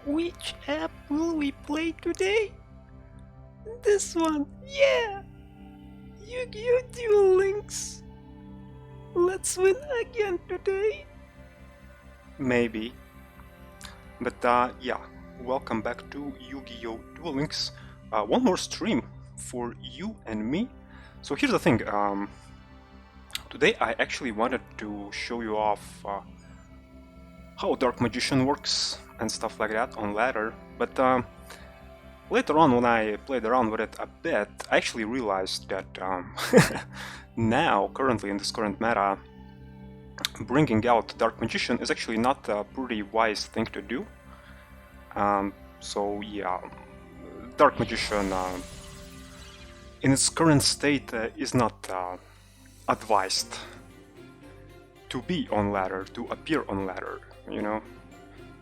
Which app will we play today? This one, yeah! Yu-Gi-Oh! Duel Links! Let's win again today! Maybe. But yeah, welcome back to Yu-Gi-Oh! Duel Links. One more stream for you and me. So here's the thing, today I actually wanted to show you off how Dark Magician works and stuff like that on ladder, but later on when I played around with it a bit, I actually realized that now, currently in this current meta, bringing out Dark Magician is actually not a pretty wise thing to do. So yeah, Dark Magician in its current state is not advised to be on ladder, to appear on ladder, you know?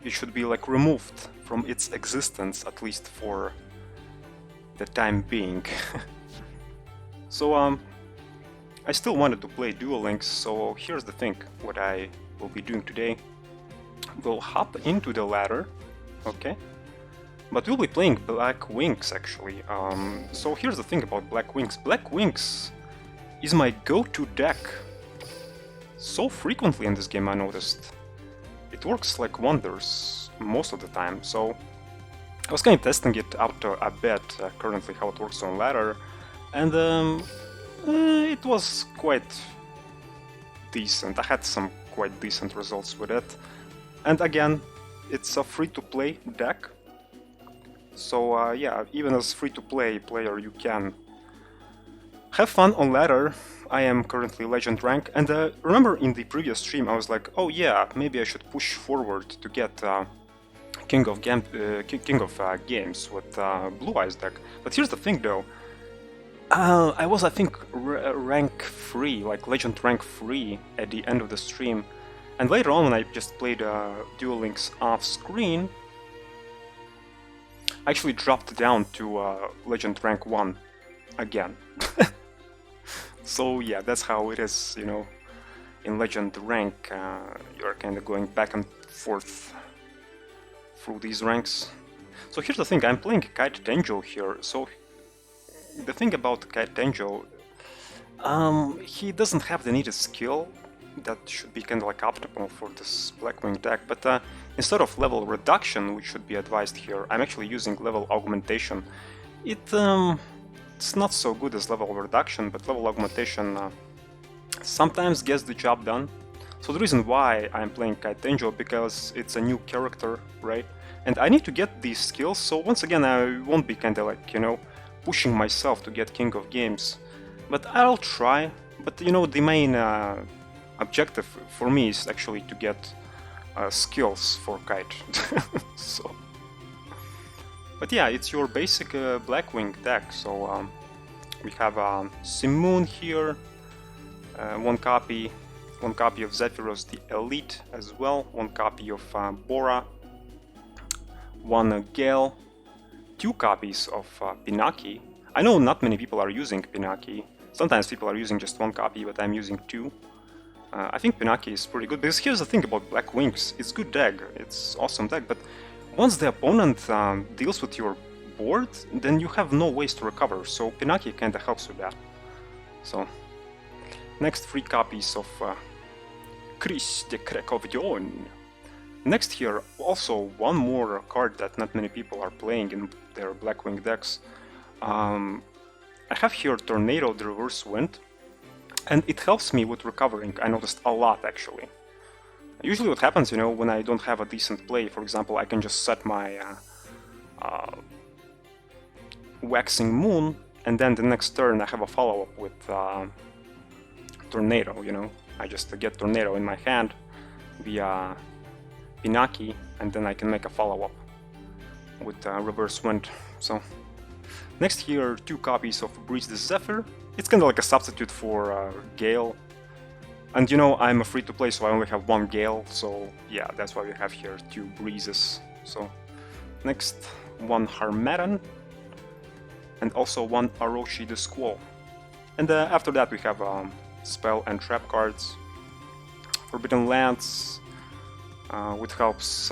It should be like removed from its existence, at least for the time being. So I still wanted to play Duel Links, so here's the thing, what I will be doing today. We'll hop into the ladder, okay? But we'll be playing Black Wings, actually. So here's the thing about Black Wings. Black Wings is my go-to deck. So frequently in this game, I noticed. It works like wonders most of the time, so I was kind of testing it out a bit currently, how it works on ladder, and it was quite decent. I had some quite decent results with it. And again, it's a free-to-play deck, so yeah, even as free-to-play player you can have fun on ladder. I am currently Legend rank, and remember in the previous stream I was like, oh yeah, maybe I should push forward to get King of Games with Blue Eyes deck. But here's the thing though, I was, I think, rank 3, like Legend rank 3 at the end of the stream, and later on when I just played Duel Links off screen, I actually dropped down to Legend rank 1 again. So yeah, that's how it is, you know, in Legend rank, you're kind of going back and forth through these ranks. So here's the thing, I'm playing Kite Tenjo here, so the thing about Kite Tenjo, he doesn't have the needed skill that should be kind of like optimal for this Blackwing deck, but instead of level reduction, which should be advised here, I'm actually using level augmentation. It's not so good as level reduction, but level augmentation sometimes gets the job done. So the reason why I'm playing Kite Tenjo, because it's a new character, right? And I need to get these skills, so once again I won't be kinda like, you know, pushing myself to get King of Games. But I'll try, but you know, the main objective for me is actually to get skills for Kite. So... But yeah, it's your basic Blackwing deck, so we have Simoon here, one copy of Zephyros the Elite as well, one copy of Bora, one Gale, two copies of Pinaki. I know not many people are using Pinaki, sometimes people are using just one copy, but I'm using two. I think Pinaki is pretty good, because here's the thing about Black Wings, it's good deck, it's awesome deck, but once the opponent deals with your board, then you have no ways to recover, so Pinaki kinda helps with that. So, next 3 copies of Chris de Krekovjon. Next here, also one more card that not many people are playing in their Blackwing decks. I have here Tornado the Reverse Wind, and it helps me with recovering, I noticed a lot actually. Usually what happens, you know, when I don't have a decent play, for example, I can just set my Waxing Moon, and then the next turn I have a follow-up with Tornado, you know. I just get Tornado in my hand via Pinaki, and then I can make a follow-up with Reverse Wind. So, next here, 2 copies of Breeze the Zephyr. It's kind of like a substitute for Gale. And you know, I'm a free-to-play, so I only have 1 Gale, so yeah, that's why we have here 2 Breezes. So, next, 1 Harmattan, and also 1 Aroshi the Squall. And after that we have Spell and Trap cards. Forbidden Lands, which helps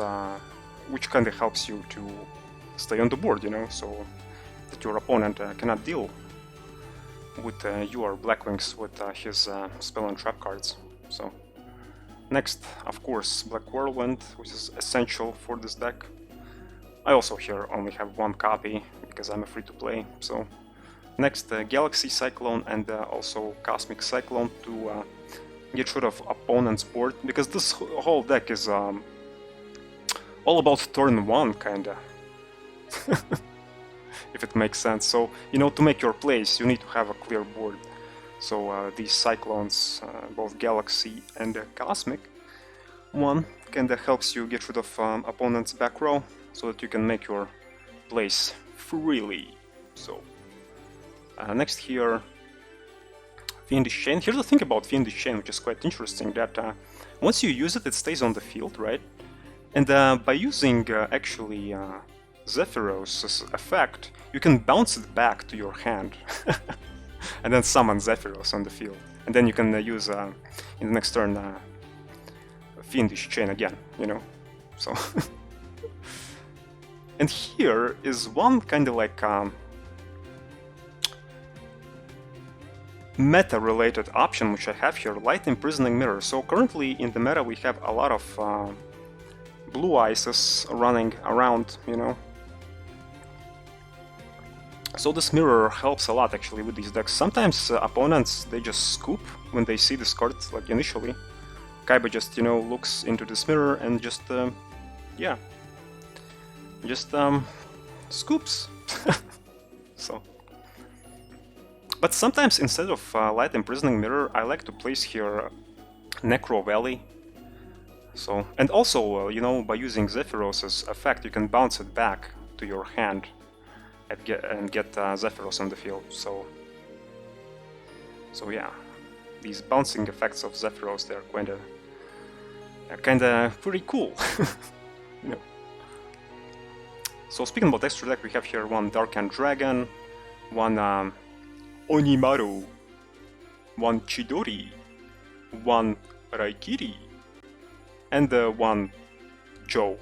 which kind of helps you to stay on the board, you know, so that your opponent cannot deal with your Blackwings with his spell and trap cards. So next, of course, Black Whirlwind, which is essential for this deck. I also here only have one copy because I'm a free-to-play. So next, Galaxy Cyclone and also Cosmic Cyclone to get rid of opponent's board, because this whole deck is all about turn 1, kinda. If it makes sense. So, you know, to make your plays, you need to have a clear board. So these Cyclones, both Galaxy and Cosmic, one kinda helps you get rid of opponent's back row, so that you can make your plays freely. So next here, Fiendish Chain. Here's the thing about Fiendish Chain, which is quite interesting, that once you use it, it stays on the field, right? And by using actually Zephyros's effect, you can bounce it back to your hand and then summon Zephyros on the field. And then you can use in the next turn Fiendish Chain again, you know? So and here is one kind of like meta-related option which I have here, Light Imprisoning Mirror. So currently in the meta we have a lot of blue ices running around, you know. So this mirror helps a lot actually with these decks. Sometimes opponents, they just scoop when they see this card, like initially. Kaiba just, you know, looks into this mirror and just, yeah, just scoops. So, but sometimes instead of Light Imprisoning Mirror, I like to place here Necro Valley. So, and also, you know, by using Zephyros's effect, you can bounce it back to your hand and get Zephyros on the field. So yeah, these bouncing effects of Zephyros, they're kinda pretty cool. You know. So speaking about extra deck, we have here one Dark-Hand Dragon, one Onimaru, one Chidori, one Raikiri, and one Joe,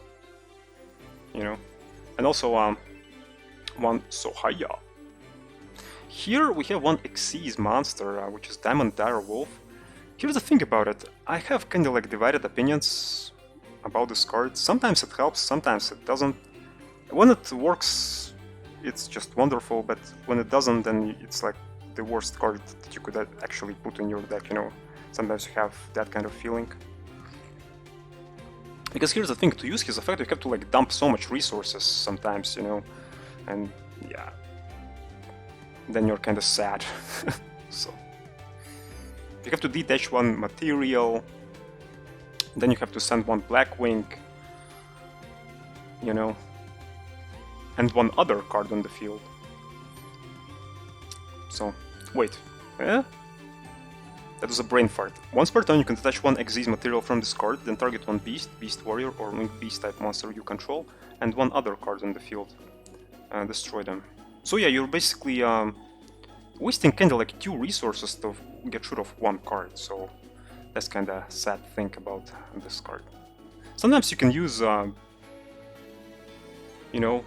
you know, and also one Sohaya. Here we have one Xyz monster, which is Diamond Dire Wolf. Here's the thing about it, I have kind of like divided opinions about this card. Sometimes it helps, sometimes it doesn't. When it works, it's just wonderful, but when it doesn't, then it's like the worst card that you could actually put in your deck, you know. Sometimes you have that kind of feeling. Because here's the thing, to use his effect you have to like dump so much resources sometimes, you know, and yeah, then you're kind of sad. So you have to detach one material, then you have to send one Blackwing, you know, and one other card on the field. So, wait, eh? That was a brain fart. Once per turn you can detach one Xyz material from this card, then target one beast, beast warrior, or winged beast type monster you control, and one other card on the field. Destroy them. So yeah, you're basically wasting kinda like 2 resources to get rid of one card, so that's kinda sad to think about this card. Sometimes you can use, you know,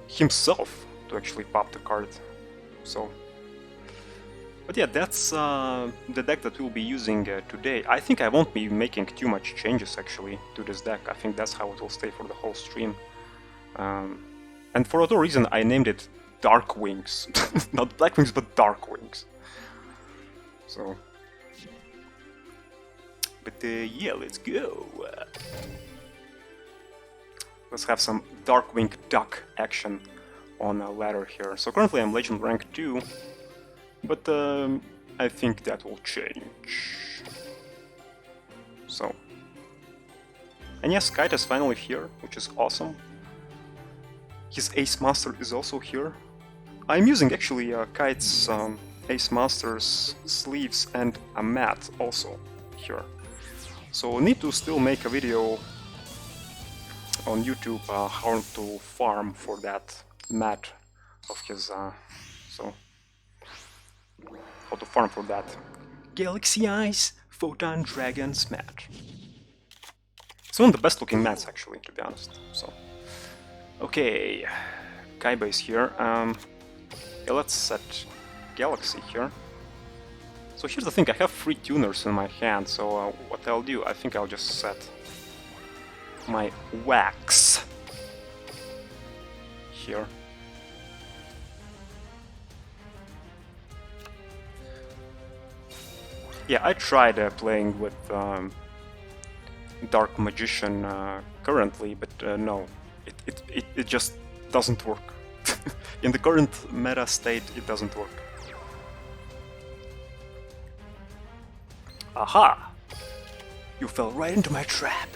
himself to actually pop the card, so... But yeah, that's the deck that we'll be using today. I think I won't be making too much changes actually to this deck. I think that's how it will stay for the whole stream. And for other reason I named it Dark Wings. Not Black Wings, but Dark Wings. So... But yeah, let's go! Let's have some Darkwing Duck action on a ladder here. So currently I'm Legend rank 2, but I think that will change. So... And yes, Kite is finally here, which is awesome. His Ace Master is also here. I'm using actually Kite's Ace Master's sleeves and a mat also here. So need to still make a video on YouTube how to farm for that mat of his, so how to farm for that Galaxy Eyes Photon Dragon's mat. It's one of the best looking mats actually, to be honest. So, okay, Kaiba is here. Yeah, let's set Galaxy here. So here's the thing, I have 3 tuners in my hand, so what I'll do, I think I'll just set my Wax here. Yeah, I tried playing with Dark Magician currently, but no, it just doesn't work. In the current meta state, it doesn't work. Aha! You fell right into my trap.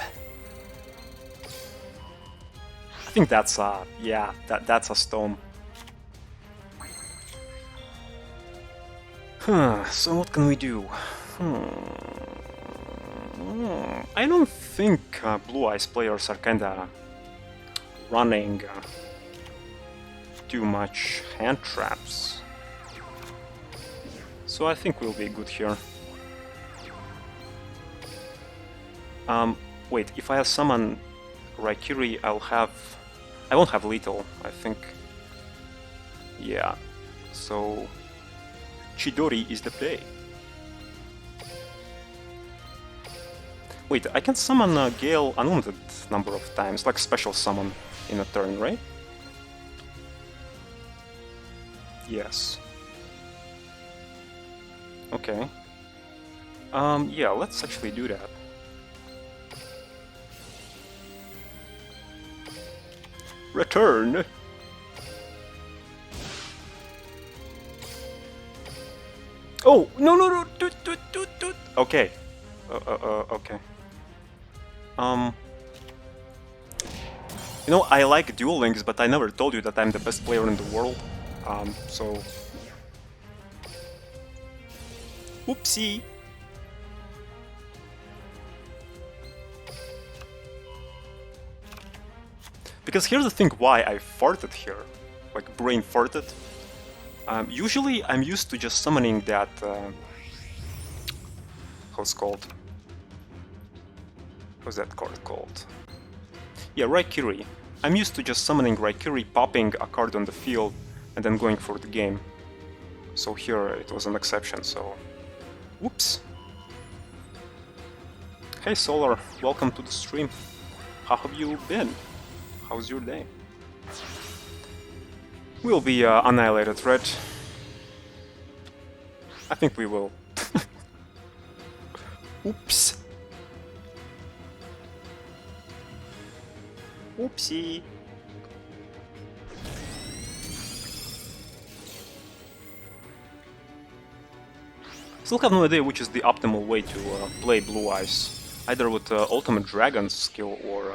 I think that's yeah, that's a stone. So what can we do? I don't think Blue Eyes players are kinda running too much hand traps. So I think we'll be good here. Wait, if I summon Raikiri, I won't have lethal, I think. Yeah, so Chidori is the play. Wait, I can summon Gale unlimited number of times, like special summon in a turn, right? Yes. Okay. Yeah, let's actually do that. Return! Oh, no, toot. Okay. Okay. You know, I like Duel Links, but I never told you that I'm the best player in the world. So... Oopsie! Because here's the thing why I farted here. Like, brain farted. Usually I'm used to just summoning that... how's it called? What's that card called? Yeah, Raikiri. I'm used to just summoning Raikiri, popping a card on the field, and then going for the game. So here it was an exception, so... Whoops! Hey Solar, welcome to the stream. How have you been? How's your day? We'll be annihilated, right? I think we will. Oops! Oopsie! Still have no idea which is the optimal way to play Blue Eyes. Either with Ultimate Dragon's skill or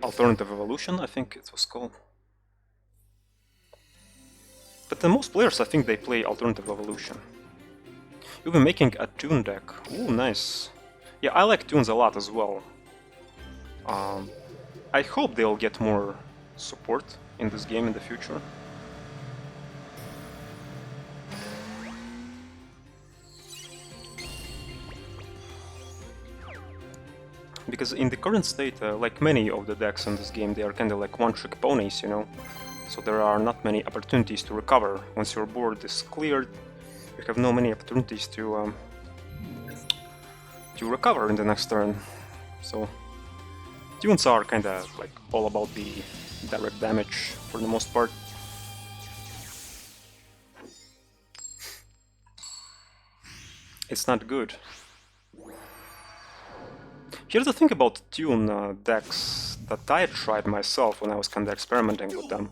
Alternative Evolution, I think it was called. But most players, I think they play Alternative Evolution. You've been making a Toon deck. Ooh, nice. Yeah, I like Toons a lot as well. I hope they'll get more support in this game in the future. Because in the current state, like many of the decks in this game, they are kinda like one-trick ponies, you know? So there are not many opportunities to recover. Once your board is cleared, you have no many opportunities to recover in the next turn. So tunes are kinda like all about the direct damage for the most part. It's not good. Here's the thing about tune decks that I tried myself when I was kinda experimenting with them.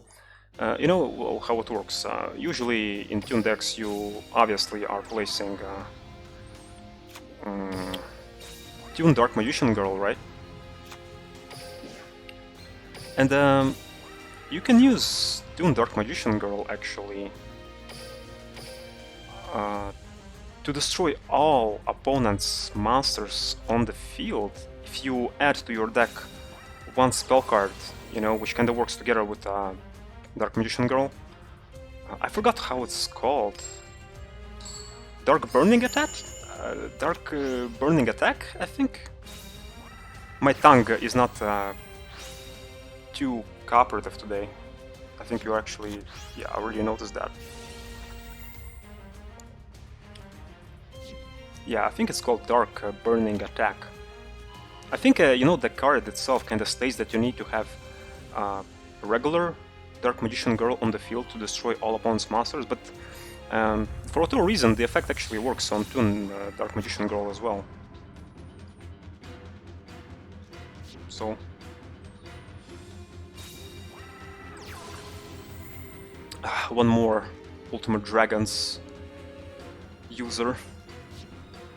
You know how it works. Usually in tune decks you obviously are placing Tune Dark Magician Girl, right? And you can use Tune Dark Magician Girl actually to destroy all opponent's monsters on the field if you add to your deck one spell card, you know, which kinda works together with Dark Magician Girl. I forgot how it's called. Dark Burning Attack? Dark Burning Attack, I think? My tongue is not too cooperative today. I think you actually, yeah, I already noticed that. Yeah, I think it's called Dark Burning Attack. I think, you know, the card itself kind of states that you need to have a regular Dark Magician Girl on the field to destroy all opponent's monsters, but for whatever reason, the effect actually works on Toon Dark Magician Girl as well. So... one more Ultimate Dragons user,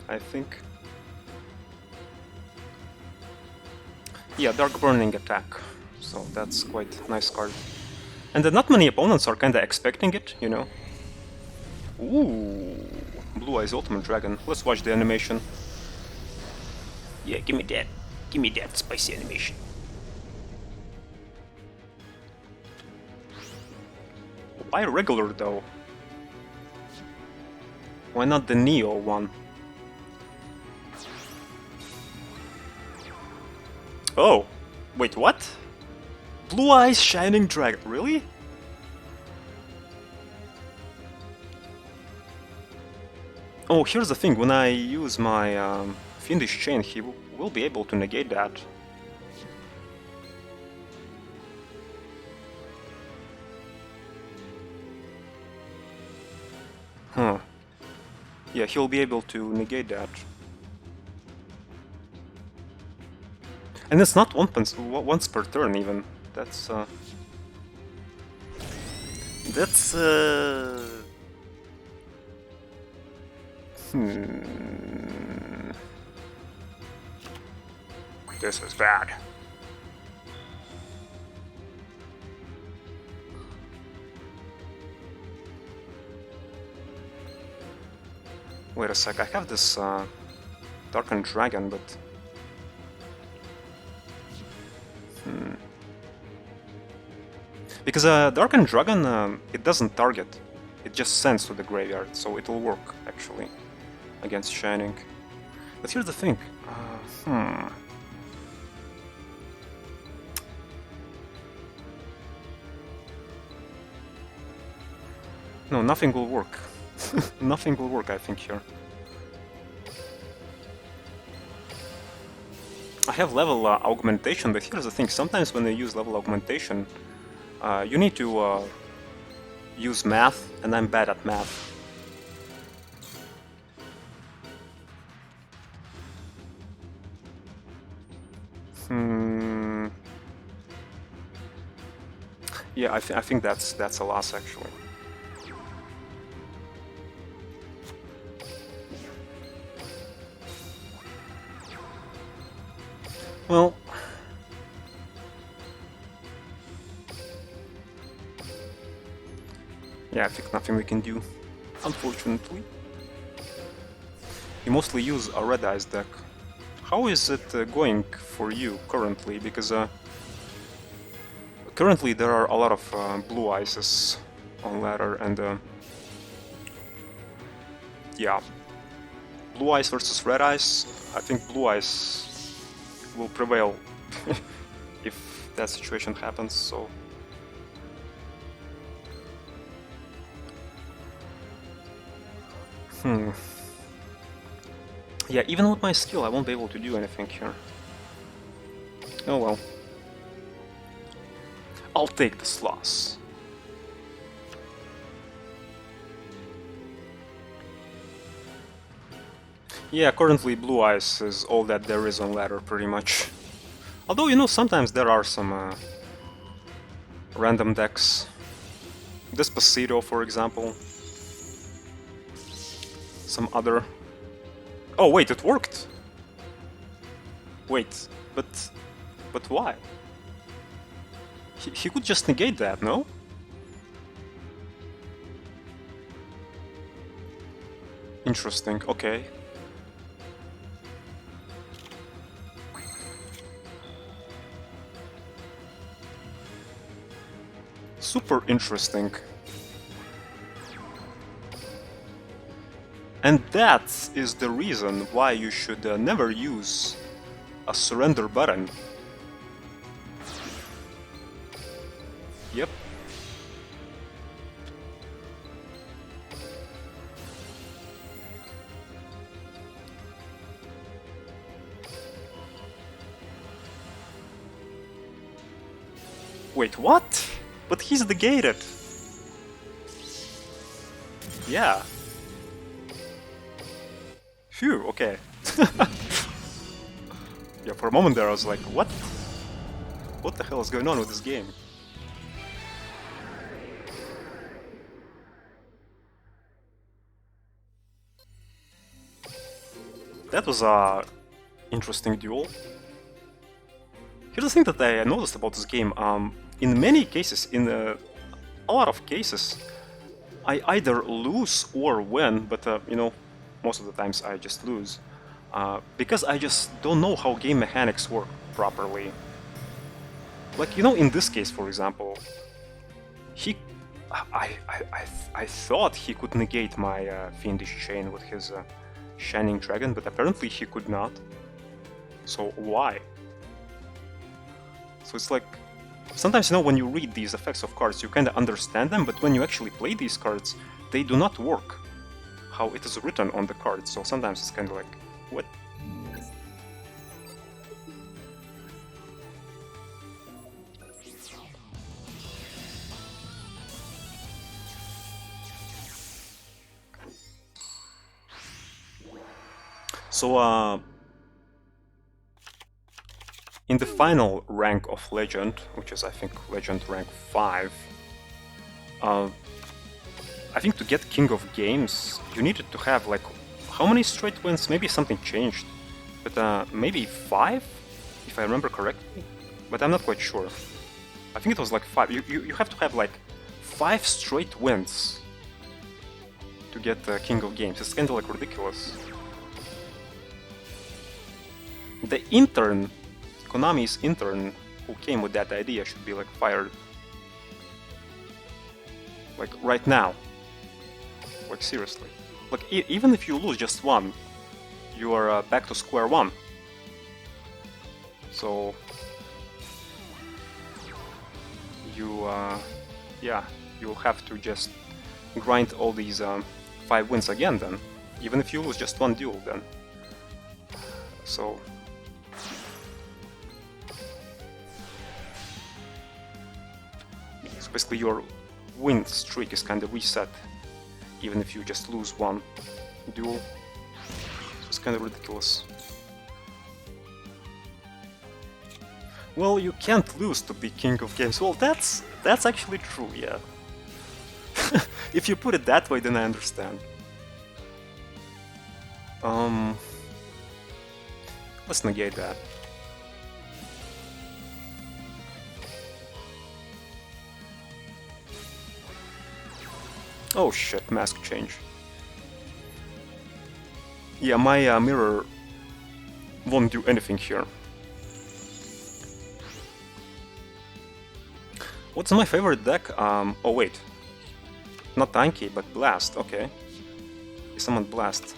I think. Yeah, Dark Burning Attack, so that's quite a nice card. And not many opponents are kinda expecting it, you know. Ooh, Blue Eyes Ultimate Dragon. Let's watch the animation. Yeah, give me that. Give me that spicy animation. Why regular though? Why not the Neo one? Oh, wait, what? Blue Eyes Shining Dragon, really? Oh, here's the thing, when I use my Fiendish Chain, he will be able to negate that. Huh. Yeah, he'll be able to negate that. And it's not once per turn even. That's This is bad. Wait a sec, I have this Darkened Dragon, but... Because Darkened Dragon, it doesn't target. It just sends to the graveyard, so it'll work, actually, against Shining. But here's the thing. No, nothing will work. Nothing will work, I think, here. I have level augmentation, but here's the thing. Sometimes when you use level augmentation, you need to use math, and I'm bad at math. Yeah, I think that's a loss, actually. Well... yeah, I think nothing we can do, unfortunately. You mostly use a Red Eyes deck. How is it going for you currently? Because currently there are a lot of Blue Eyes on ladder, and yeah, Blue Eyes versus Red Eyes. I think Blue Eyes will prevail if that situation happens. So. Yeah, even with my skill, I won't be able to do anything here. Oh well. I'll take this loss. Yeah, currently Blue Eyes is all that there is on ladder, pretty much. Although, you know, sometimes there are some random decks. Despacito, for example. Some other... Oh, wait, it worked! Wait, but why? He could just negate that, no? Interesting, okay. Super interesting. And that is the reason why you should never use a surrender button. Yep. Wait, what? But he's negated. Yeah. Phew, okay. Yeah, for a moment there I was like, what? What the hell is going on with this game? That was a interesting duel. Here's the thing that I noticed about this game. In many cases, in a lot of cases, I either lose or win, but you know, most of the times I just lose. Because I just don't know how game mechanics work properly. Like, you know, in this case, for example, he... I thought he could negate my Fiendish Chain with his Shining Dragon, but apparently he could not. So why? So it's like, sometimes, you know, when you read these effects of cards, you kind of understand them, but when you actually play these cards, they do not work how it is written on the card. So sometimes it's kind of like, what? So, in the final rank of Legend, which is I think Legend rank 5, I think to get King of Games, you needed to have like, how many straight wins? Maybe something changed, but maybe 5, if I remember correctly, but I'm not quite sure. I think it was like 5. You have to have like 5 straight wins to get King of Games. It's kind of like ridiculous. The intern, Konami's intern who came with that idea should be like fired. Like right now. Like seriously. Like even if you lose just one, you are back to square one. So you, yeah, you'll have to just grind all these 5 wins again then. Even if you lose just one duel then. So basically your win streak is kind of reset, even if you just lose one duel. So it's kind of ridiculous. Well, you can't lose to be King of Games. Well, that's actually true, yeah. If you put it that way, then I understand. Let's negate that. Oh shit, mask change. Yeah, my mirror won't do anything here. What's my favorite deck? Oh wait. Not Tanky, but Blast, okay. He summoned Blast.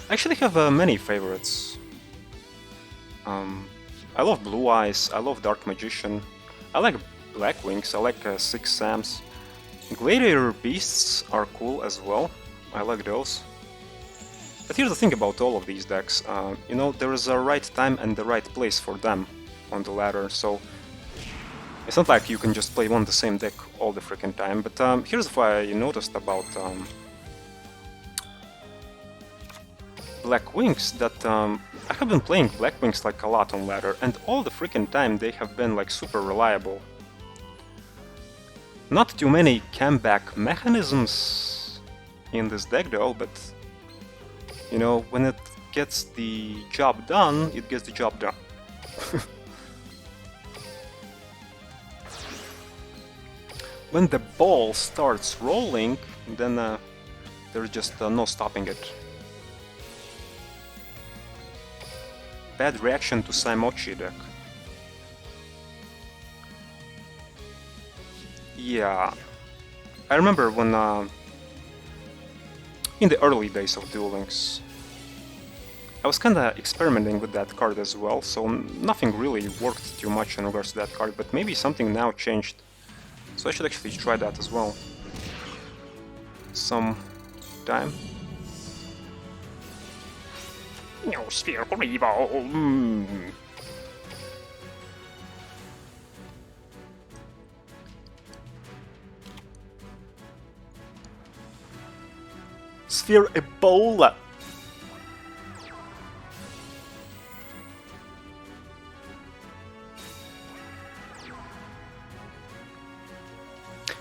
I actually have many favorites. I love Blue Eyes, I love Dark Magician, I like Black Wings, I like Six Sams. Gladiator Beasts are cool as well, I like those. But here's the thing about all of these decks, you know, there is a right time and the right place for them on the ladder, so it's not like you can just play the same deck all the freaking time. But here's what I noticed about Black Wings, that I have been playing Black Wings like a lot on ladder, and all the freaking time they have been like super reliable. Not too many comeback mechanisms in this deck though, but you know, when it gets the job done, it gets the job done. When the ball starts rolling, then there's just no stopping it. Bad reaction to Saimochi deck. Yeah, I remember when in the early days of Duel Links, I was kinda experimenting with that card as well, so nothing really worked too much in regards to that card, but maybe something now changed. So I should actually try that as well. Some time. No sphere evil. Sphere Ebola.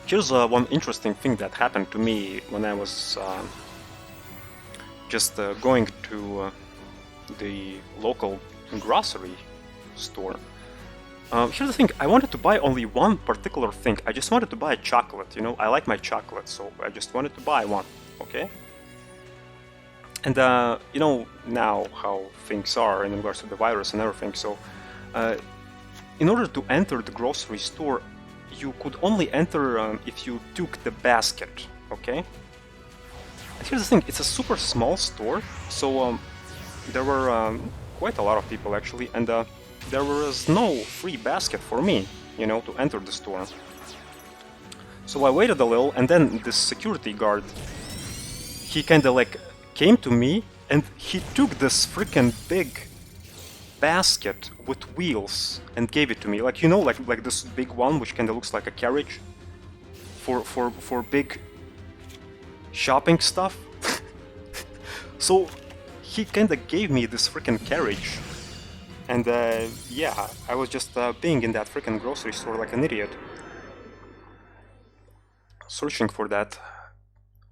Here's one interesting thing that happened to me when I was just going to the local grocery store. Here's the thing, I wanted to buy only one particular thing. I just wanted to buy a chocolate, you know, I like my chocolate, so I just wanted to buy one, okay? And, you know, now how things are in regards to the virus and everything, so in order to enter the grocery store, you could only enter if you took the basket, okay? And here's the thing, it's a super small store, so there were quite a lot of people actually, and there was no free basket for me, you know, to enter the store. So I waited a little, and then this security guard, he kinda like came to me, and he took this freaking big basket with wheels and gave it to me, like, you know, like this big one which kind of looks like a carriage for big shopping stuff. So he kind of gave me this freaking carriage, and yeah, I was just being in that freaking grocery store like an idiot, searching for that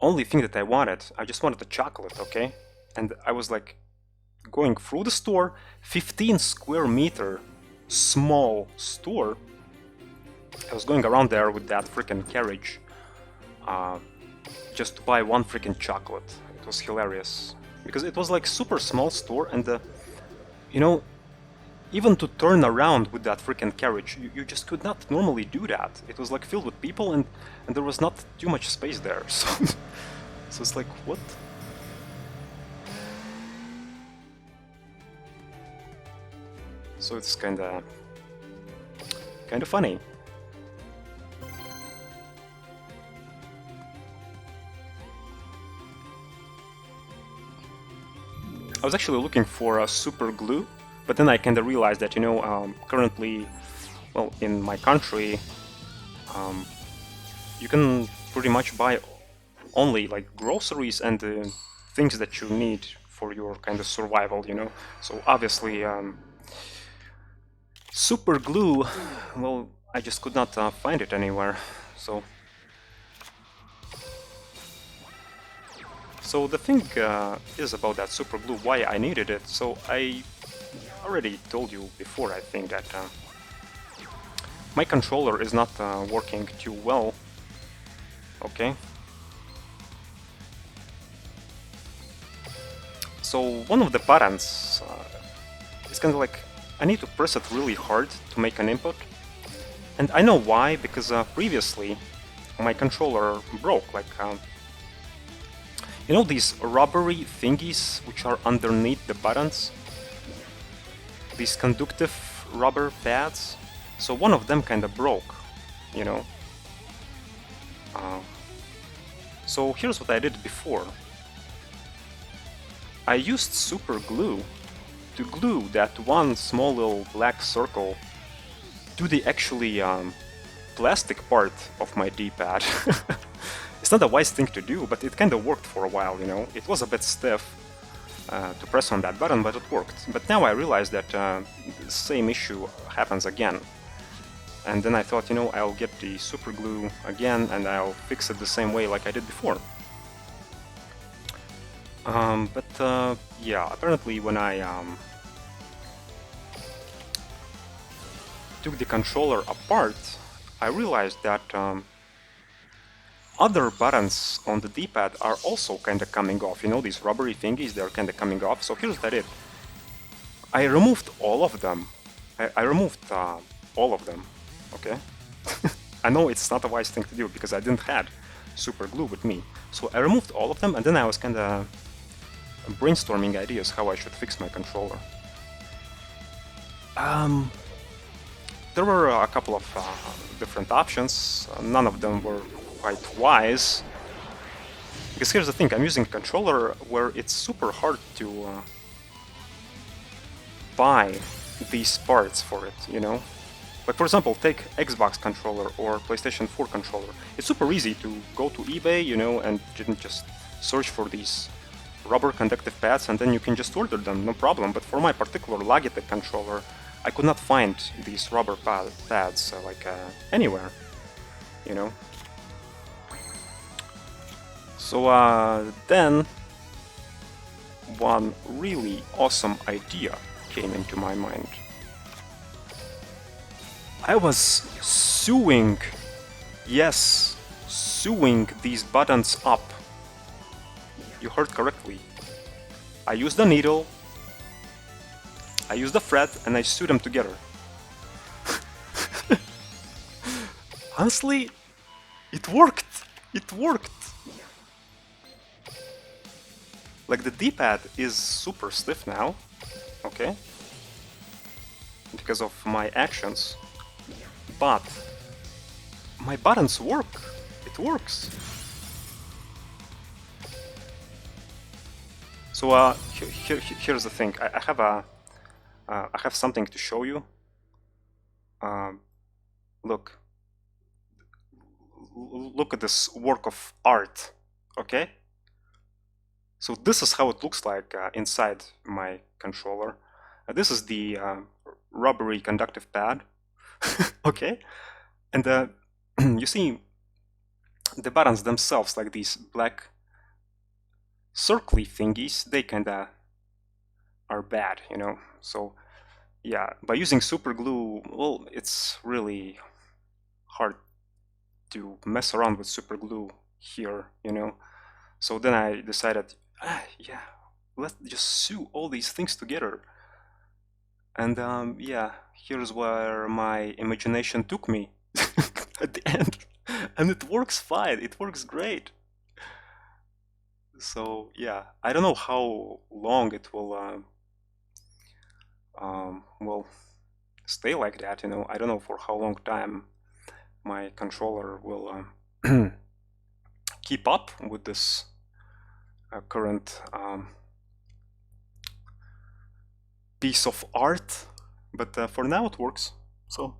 only thing that I wanted. I just wanted the chocolate, okay? And I was like going through the store, 15 square meter small store. I was going around there with that freaking carriage just to buy one freaking chocolate. It was hilarious because it was like super small store, and you know, even to turn around with that freaking carriage, you just could not normally do that. It was like filled with people, and there was not too much space there. So, so it's like, what? So it's kinda funny. I was actually looking for a super glue, but then I kinda realized that, you know, currently, well, in my country, you can pretty much buy only like groceries and things that you need for your kind of survival, you know. So obviously, super glue, well, I just could not find it anywhere. So the thing is about that super glue, why I needed it. So I already told you before, I think, that my controller is not working too well, okay? So one of the buttons is kind of like, I need to press it really hard to make an input. And I know why, because previously my controller broke, like, you know these rubbery thingies which are underneath the buttons? These conductive rubber pads? So one of them kind of broke, you know? So here's what I did before. I used super glue to glue that one small little black circle to the actually plastic part of my D-pad. It's not a wise thing to do, but it kind of worked for a while, you know. It was a bit stiff to press on that button, but it worked. But now I realized that the same issue happens again. And then I thought, you know, I'll get the super glue again and I'll fix it the same way like I did before. Yeah, apparently when I took the controller apart, I realized that other buttons on the D-pad are also kind of coming off. You know, these rubbery thingies, they're kind of coming off. So here's what I did. I removed all of them. I removed all of them, okay? I know it's not a wise thing to do because I didn't have super glue with me. So I removed all of them, and then I was kind of brainstorming ideas how I should fix my controller. There were a couple of different options. None of them were quite wise. Because here's the thing, I'm using a controller where it's super hard to buy these parts for it, you know? Like, for example, take Xbox controller or PlayStation 4 controller. It's super easy to go to eBay, you know, and just search for these rubber conductive pads, and then you can just order them, no problem. But for my particular Logitech controller, I could not find these rubber pads anywhere, you know. So then one really awesome idea came into my mind. I was sewing, yes, sewing these buttons up. You heard correctly. I used a needle, I used a thread, and I sewed them together. Honestly, it worked! It worked! Like, the D-pad is super stiff now, okay? Because of my actions. But my buttons work. It works. So here's the thing. I have something to show you. Look at this work of art. Okay. So this is how it looks like inside my controller. This is the rubbery conductive pad. Okay, and you see the buttons themselves, like these black circly thingies, they kinda are bad, you know. So yeah, by using super glue, well, it's really hard to mess around with super glue here, you know. So then I decided, yeah, let's just sew all these things together. And yeah, here's where my imagination took me at the end. And it works fine, it works great. So yeah, I don't know how long it will stay like that, you know. I don't know for how long time my controller will keep up with this current piece of art, but for now it works. So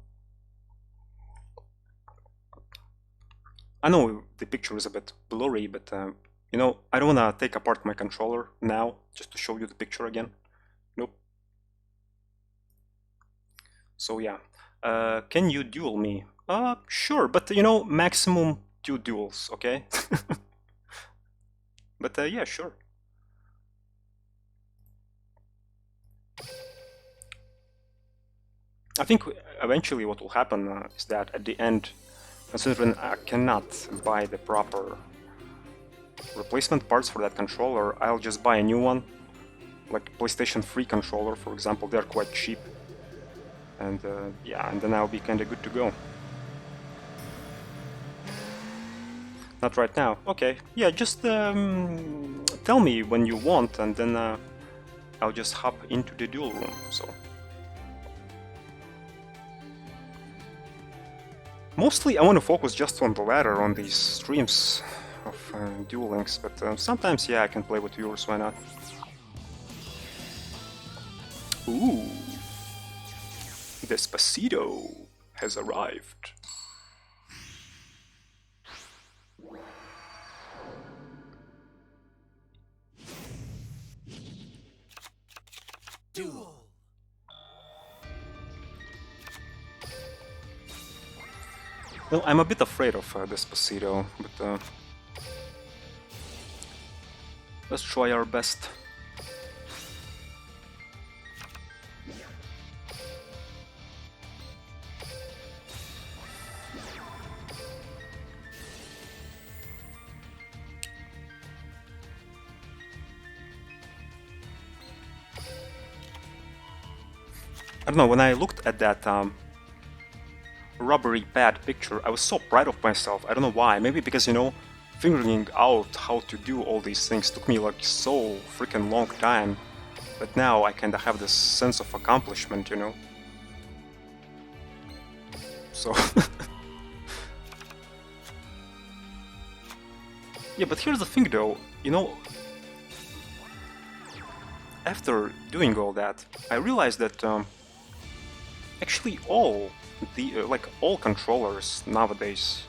I know the picture is a bit blurry, but you know, I don't want to take apart my controller now just to show you the picture again. Nope. So yeah, can you duel me? Sure, but you know, maximum 2 duels, okay? But yeah, sure. I think eventually what will happen is that at the end, considering I cannot buy the proper replacement parts for that controller, I'll just buy a new one, like PlayStation 3 controller, for example. They're quite cheap, and yeah, and then I'll be kinda good to go. Not right now. Okay, yeah, just tell me when you want, and then I'll just hop into the duel room. So mostly I want to focus just on the ladder on these streams of Duel Links, but sometimes, yeah, I can play with viewers, why not? Ooh, Despacito has arrived. Duel. Well, I'm a bit afraid of Despacito, but let's try our best. I don't know, when I looked at that rubbery pad picture, I was so proud of myself. I don't know why. Maybe because, you know, figuring out how to do all these things took me like so freaking long time, but now I kinda have this sense of accomplishment, you know? So... Yeah, but here's the thing though, you know, after doing all that, I realized that actually all the all controllers nowadays,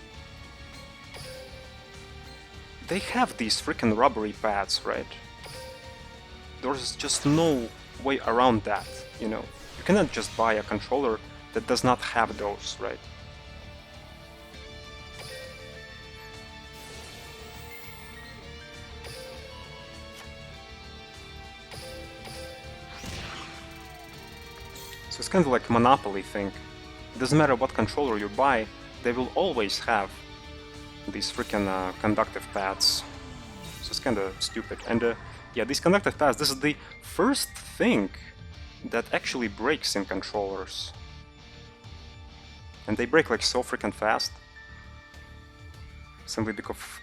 they have these freaking rubbery pads, right? There's just no way around that, you know. You cannot just buy a controller that does not have those, right? So it's kind of like a monopoly thing. It doesn't matter what controller you buy, they will always have these freaking conductive pads. So it's kind of stupid. And yeah, these conductive pads, this is the first thing that actually breaks in controllers. And they break like so freaking fast. Simply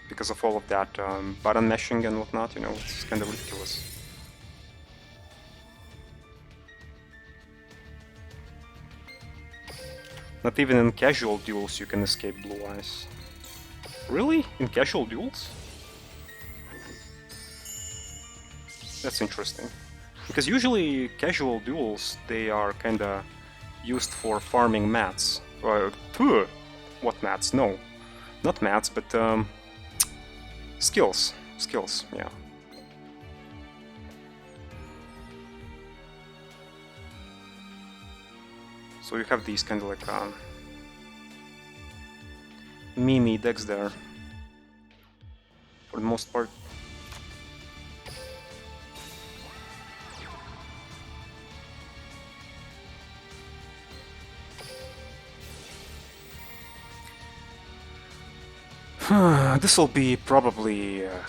because of all of that button meshing and whatnot, you know, it's kind of ridiculous. Not even in casual duels you can escape blue eyes. Really? In casual duels? That's interesting. Because usually casual duels, they are kinda used for farming mats. What mats? No. Not mats, but skills. Skills, yeah. So you have these kind of like meme decks there, for the most part. This will be probably a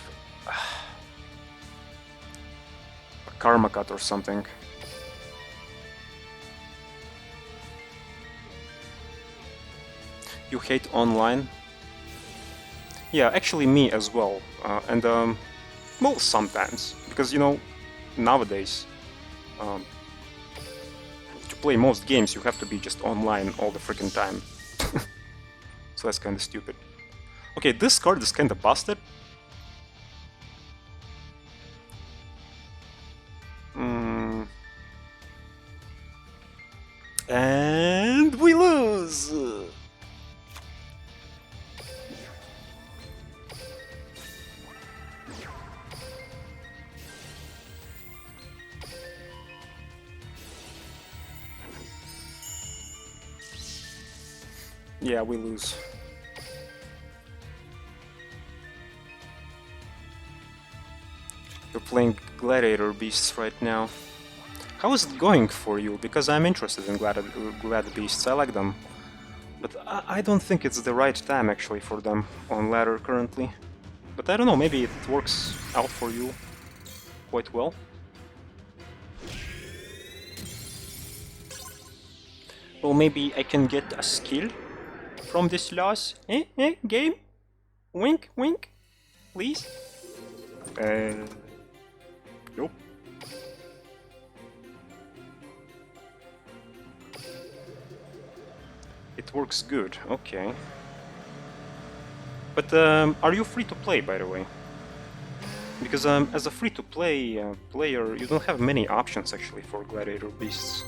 karma cut or something. You hate online? Yeah, actually me as well. Well, sometimes. Because, you know, nowadays, to play most games you have to be just online all the freaking time. So that's kinda stupid. Okay, this card is kinda busted. And we lose! Yeah, we lose. You're playing Gladiator Beasts right now. How is it going for you? Because I'm interested in Glad Beasts, I like them. But I don't think it's the right time actually for them on ladder currently. But I don't know, maybe it works out for you quite well. Well, maybe I can get a skill from this loss. Game? Wink, wink, please? Nope. It works good, okay. But are you free to play, by the way? Because as a free to play player, you don't have many options actually for Gladiator Beasts.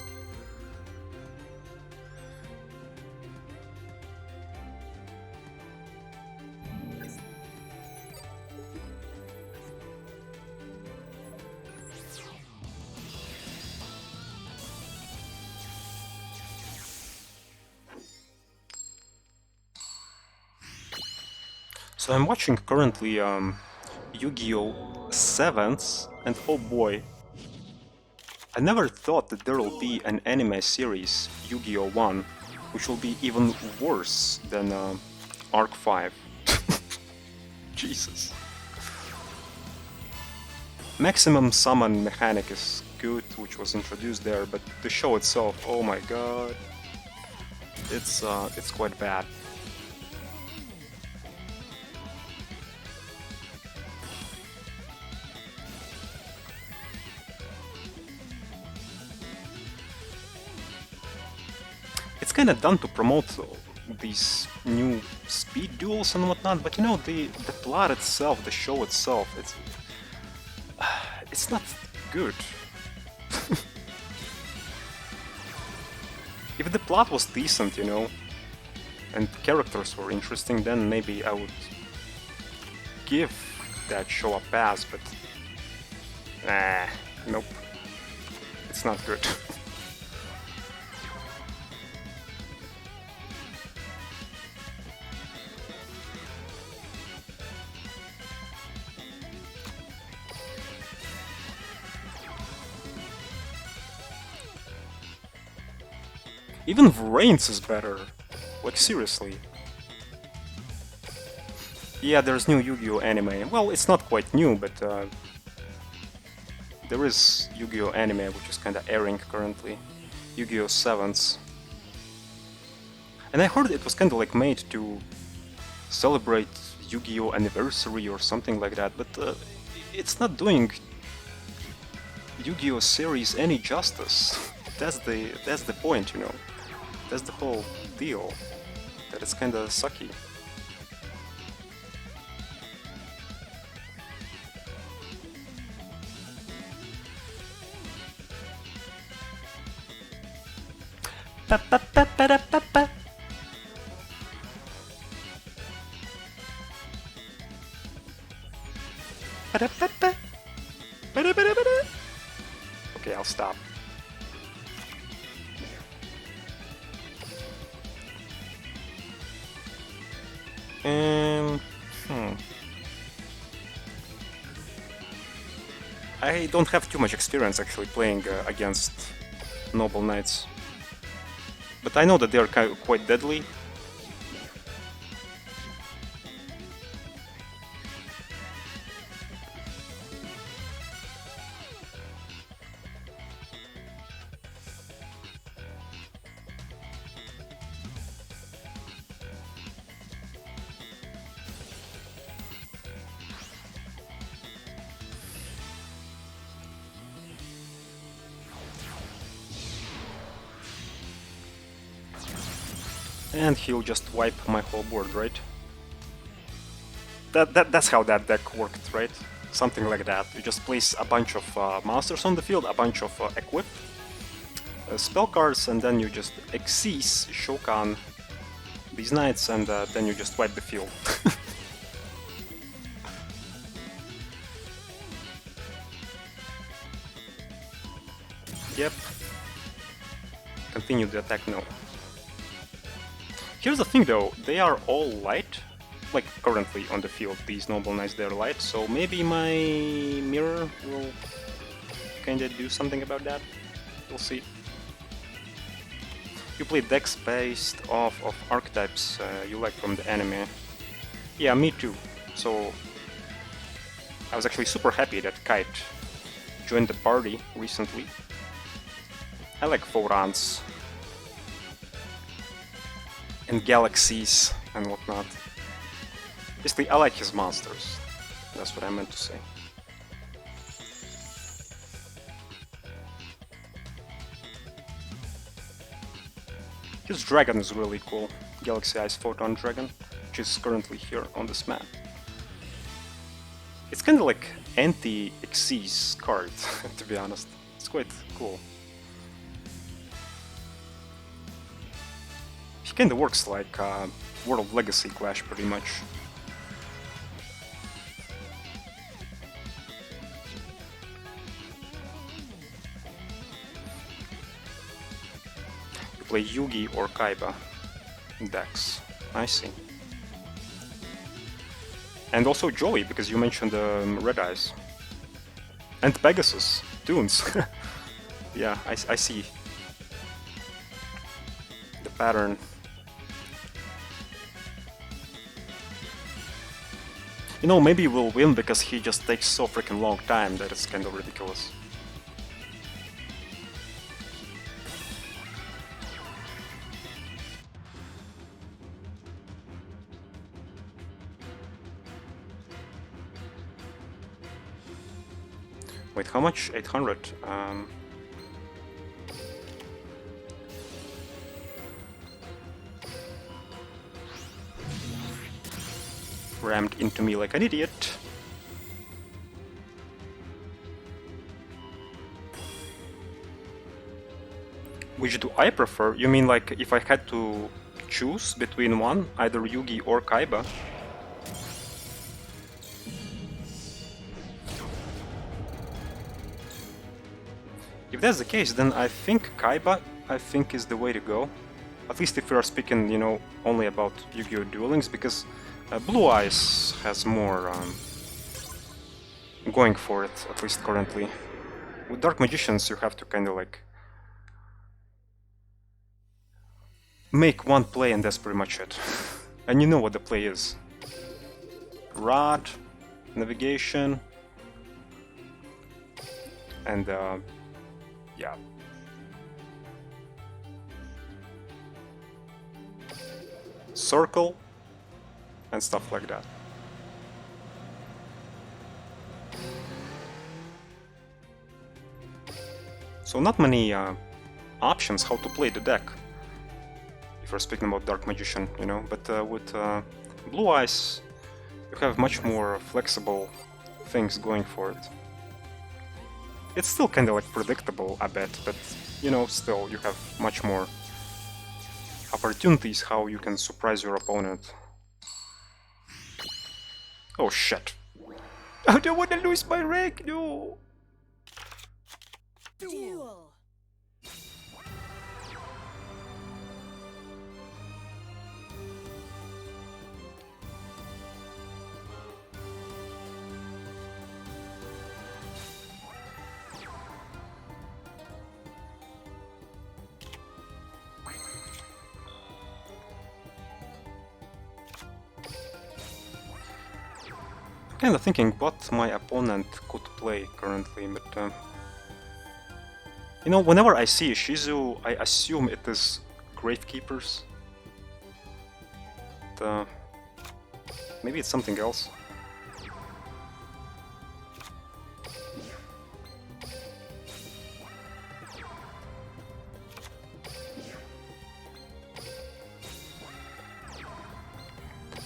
So I'm watching currently Yu-Gi-Oh! 7s, and oh boy, I never thought that there will be an anime series, Yu-Gi-Oh! 1, which will be even worse than Arc 5. Jesus. Maximum summon mechanic is good, which was introduced there, but the show itself, oh my god, it's quite bad. kind of done to promote these new speed duels and whatnot, but you know, the plot itself, the show itself, it's not good. If the plot was decent, you know, and characters were interesting, then maybe I would give that show a pass, but nope, it's not good. Even Vrains is better. Like, seriously. Yeah, there's new Yu-Gi-Oh! Anime. Well, it's not quite new, but there is Yu-Gi-Oh! Anime, which is kinda airing currently. Yu-Gi-Oh! 7s. And I heard it was kinda like made to celebrate Yu-Gi-Oh! Anniversary or something like that, but it's not doing Yu-Gi-Oh! Series any justice. That's the point, you know. That's the whole deal. That it's kinda sucky. Pa pa pa pa da pa pa. Pa da pa pa. Pa da pa da pa da. Okay, I'll stop. I don't have too much experience actually playing against Noble Knights. But I know that they are quite deadly. And he'll just wipe my whole board, right? That's how that deck worked, right? Something like that. You just place a bunch of monsters on the field, a bunch of equipped spell cards, and then you just Xyz, Shokan these knights, and then you just wipe the field. Yep. Continue the attack, no. Here's the thing though, they are all light, like currently on the field, these Noble Knights, they're light, so maybe my mirror will kinda do something about that. We'll see. You play decks based off of archetypes you like from the anime. Yeah, me too. So I was actually super happy that Kite joined the party recently. I like Phorans and galaxies and whatnot. Basically, I like his monsters. That's what I meant to say. His dragon is really cool. Galaxy Eyes Photon Dragon, which is currently here on this map. It's kind of like anti-Xyz card, to be honest. It's quite cool. He kinda works like World Legacy Clash, pretty much. You play Yugi or Kaiba decks. I see. And also Joey, because you mentioned Red Eyes. And Pegasus, Toons. Yeah, I see the pattern. You know, maybe we'll win because he just takes so freaking long time that it's kind of ridiculous. Wait, how much? 800. rammed into me like an idiot. Which do I prefer? You mean like if I had to choose between one, either Yugi or Kaiba? If that's the case, then I think Kaiba, is the way to go. At least if we are speaking, you know, only about Yu-Gi-Oh! Duel Links, because Blue Eyes has more going for it, at least currently. With Dark Magicians, you have to kind of like make one play and that's pretty much it. And you know what the play is. Rod, navigation, and yeah. Circle, and stuff like that. So not many options how to play the deck, if we're speaking about Dark Magician, you know, but with Blue Eyes, you have much more flexible things going for it. It's still kind of like predictable a bit, but you know, still you have much more opportunities how you can surprise your opponent. Oh shit. I don't want to lose my rank, no! Duel. Kinda thinking what my opponent could play currently, but you know, whenever I see Shizu, I assume it is Gravekeepers. But, maybe it's something else.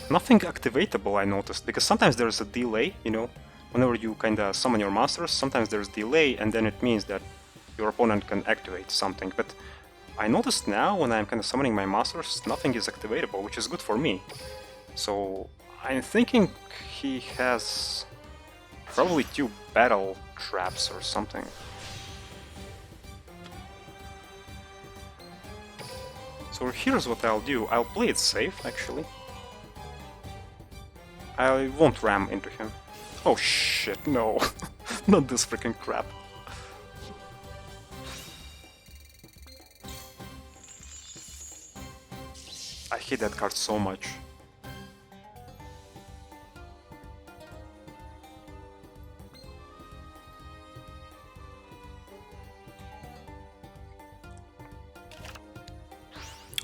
Nothing activatable, I noticed, because sometimes there's a delay, you know, whenever you kinda summon your monsters, sometimes there's delay, and then it means that your opponent can activate something, but I noticed now, when I'm kinda summoning my monsters, nothing is activatable, which is good for me. So, I'm thinking he has probably 2 battle traps or something. So here's what I'll do, I'll play it safe, actually. I won't ram into him. Oh shit, no. Not this freaking crap. I hate that card so much.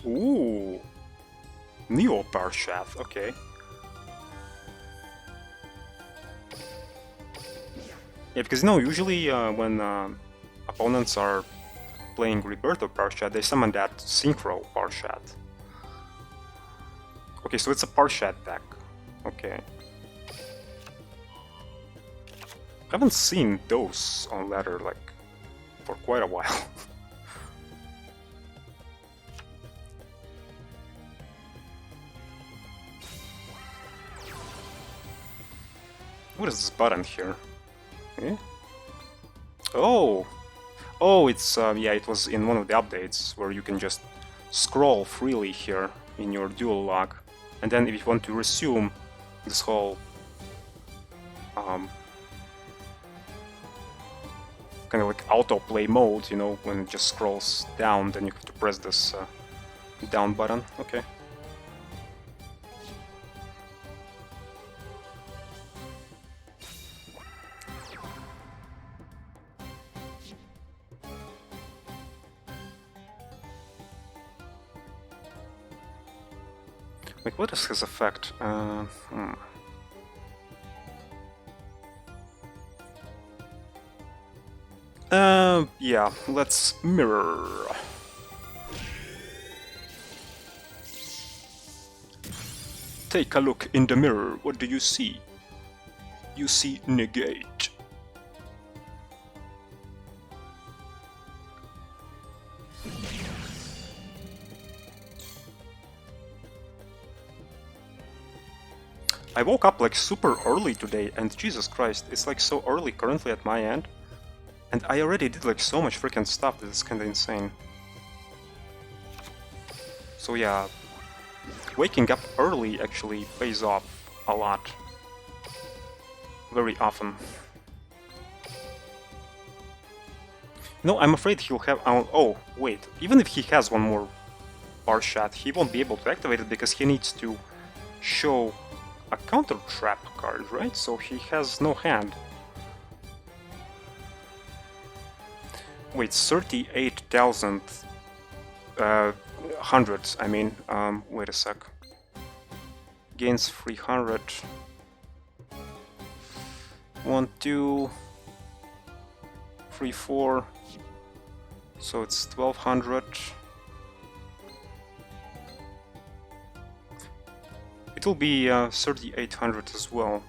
Ooh. Neo Parshath, okay. Yeah, because you know, usually when opponents are playing Rebirth of Parshat, they summon that Synchro Parshat. Okay, so it's a Parshat deck. Okay. Haven't seen those on ladder, like, for quite a while. What is this button here? Eh? Oh! Oh, it's, yeah, it was in one of the updates where you can just scroll freely here in your duel log. And then if you want to resume this whole kind of like autoplay mode, you know, when it just scrolls down, then you have to press this down button. Okay. Like, what is his effect? Yeah, let's mirror. Take a look in the mirror. What do you see? You see negate. I woke up like super early today, and Jesus Christ, it's like so early currently at my end. And I already did like so much freaking stuff that it's kinda insane. So yeah, waking up early actually pays off a lot. Very often. No, I'm afraid he'll have... oh, wait. Even if he has one more bar shot, he won't be able to activate it because he needs to show a counter trap card, right? So he has no hand. Wait, 38,000... hundreds, I mean. Wait a sec. Gains 300. 1, 2... 3, 4... So it's 1200. It'll be 3800 as well.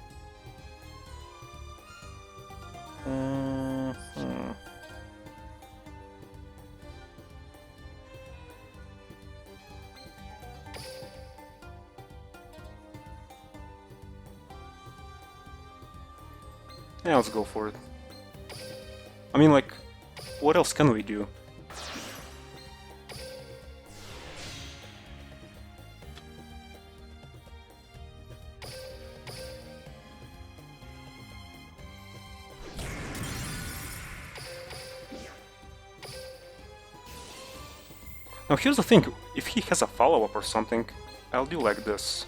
Yeah, let's go for it. I mean, like, what else can we do? Now here's the thing, if he has a follow-up or something, I'll do like this.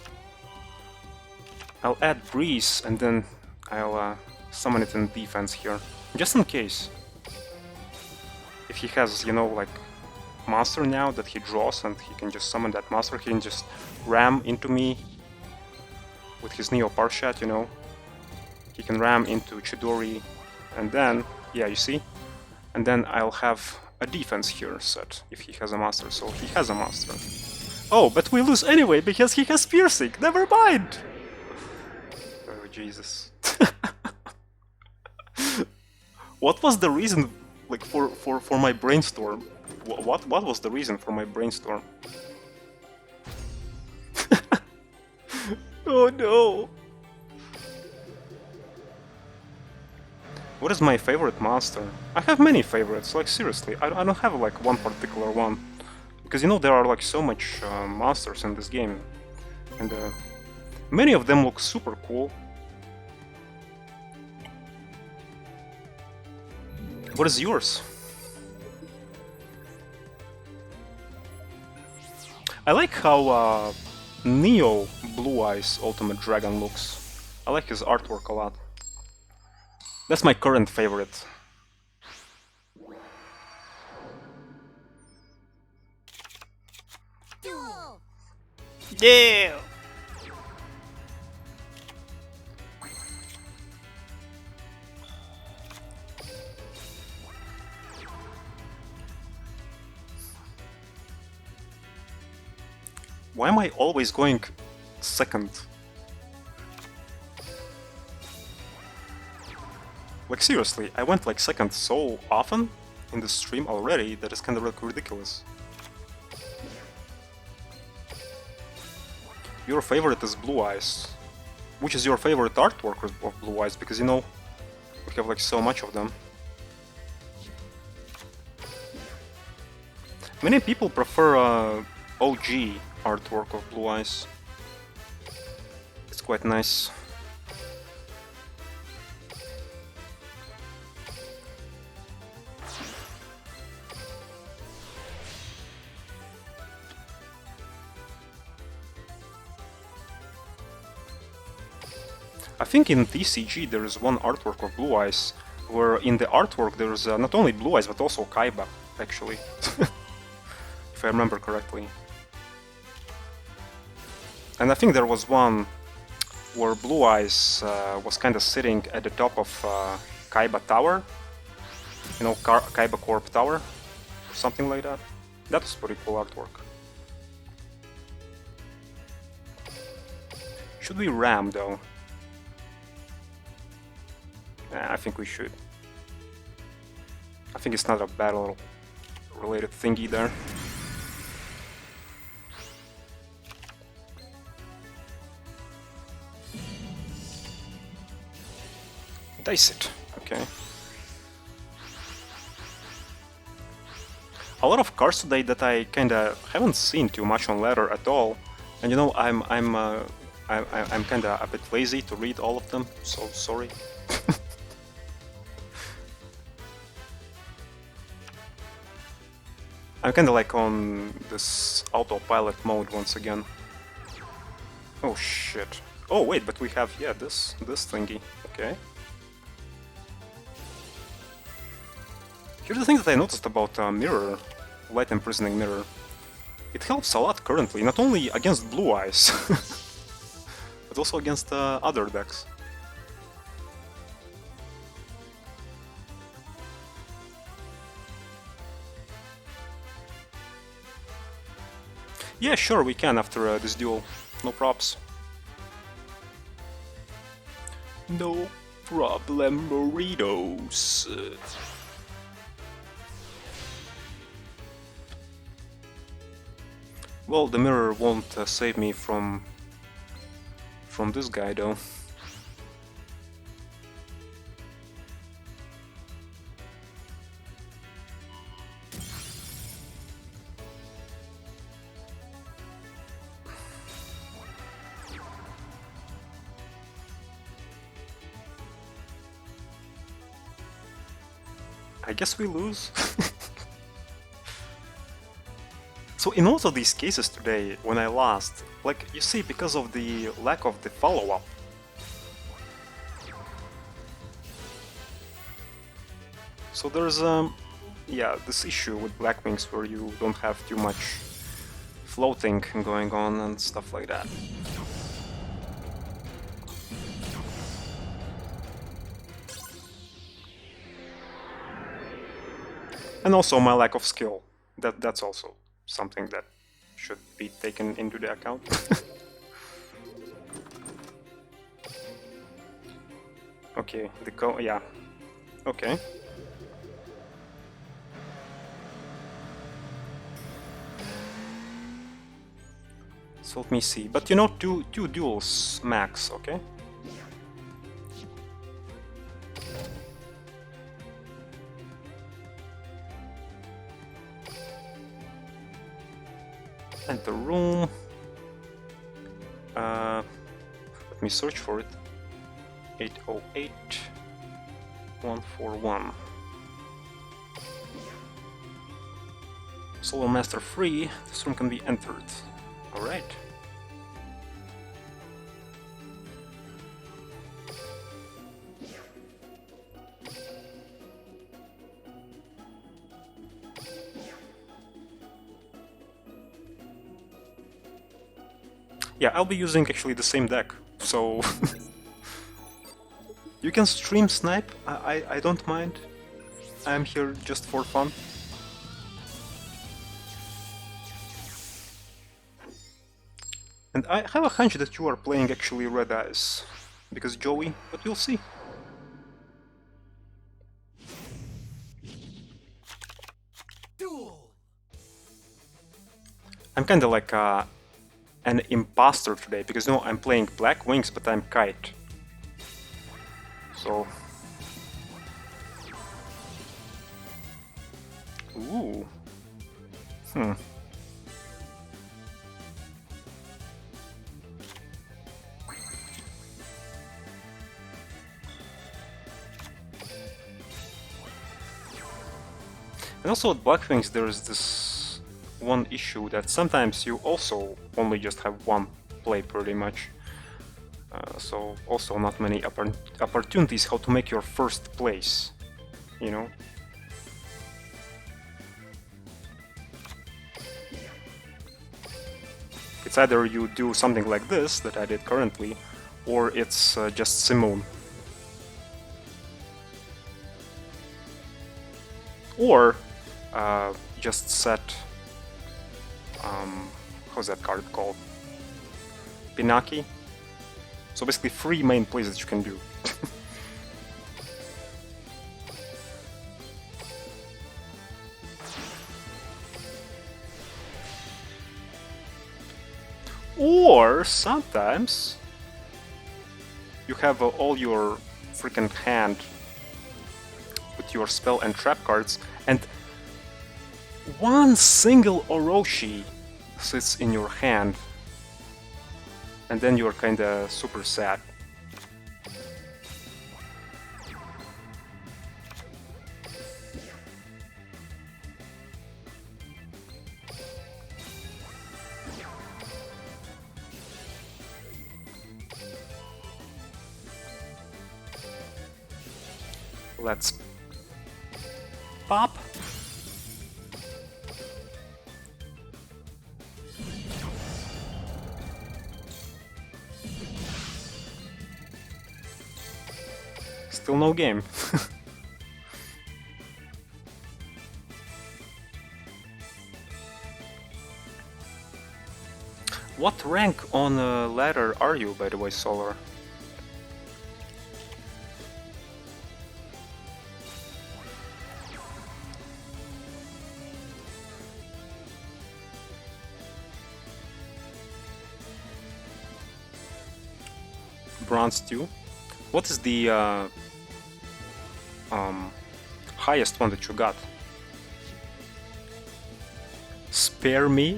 I'll add Breeze and then I'll summon it in defense here, just in case. If he has, you know, like, monster now that he draws and he can just summon that monster, he can just ram into me with his Neo Parshat, you know. He can ram into Chidori and then, yeah, you see? And then I'll have a defense here set if he has a monster, so he has a monster. Oh, but we lose anyway because he has piercing, never mind! Oh, Jesus. What was the reason, like, for my brainstorm? What was the reason for my brainstorm? Oh no! What is my favorite monster? I have many favorites, like seriously, I don't have like one particular one. Because you know there are like so much monsters in this game. And many of them look super cool. What is yours? I like how Neo Blue Eyes Ultimate Dragon looks. I like his artwork a lot. That's my current favorite. Duel. Yeah! Why am I always going second? Like seriously, I went like second so often in the stream already that it's kind of like ridiculous. Your favorite is Blue Eyes. Which is your favorite artwork of Blue Eyes? Because you know, we have like so much of them. Many people prefer OG artwork of Blue Eyes. It's quite nice. I think in TCG there is one artwork of Blue Eyes, where in the artwork there's not only Blue Eyes but also Kaiba, actually. If I remember correctly. And I think there was one where Blue Eyes was kind of sitting at the top of Kaiba Tower. You know, Kaiba Corp Tower, or something like that. That was pretty cool artwork. Should we ram though? I think we should. I think it's not a battle related thingy there. Dice it. Okay. A lot of cards today that I kinda haven't seen too much on ladder at all, and you know I'm kinda a bit lazy to read all of them, so sorry. I'm kinda like on this autopilot mode once again. Oh shit. Oh wait, but we have, yeah, this thingy. Okay. Here's the thing that I noticed about mirror, light imprisoning mirror. It helps a lot currently, not only against blue eyes, but also against other decks. Yeah, sure, we can after this duel. No props. No problem, burritos. Well, the mirror won't save me from this guy, though. I guess we lose. So in most of these cases today, when I lost, like, you see, because of the lack of the follow-up, so there's yeah, this issue with Black Wings where you don't have too much floating going on and stuff like that. And also my lack of skill. That's also something that should be taken into the account. Okay, yeah. Okay. So let me see. But you know, two duels max, okay? Enter room. Let me search for it. 808 141. Solo Master free. This room can be entered. Alright. Yeah, I'll be using actually the same deck, so you can stream snipe, I don't mind. I'm here just for fun. And I have a hunch that you are playing actually Red Eyes, because Joey, but we'll see. Duel. I'm kinda like an imposter today, because no, I'm playing Black Wings, but I'm Kite. So... Ooh. And also at Black Wings there is this one issue that sometimes you also only just have one play pretty much. So also not many opportunities how to make your first place, you know? It's either you do something like this, that I did currently, or it's just Simone. Or just set... how's that card called? Pinaki? So basically 3 main plays that you can do. Or sometimes you have all your freaking hand with your spell and trap cards, and one single Orochi sits in your hand, and then you're kinda super sad. Let's pop. Still no game. What rank on the ladder are you, by the way, Solar? Bronze 2. What is the highest one that you got? Spare me?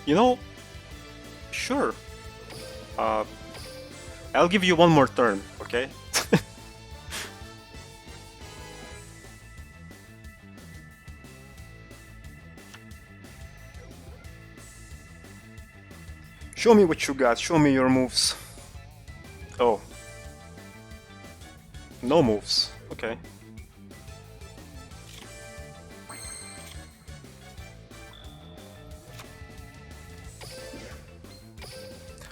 You know, sure. I'll give you one more turn, okay? Show me what you got, show me your moves. Oh. No moves, okay.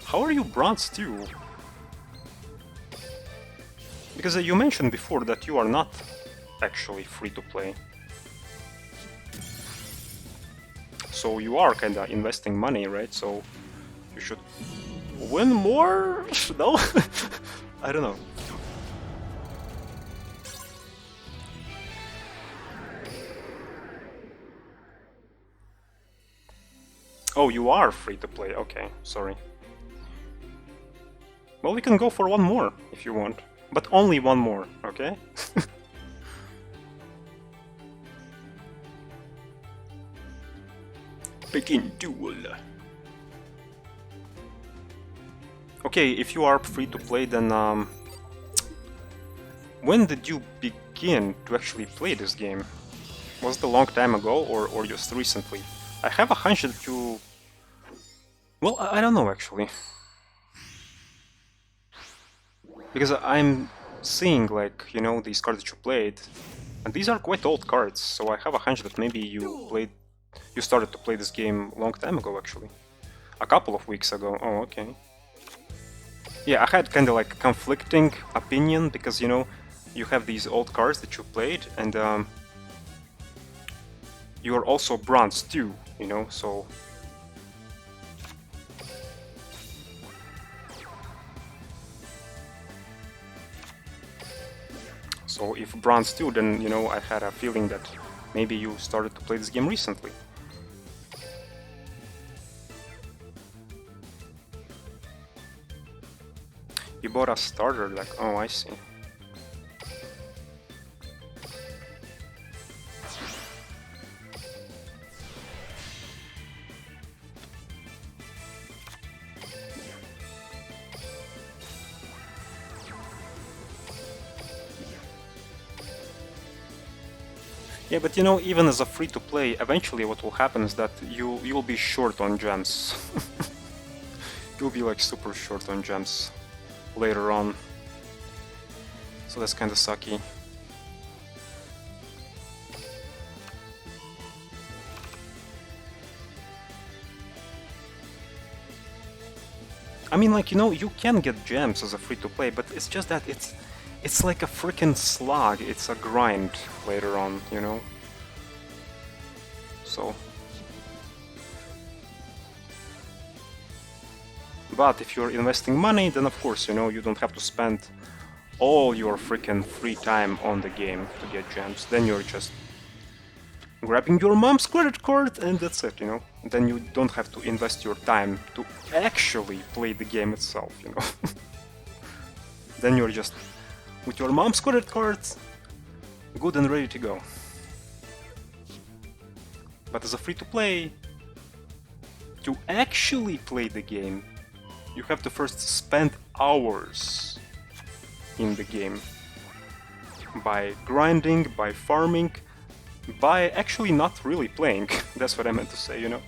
How are you bronze 2? Because you mentioned before that you are not actually free to play. So you are kinda investing money, right? So you should win more? No? I don't know. Oh, you are free to play. Okay, sorry. Well, we can go for one more if you want. But only one more, okay? Begin duel. Okay, if you are free to play, then when did you begin to actually play this game? Was it a long time ago or just recently? I have a hunch that you... Well, I don't know actually. Because I'm seeing, like, you know, these cards that you played, and these are quite old cards, so I have a hunch that maybe you started to play this game a long time ago actually. A couple of weeks ago. Oh, okay. Yeah, I had kind of like conflicting opinion because, you know, you have these old cards that you played, and you're also bronze too, you know, so... So if bronze 2, then, you know, I had a feeling that maybe you started to play this game recently. You bought a starter, like, oh, I see. Yeah, but you know, even as a free-to-play, eventually what will happen is that you'll be short on gems. You'll be like super short on gems later on. So that's kinda sucky. I mean, like, you know, you can get gems as a free-to-play, but it's just that it's like a freaking slog. It's a grind later on, you know? So... But if you're investing money, then of course, you know, you don't have to spend all your freaking free time on the game to get gems. Then you're just grabbing your mom's credit card and that's it, you know. Then you don't have to invest your time to actually play the game itself, you know. Then you're just with your mom's credit card, good and ready to go. But as a free-to-play, to actually play the game, you have to first spend hours in the game by grinding, by farming, by actually not really playing. That's what I meant to say, you know.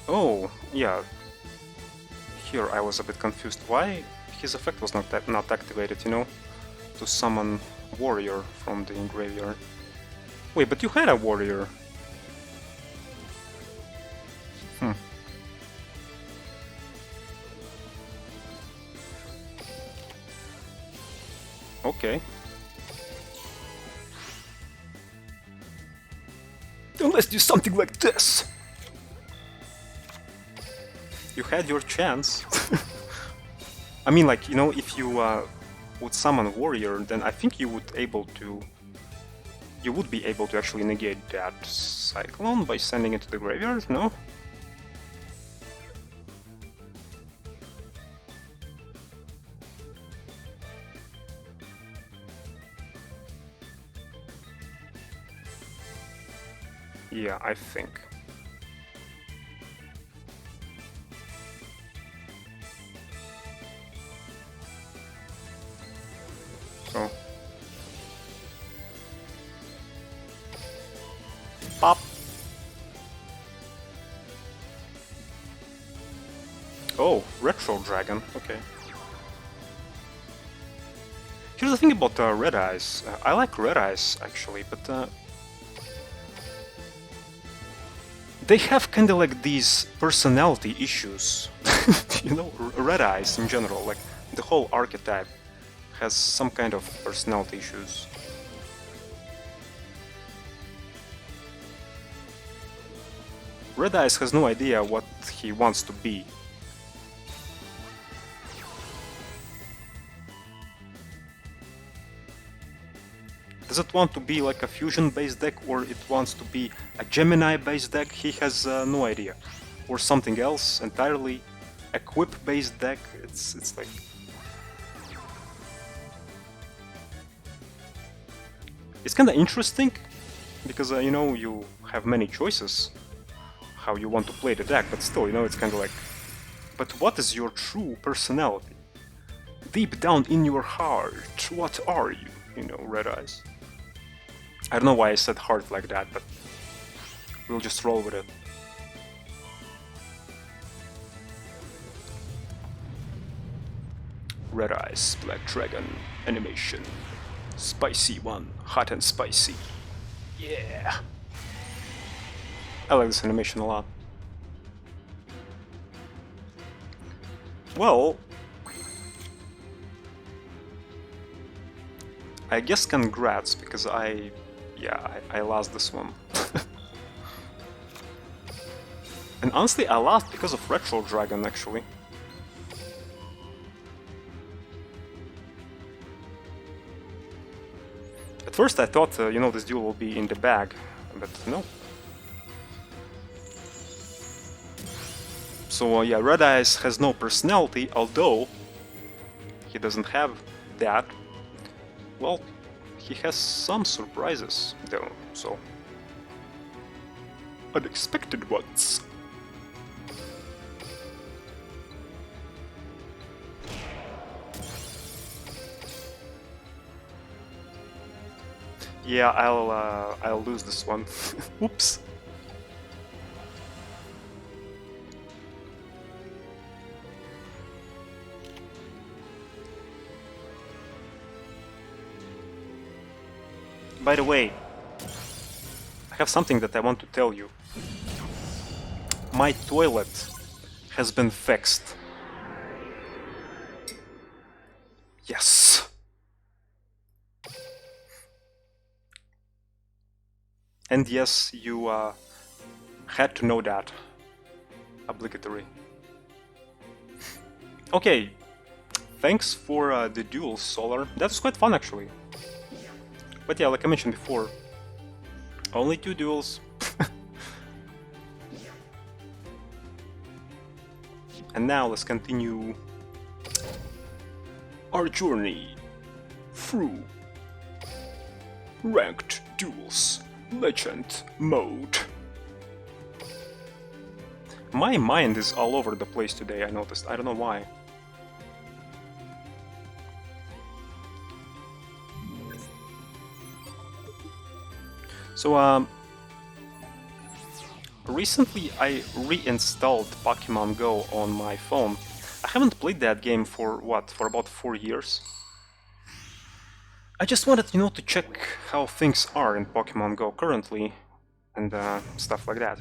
Oh, yeah. Here I was a bit confused. Why his effect was not activated, you know? To summon warrior from the graveyard. Wait, but you had a warrior. Okay. Then let's do something like this! You had your chance. I mean, like, you know, if you would summon warrior, then I think you would be able to actually negate that cyclone by sending it to the graveyard, no? Yeah, I think. So. Pop! Oh, Retro Dragon, okay. Here's the thing about Red Eyes. I like Red Eyes, actually, but they have kinda like these personality issues. You know, Red Eyes in general, like the whole archetype has some kind of personality issues. Red Eyes has no idea what he wants to be. Does it want to be like a fusion-based deck, or it wants to be a Gemini-based deck? He has no idea. Or something else entirely. Equip-based deck. It's like... It's kinda interesting, because, you know, you have many choices how you want to play the deck, but still, you know, it's kinda like... But what is your true personality? Deep down in your heart, what are you? You know, Red Eyes. I don't know why I said heart like that, but we'll just roll with it. Red Eyes, Black Dragon, animation. Spicy one, hot and spicy. Yeah. I like this animation a lot. Well, I guess congrats, because I lost this one. And honestly, I lost because of Retro Dragon, actually. At first I thought, you know, this duel will be in the bag, but no. So yeah, Red Eyes has no personality, although he doesn't have that. Well, he has some surprises, though, so... Unexpected ones. Yeah, I'll lose this one. Oops. By the way, I have something that I want to tell you. My toilet has been fixed. Yes. And yes, you had to know that. Obligatory. Okay, thanks for the Duel, Solar. That was quite fun, actually. But yeah, like I mentioned before, only 2 duels. And now let's continue our journey through Ranked Duels Legend Mode. My mind is all over the place today, I noticed. I don't know why. So, recently I reinstalled Pokemon Go on my phone. I haven't played that game for, what, for about 4 years? I just wanted, to check how things are in Pokemon Go currently, and stuff like that,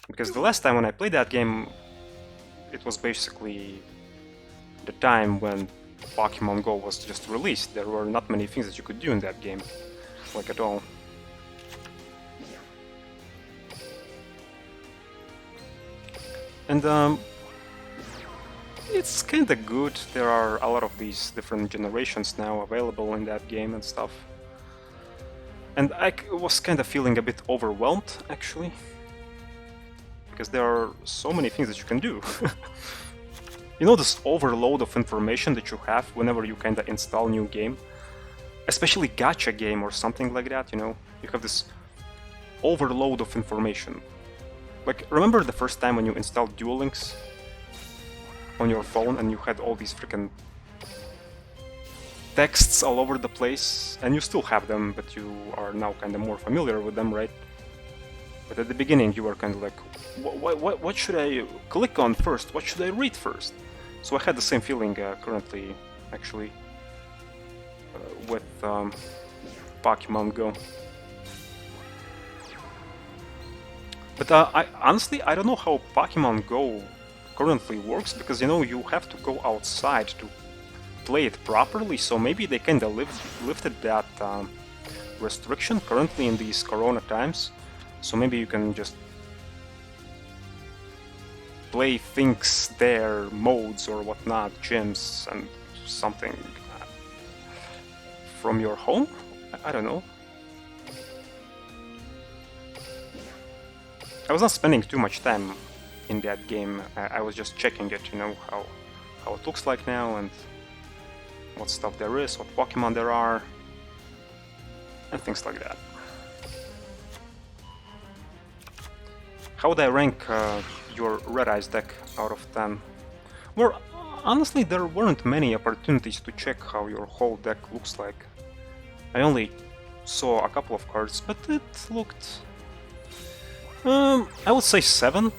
Because the last time when I played that game, it was basically the time when Pokemon Go was just released. There were not many things that you could do in that game, like at all. And it's kinda good. There are a lot of these different generations now available in that game and stuff. And I was kinda feeling a bit overwhelmed, actually. Because there are so many things that you can do. This overload of information that you have whenever you kinda install new game. Especially gacha game or something like that, You have this overload of information. Like, remember the first time when you installed Duel Links on your phone and you had all these freaking texts all over the place? And you still have them, but you are now kinda more familiar with them, right? But at the beginning you were kind of like, what should I click on first? What should I read first? So I had the same feeling currently, actually, with Pokemon Go. But honestly, I don't know how Pokemon Go currently works, because you have to go outside to play it properly, so maybe they kinda lifted that restriction currently in these corona times. So maybe you can just play things there, modes or whatnot, gyms and something from your home? I don't know. I was not spending too much time in that game. I was just checking it, how it looks like now and what stuff there is, what Pokemon there are, and things like that. How would I rank your Red Eyes deck out of 10? Well, honestly, there weren't many opportunities to check how your whole deck looks like. I only saw a couple of cards, but it looked... I would say 7.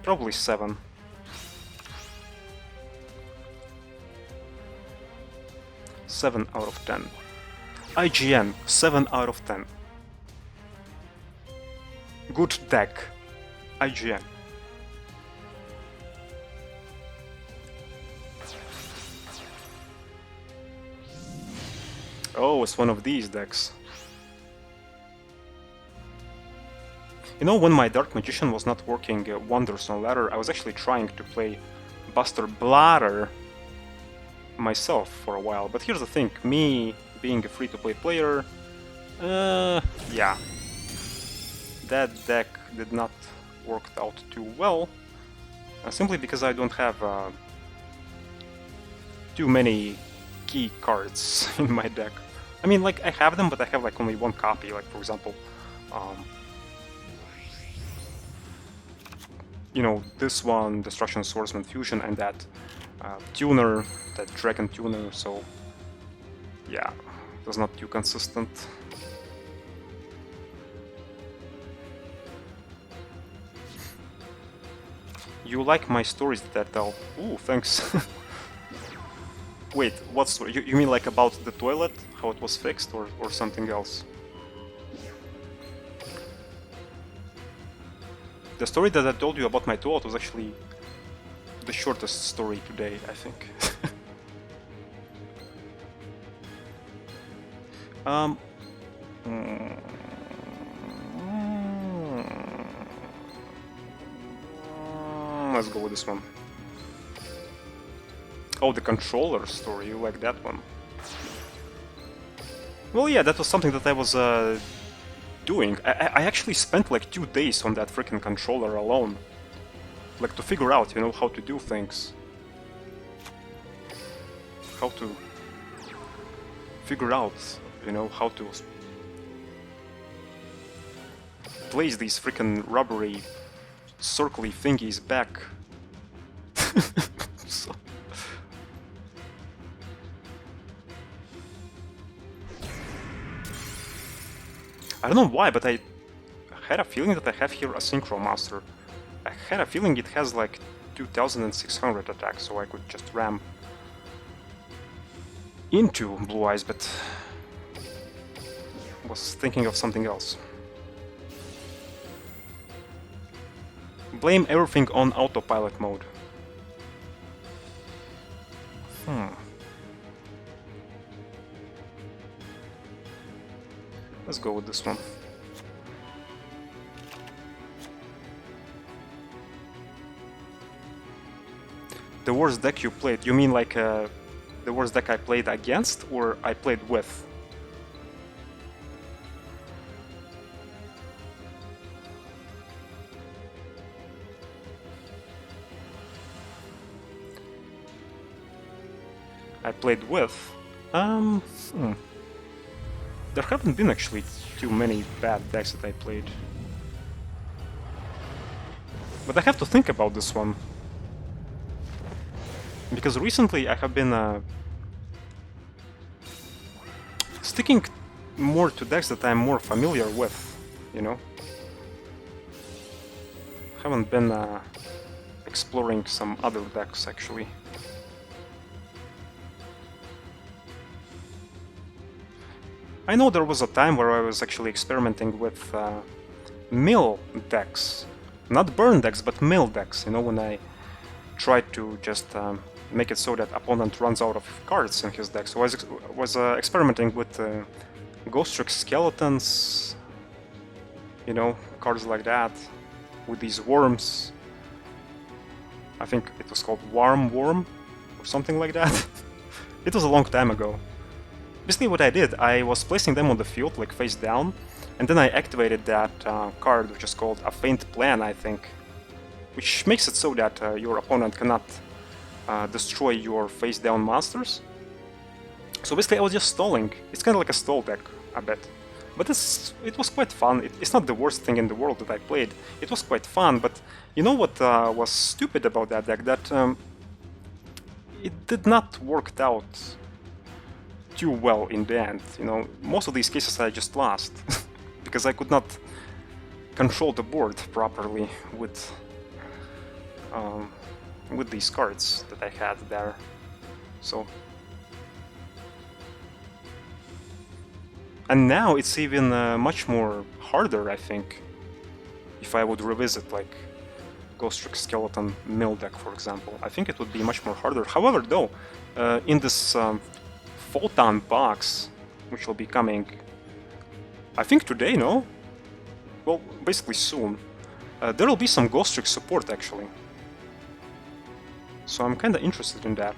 Probably 7. Seven out of 10. IGN, 7 out of 10. Good deck. IGN. Oh, it's one of these decks. When my Dark Magician was not working wonders on ladder, I was actually trying to play Buster Blatter myself for a while. But here's the thing, me being a free-to-play player, yeah, that deck did not work out too well, simply because I don't have too many key cards in my deck. I mean, like, I have them, but I have like only one copy, like, for example, this one, Destruction Swordsman Fusion, and that tuner, that Dragon tuner, so yeah, it was not too consistent. You like my stories that I tell? Ooh, thanks. Wait, what story? You mean like about the toilet? How it was fixed, or something else? The story that I told you about my duel was actually the shortest story today, I think. um, let's go with this one. Oh, the controller story, you like that one? Well, yeah, that was something that I was doing. I actually spent like 2 days on that freaking controller alone. Like to figure out, you know, how to do things. How to figure out, you know, how to place these freaking rubbery, circly thingies back. So. I don't know why, but I had a feeling that I have here a Synchro Master. I had a feeling it has like 2600 attack, so I could just ram into Blue Eyes, but was thinking of something else. Blame everything on autopilot mode. Let's go with this one. The worst deck you played? You mean like the worst deck I played against or I played with? I played with? There haven't been actually too many bad decks that I played. But I have to think about this one. Because recently I have been sticking more to decks that I'm more familiar with, you know? Haven't been exploring some other decks actually. I know there was a time where I was actually experimenting with mill decks. Not burn decks, but mill decks, you know, when I tried to just make it so that opponent runs out of cards in his deck. So I was experimenting with Ghost Trick Skeletons, you know, cards like that, with these worms. I think it was called Worm or something like that. It was a long time ago. Basically what I did, I was placing them on the field, like face down, and then I activated that card, which is called a Faint Plan, I think, which makes it so that your opponent cannot destroy your face down monsters. So basically I was just stalling. It's kind of like a stall deck, a bit. But it was quite fun. It's not the worst thing in the world that I played. It was quite fun, but you know what was stupid about that deck? That it did not work out too well in the end. You know, most of these cases I just lost because I could not control the board properly with these cards that I had there. So, and now it's even much more harder, I think, if I would revisit like Ghost Trick Skeleton mill deck, for example. I think it would be much more harder. However, though, in this Photon box, which will be coming, I think today, no? Well, basically soon. There will be some Ghost Trick support, actually. So I'm kinda interested in that.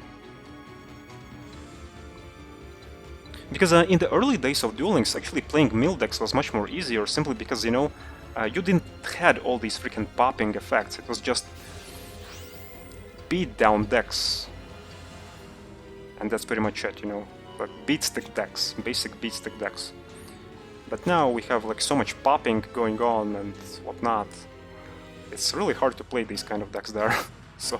Because in the early days of Duel Links, actually playing mill decks was much more easier, simply because, you know, you didn't had all these freaking popping effects. It was just beat down decks. And that's pretty much it, you know. Like beat stick decks, basic beat stick decks. But now we have like so much popping going on and whatnot. It's really hard to play these kind of decks there. So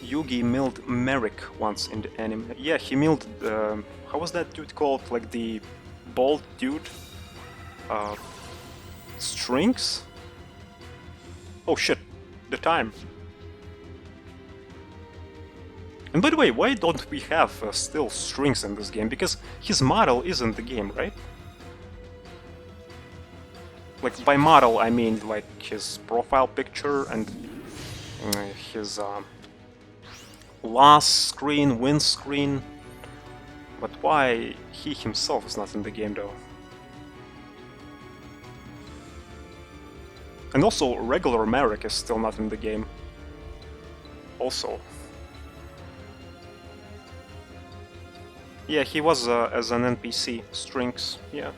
Yugi milled Merrick once in the anime. Yeah, he milled how was that dude called? Like the bald dude? Strings? Oh shit, the time. And by the way, why don't we have still strings in this game? Because his model is in the game, right? Like, by model, I mean, like, his profile picture and his loss screen, win screen. But why he himself is not in the game, though? And also, regular Merrick is still not in the game. Also. Yeah, he was as an NPC, strings, yeah.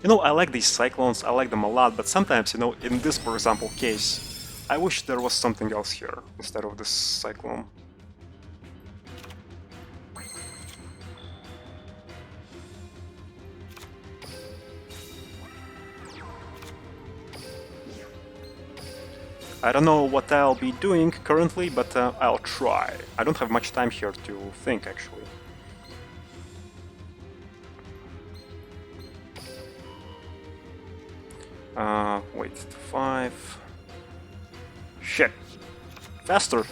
You know, I like these cyclones, I like them a lot, but sometimes, you know, in this, for example, case, I wish there was something else here instead of this cyclone. I don't know what I'll be doing currently, but I'll try. I don't have much time here to think, actually. Wait, 5... Shit! Faster!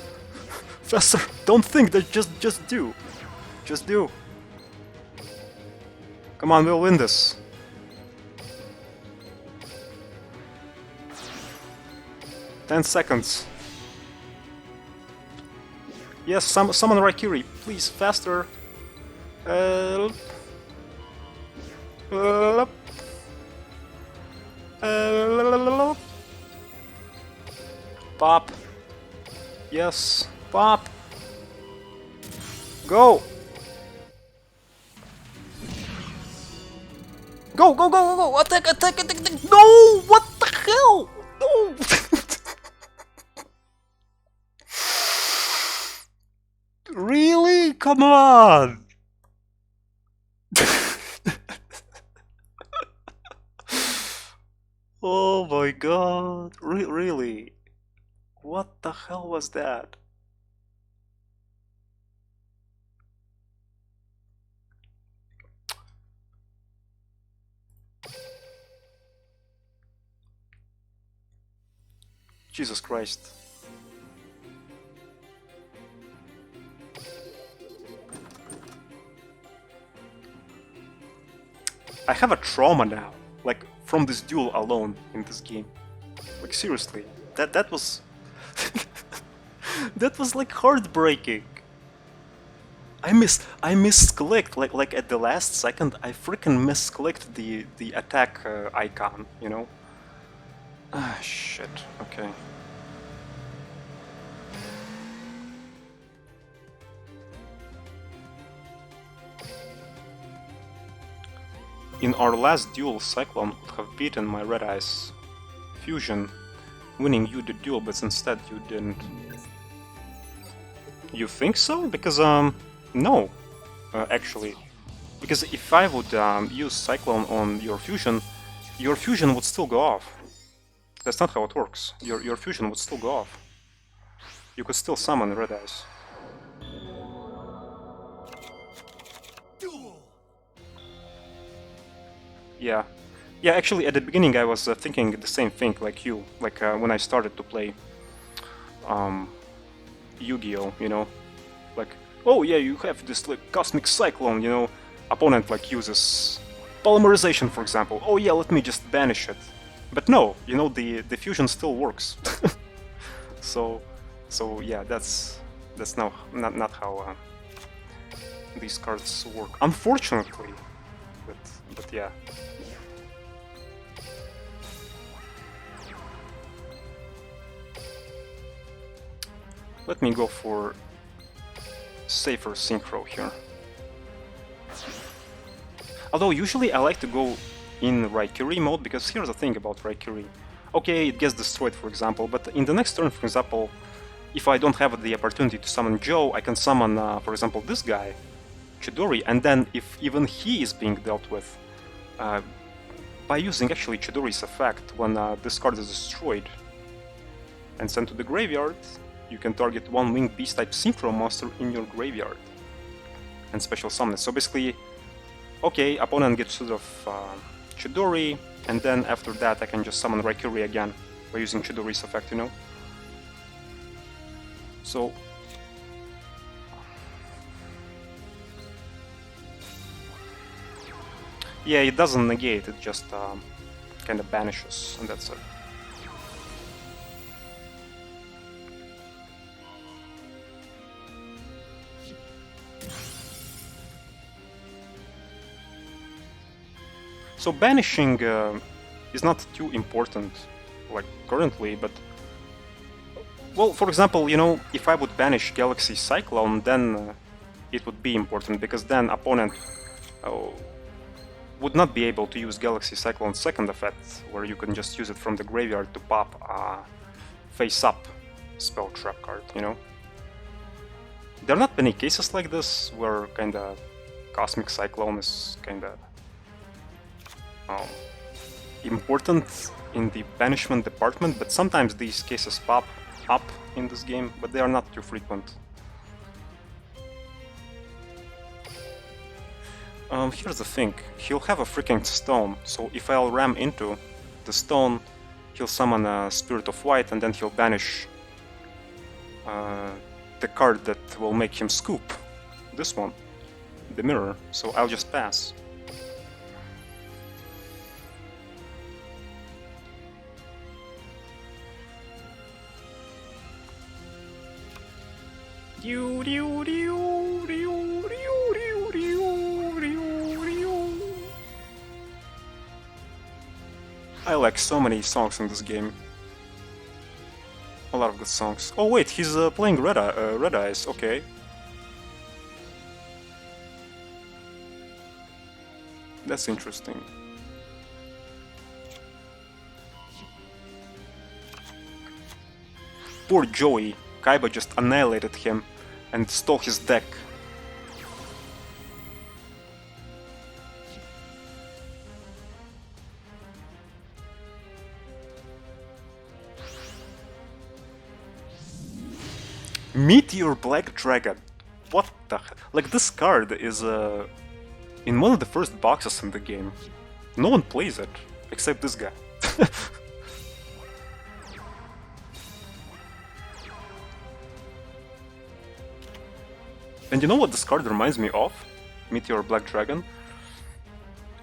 Faster! Don't think, that just do! Just do! Come on, we'll win this! Ten seconds. Yes, summon Raikiri, please, faster. Pop. Yes, pop. Go. Go, go, go, go, go! Attack, attack, attack, attack! No! What the hell? No! Really? Come on! Oh my god, really? What the hell was that? Jesus Christ. I have a trauma now, like, from this duel alone in this game. Like, seriously, that was... that was, like, heartbreaking. I misclicked, like at the last second, I freaking misclicked the attack icon, you know? Ah, shit, okay. In our last duel, Cyclone would have beaten my Red Eyes fusion, winning you the duel, but instead you didn't. You think so? Because, no, actually. Because if I would use Cyclone on your fusion would still go off. That's not how it works. Your fusion would still go off. You could still summon Red Eyes. Yeah. Yeah, actually, at the beginning I was thinking the same thing like you. Like, when I started to play Yu-Gi-Oh, you know? Like, oh yeah, you have this, like, Cosmic Cyclone, you know? Opponent, like, uses Polymerization, for example. Oh yeah, let me just banish it. But no, you know, the fusion still works. So yeah, that's not how these cards work, unfortunately. But yeah. Let me go for safer synchro here. Although usually I like to go in Raikiri mode, because here's the thing about Raikiri. Okay, it gets destroyed, for example, but in the next turn, for example, if I don't have the opportunity to summon Joe, I can summon, for example, this guy, Chidori, and then if even he is being dealt with, by using actually Chidori's effect, when this card is destroyed and sent to the graveyard, you can target one winged beast-type synchro monster in your graveyard and special summon it. So basically, okay, opponent gets rid of Chidori, and then after that I can just summon Raikiri again by using Chidori's effect, you know? So... yeah, it doesn't negate, it just kind of banishes, and that's it. So banishing is not too important, like currently, but... well, for example, you know, if I would banish Galaxy Cyclone, then it would be important, because then opponent would not be able to use Galaxy Cyclone's second effect, where you can just use it from the graveyard to pop a face-up spell trap card, you know? There are not many cases like this, where kinda Cosmic Cyclone is kinda important in the banishment department, but sometimes these cases pop up in this game, but they are not too frequent. Here's the thing, he'll have a freaking stone, so if I'll ram into the stone, he'll summon a Spirit of White, and then he'll banish the card that will make him scoop. This one, the mirror, so I'll just pass. I like so many songs in this game. A lot of good songs. Oh wait, he's playing Red Eyes, okay. That's interesting. Poor Joey. Kaiba just annihilated him and stole his deck. Meteor Black Dragon. What the heck? Like, this card is in one of the first boxes in the game. No one plays it, except this guy. And you know what this card reminds me of? Meteor Black Dragon?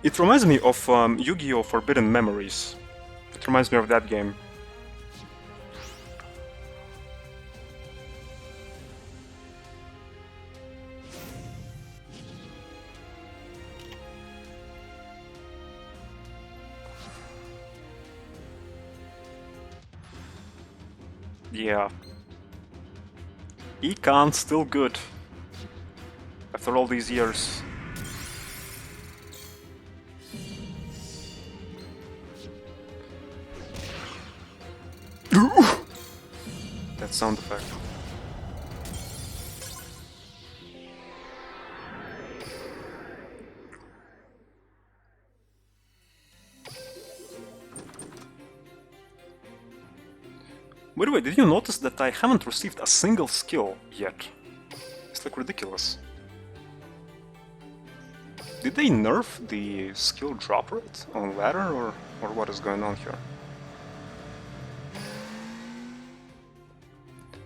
It reminds me of Yu-Gi-Oh! Forbidden Memories. It reminds me of that game. Yeah. Econ still good. After all these years. That sound effect. By the way, did you notice that I haven't received a single skill yet? It's like ridiculous. Did they nerf the skill drop rate on ladder, or what is going on here?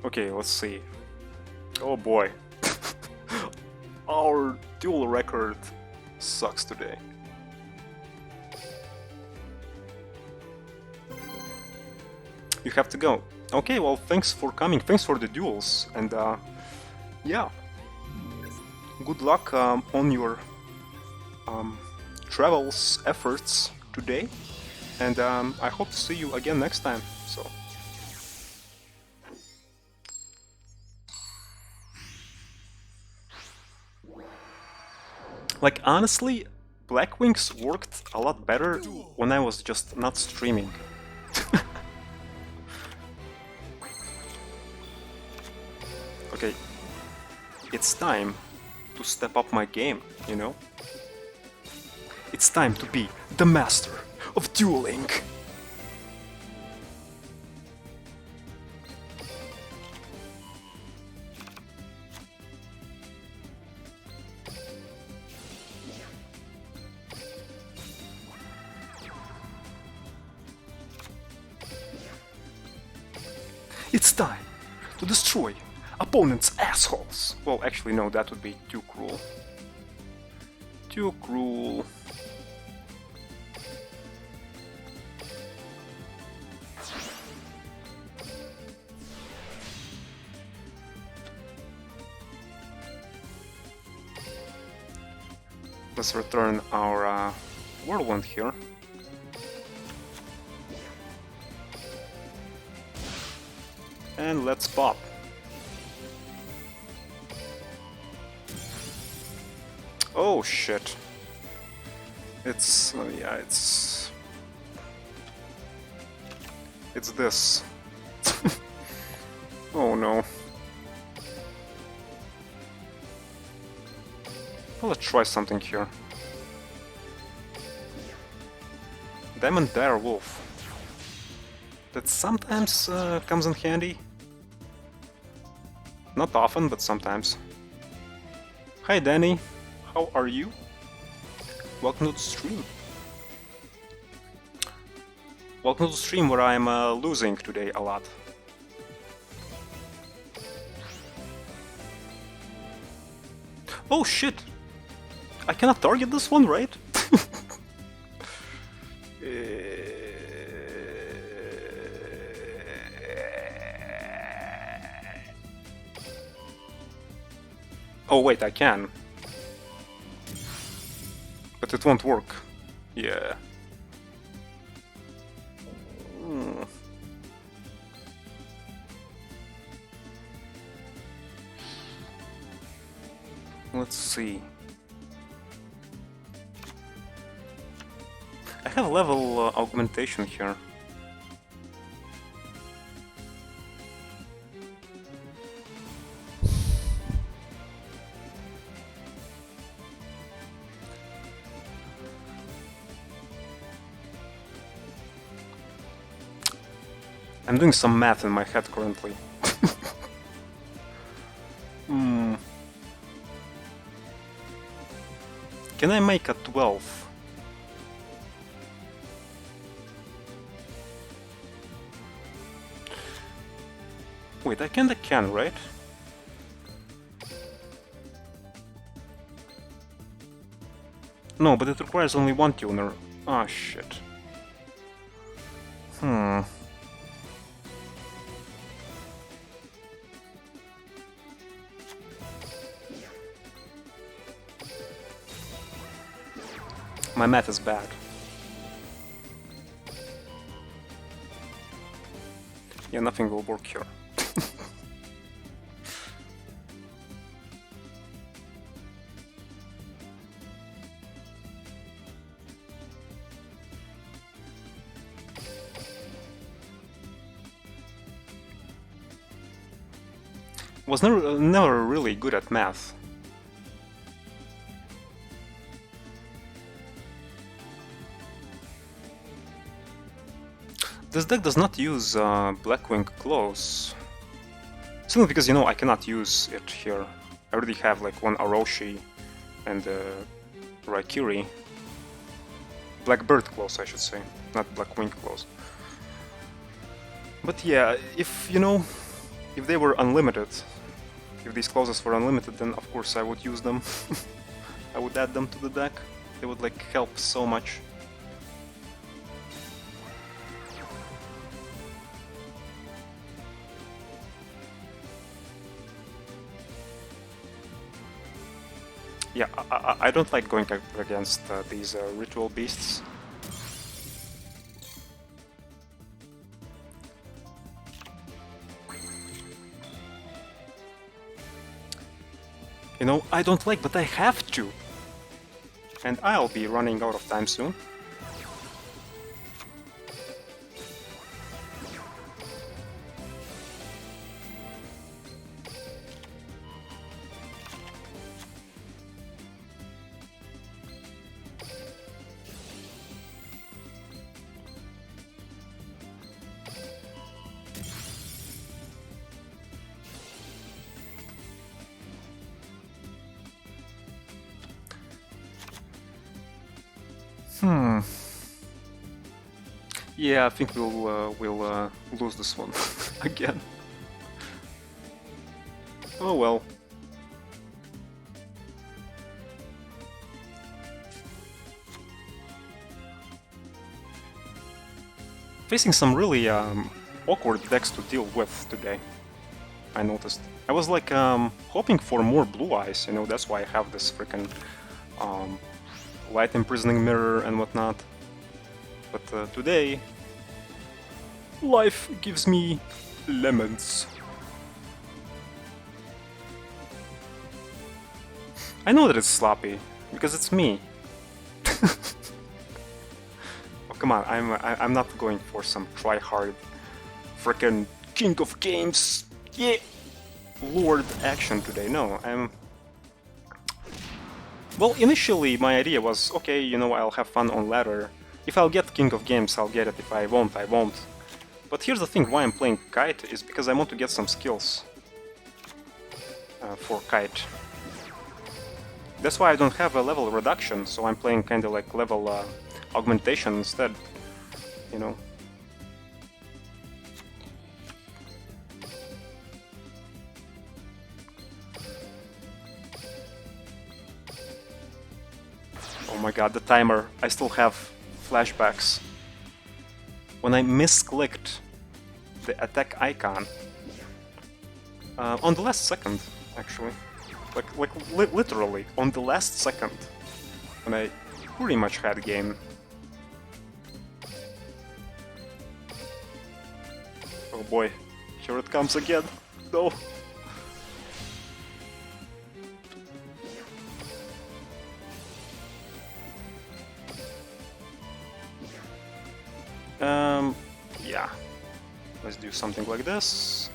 Okay, let's see. Oh boy. Our duel record sucks today. You have to go. Okay, well, thanks for coming, thanks for the duels, and yeah. Good luck on your travels efforts today, and I hope to see you again next time, so... Like, honestly, Black Wings worked a lot better when I was just not streaming. Okay, it's time to step up my game, you know? It's time to be the master of dueling! It's time to destroy opponent's assholes. Well, actually, no, that would be too cruel. Too cruel. Let's return our whirlwind here. And let's pop. Oh shit. It's yeah, it's this. Oh no. Well, let's try something here. Diamond Dire Wolf. That sometimes comes in handy. Not often, but sometimes. Hi Danny, how are you? Welcome to the stream. Welcome to the stream where I'm losing today a lot. Oh shit! I cannot target this one, right? Oh wait, I can. But it won't work. Yeah. Let's see. I have level augmentation here. I'm doing some math in my head currently. Can I make a 12? Wait, I kinda can, right? No, but it requires only one tuner. Ah, shit. My math is bad. Yeah, nothing will work here. Was never really good at math. This deck does not use Blackwing Claws. Simply because, you know, I cannot use it here. I already have like one Orochi and Raikiri. Blackbird Claws, I should say, not Blackwing Claws. But yeah, if, you know, if they were unlimited, if these clauses were unlimited, then of course I would use them. I would add them to the deck. They would like help so much. Yeah, I don't like going against these ritual beasts. You know, I don't like, but I have to. And I'll be running out of time soon. Yeah, I think we'll lose this one again. Oh well. Facing some really awkward decks to deal with today, I noticed. I was like hoping for more blue eyes, you know, that's why I have this freaking light imprisoning mirror and whatnot. But today, life gives me lemons. I know that it's sloppy, because it's me. Oh, come on, I'm not going for some try-hard frickin' king of games, yeah, lord action today. No, I'm... Well, initially my idea was, okay, you know, I'll have fun on ladder. If I'll get king of games, I'll get it. If I won't, I won't. But here's the thing, why I'm playing Kite is because I want to get some skills for Kite. That's why I don't have a level reduction, so I'm playing kinda like level augmentation instead, you know. Oh my god, the timer. I still have flashbacks. When I misclicked the attack icon on the last second, actually. Literally, on the last second, when I pretty much had game. Oh boy, here it comes again. No. Yeah. Let's do something like this.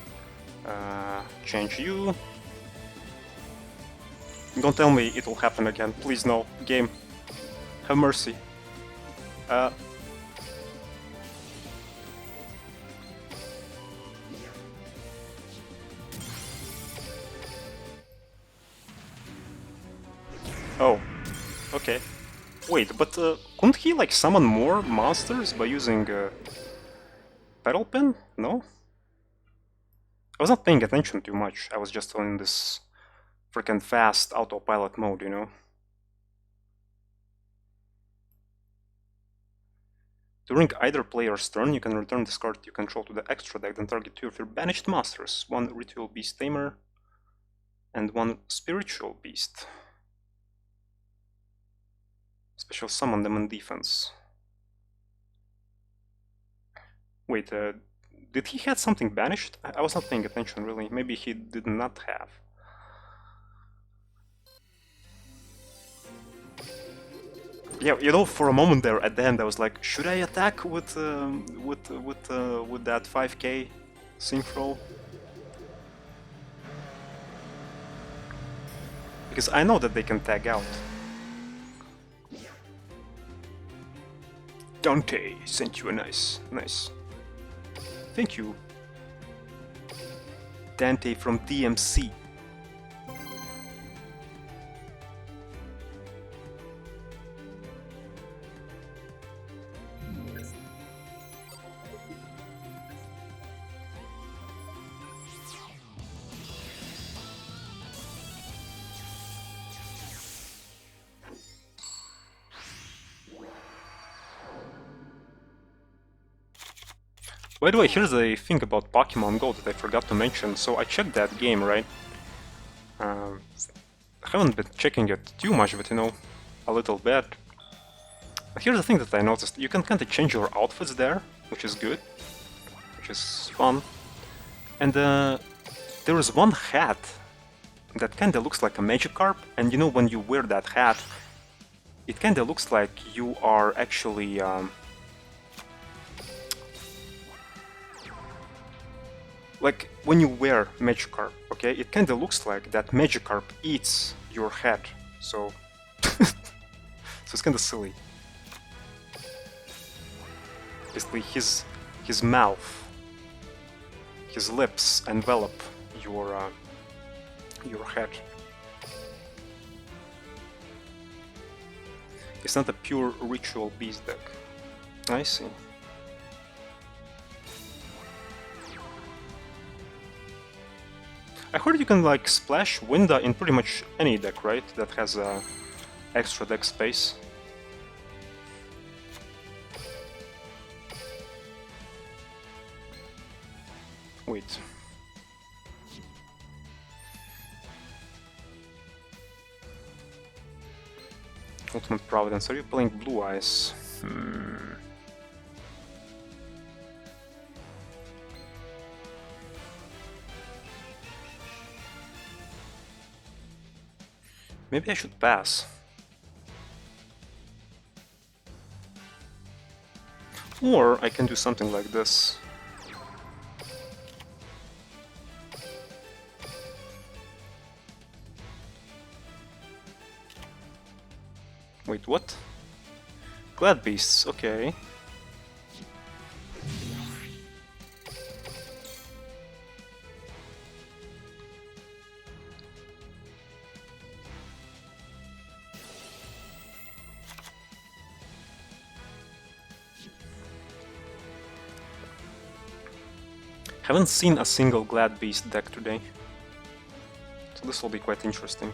Change you. Don't tell me it will happen again. Please no. Game. Have mercy. Oh. Okay. Wait, but couldn't he like summon more monsters by using Pedal Pin? No? I was not paying attention too much. I was just on this freaking fast autopilot mode, you know? During either player's turn, you can return this card you control to the extra deck, then target 2 of your banished monsters, 1 Ritual Beast Tamer and 1 Spiritual Beast. Special summon them in defense. Wait, did he have something banished? I was not paying attention, really. Maybe he did not have. Yeah, you know, for a moment there at the end, I was like, should I attack with that 5k synchro? Because I know that they can tag out. Dante sent you a nice. Thank you. Dante from DMC. By the way, here's a thing about Pokemon Go that I forgot to mention. So I checked that game, right? I haven't been checking it too much, but you know, a little bit. Here's the thing that I noticed. You can kind of change your outfits there, which is good. Which is fun. And there is one hat that kind of looks like a Magikarp. And you know, when you wear that hat, it kind of looks like you are actually... like, when you wear Magikarp, okay, it kinda looks like that Magikarp eats your head, so... so it's kinda silly. Basically, his mouth, his lips envelop your head. It's not a pure Ritual Beast deck. I see. I heard you can like splash Winda in pretty much any deck, right? That has extra deck space. Wait. Ultimate Providence. Are you playing Blue Eyes? Maybe I should pass. Or I can do something like this. Wait, what? Glad Beasts, okay. Haven't seen a single Glad Beast deck today. So this will be quite interesting.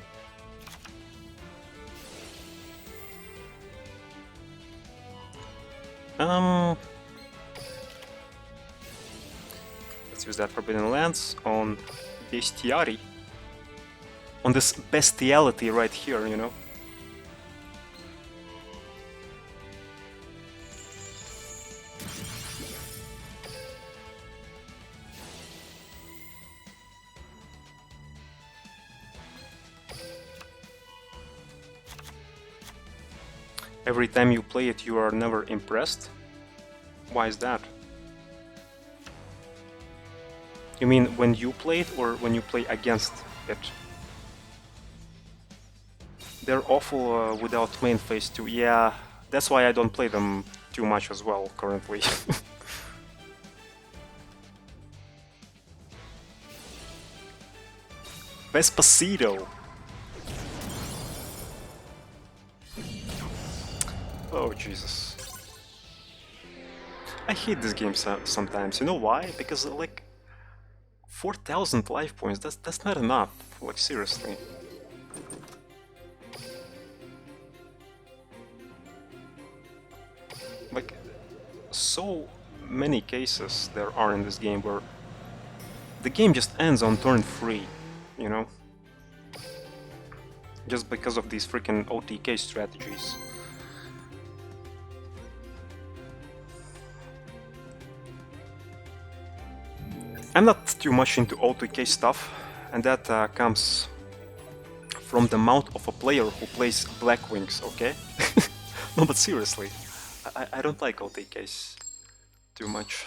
Let's use that Forbidden Lance on Bestiari. On this bestiality right here, you know? Every time you play it, you are never impressed? Why is that? You mean when you play it or when you play against it? They're awful without main phase too. Yeah, that's why I don't play them too much as well currently. Despacito! Oh, Jesus. I hate this game sometimes. You know why? Because, like, 4,000 life points, that's not enough. Like, seriously. Like, so many cases there are in this game where the game just ends on turn 3, you know? Just because of these freaking OTK strategies. I'm not too much into OTK stuff, and that comes from the mouth of a player who plays Black Wings, okay? No, but seriously, I don't like OTKs too much.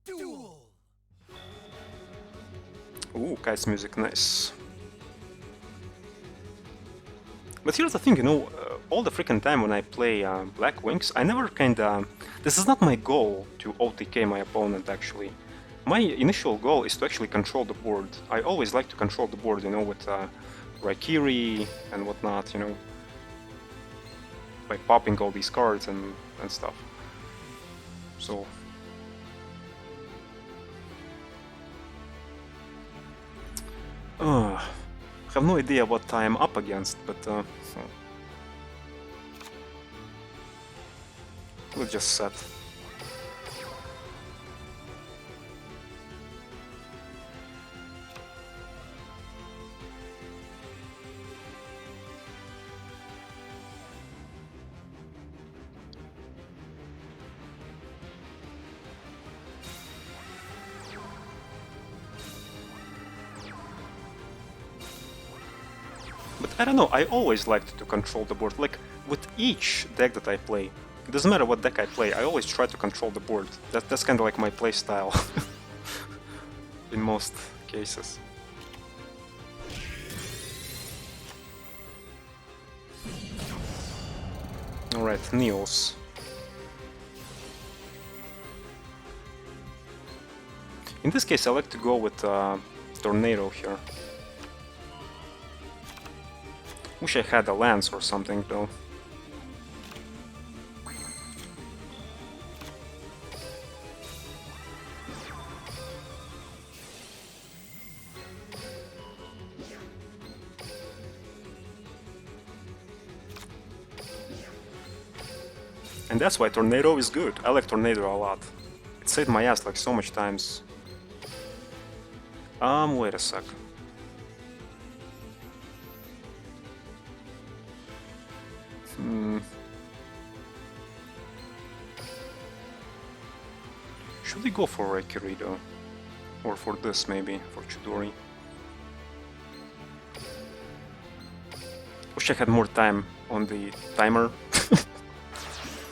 Duel. Ooh, Kite's music, nice. But here's the thing, you know, all the freaking time when I play Black Wings, I never kinda... This is not my goal to OTK my opponent, actually. My initial goal is to actually control the board. I always like to control the board, you know, with Raikiri and whatnot, you know, by popping all these cards and stuff. So... I have no idea what I'm up against, but we'll just set. But I don't know, I always liked to control the board. Like, with each deck that I play, it doesn't matter what deck I play, I always try to control the board. That's kind of like my play style. In most cases. Alright, Neos. In this case, I like to go with Tornado here. Wish I had a lance or something though. And that's why Tornado is good. I like Tornado a lot. It saved my ass like so much times. Wait a sec. Should we go for a Kirito? Or for this maybe, for Chidori? Wish I had more time on the timer.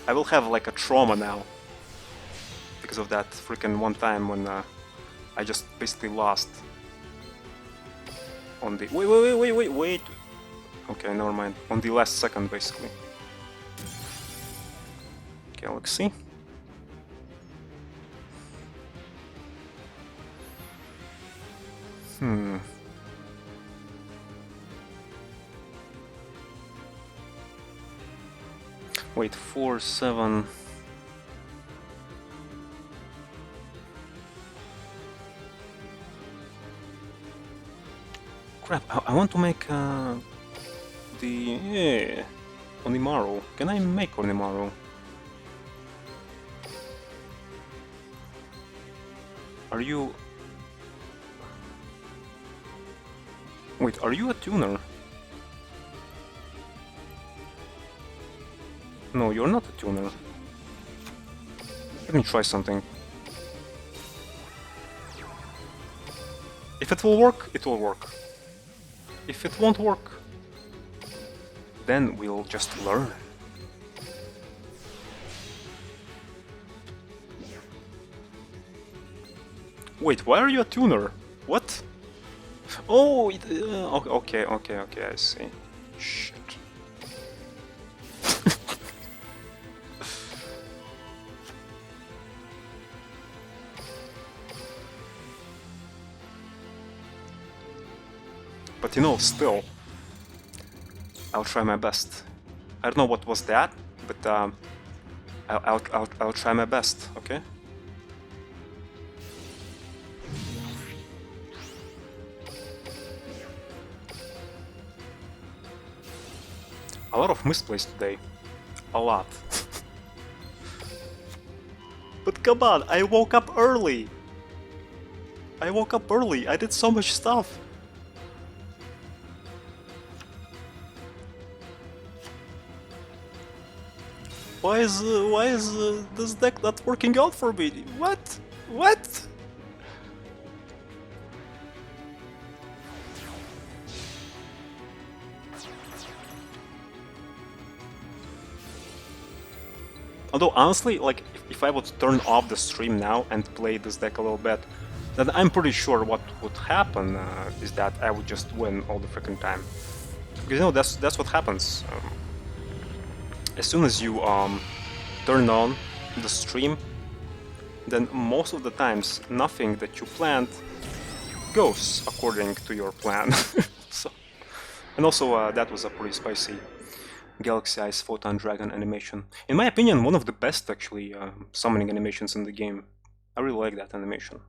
I will have like a trauma now. Because of that freaking one time when I just basically lost. On the... Wait! Okay, never mind. On the last second, basically. Galaxy. Wait, 4, 7... Crap, I want to make the... Onimaru. Can I make Onimaru? Are you... Wait, are you a tuner? No, you're not a tuner. Let me try something. If it will work, it will work. If it won't work, then we'll just learn. Wait, why are you a tuner? What? Oh, okay, I see. Shit. But you know, still, I'll try my best. I don't know what was that, but I'll try my best. Okay. A lot of misplays today. A lot. But come on, I woke up early. I did so much stuff. Why is this deck not working out for me? What? What? Although honestly, like if I would turn off the stream now and play this deck a little bit, then I'm pretty sure what would happen is that I would just win all the freaking time. Because you know that's what happens. As soon as you turn on the stream, then most of the times nothing that you planned goes according to your plan. So, and also that was a pretty spicy Galaxy Eyes Photon Dragon animation. In my opinion, one of the best actually summoning animations in the game. I really like that animation.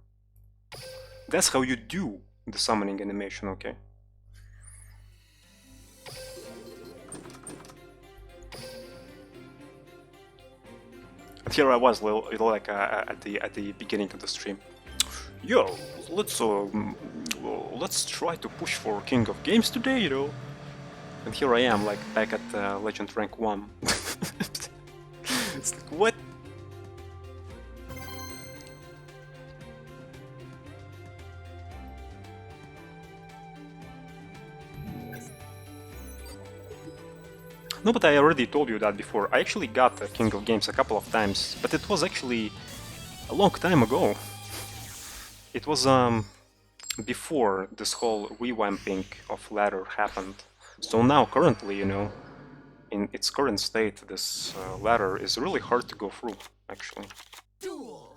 That's how you do the summoning animation, okay? And here I was, like at the beginning of the stream. Yo, let's try to push for King of Games today, you know. And here I am, like back at Legend Rank 1. It's like, what? No, but I already told you that before. I actually got King of Games a couple of times, but it was actually a long time ago. It was before this whole revamping of ladder happened. So now, currently, you know, in its current state, this ladder is really hard to go through, actually. Duel.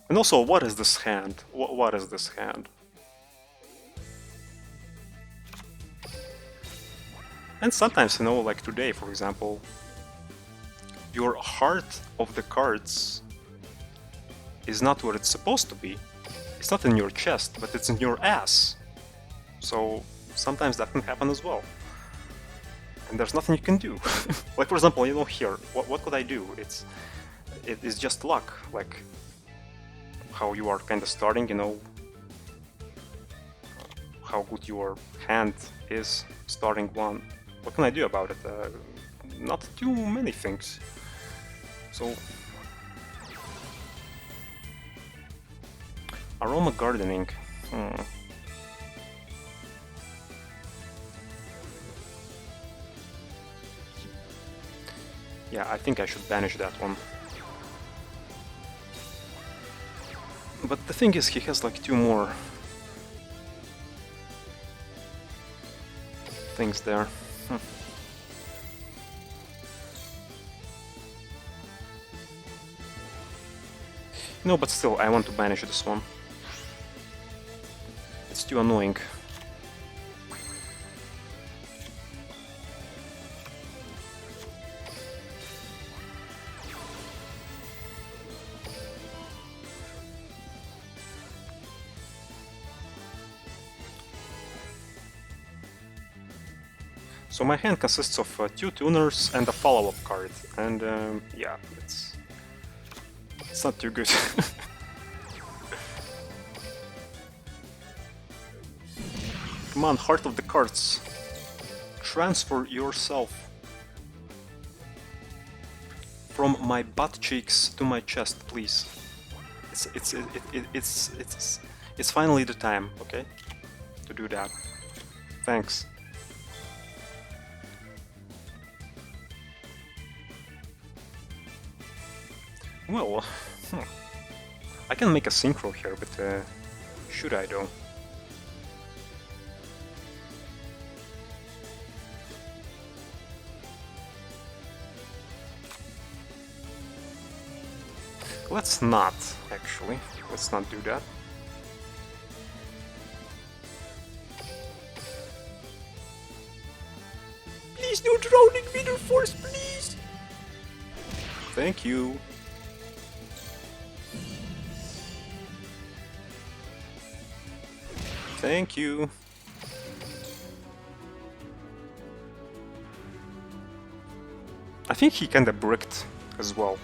And also, what is this hand? What is this hand? And sometimes, you know, like today, for example, your heart of the cards is not where it's supposed to be. It's not in your chest, but it's in your ass. So sometimes that can happen as well. and there's nothing you can do. Like for example, you know, here, what could I do? It is just luck, like how you are kind of starting, you know, how good your hand is starting one. What can I do about it? Not too many things. So aroma gardening. Yeah, I think I should banish that one. But the thing is, he has like 2 more things there. No, but still, I want to banish this one. It's too annoying. So my hand consists of 2 tuners and a follow-up card, and yeah, it's not too good. Come on, heart of the cards. Transfer yourself from my butt cheeks to my chest, please. It's finally the time, okay, to do that. Thanks. Well, I can make a synchro here, but should I though? Let's not, actually. Let's not do that. Please no drowning middle force, please! Thank you. Thank you. I think he kinda bricked as well.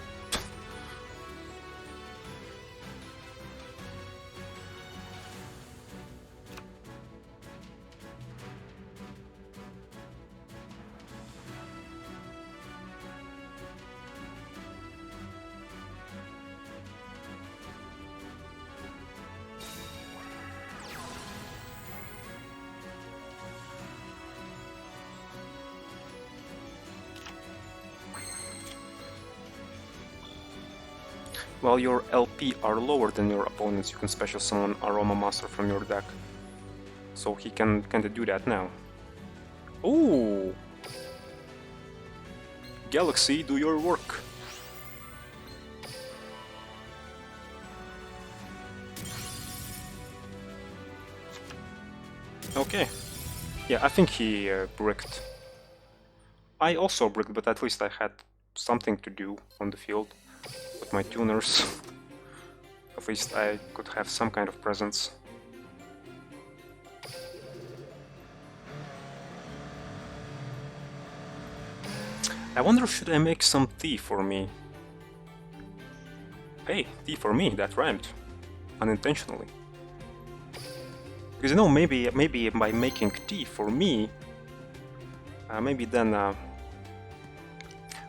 While your LP are lower than your opponent's, you can special summon Aroma Master from your deck. So he can kinda do that now. Ooh! Galaxy, do your work! Okay. Yeah, I think he bricked. I also bricked, but at least I had something to do on the field. With my tuners. At least I could have some kind of presence. I wonder, should I make some tea for me? Hey, tea for me, that rhymed. Unintentionally. Because you know, maybe by making tea for me, maybe then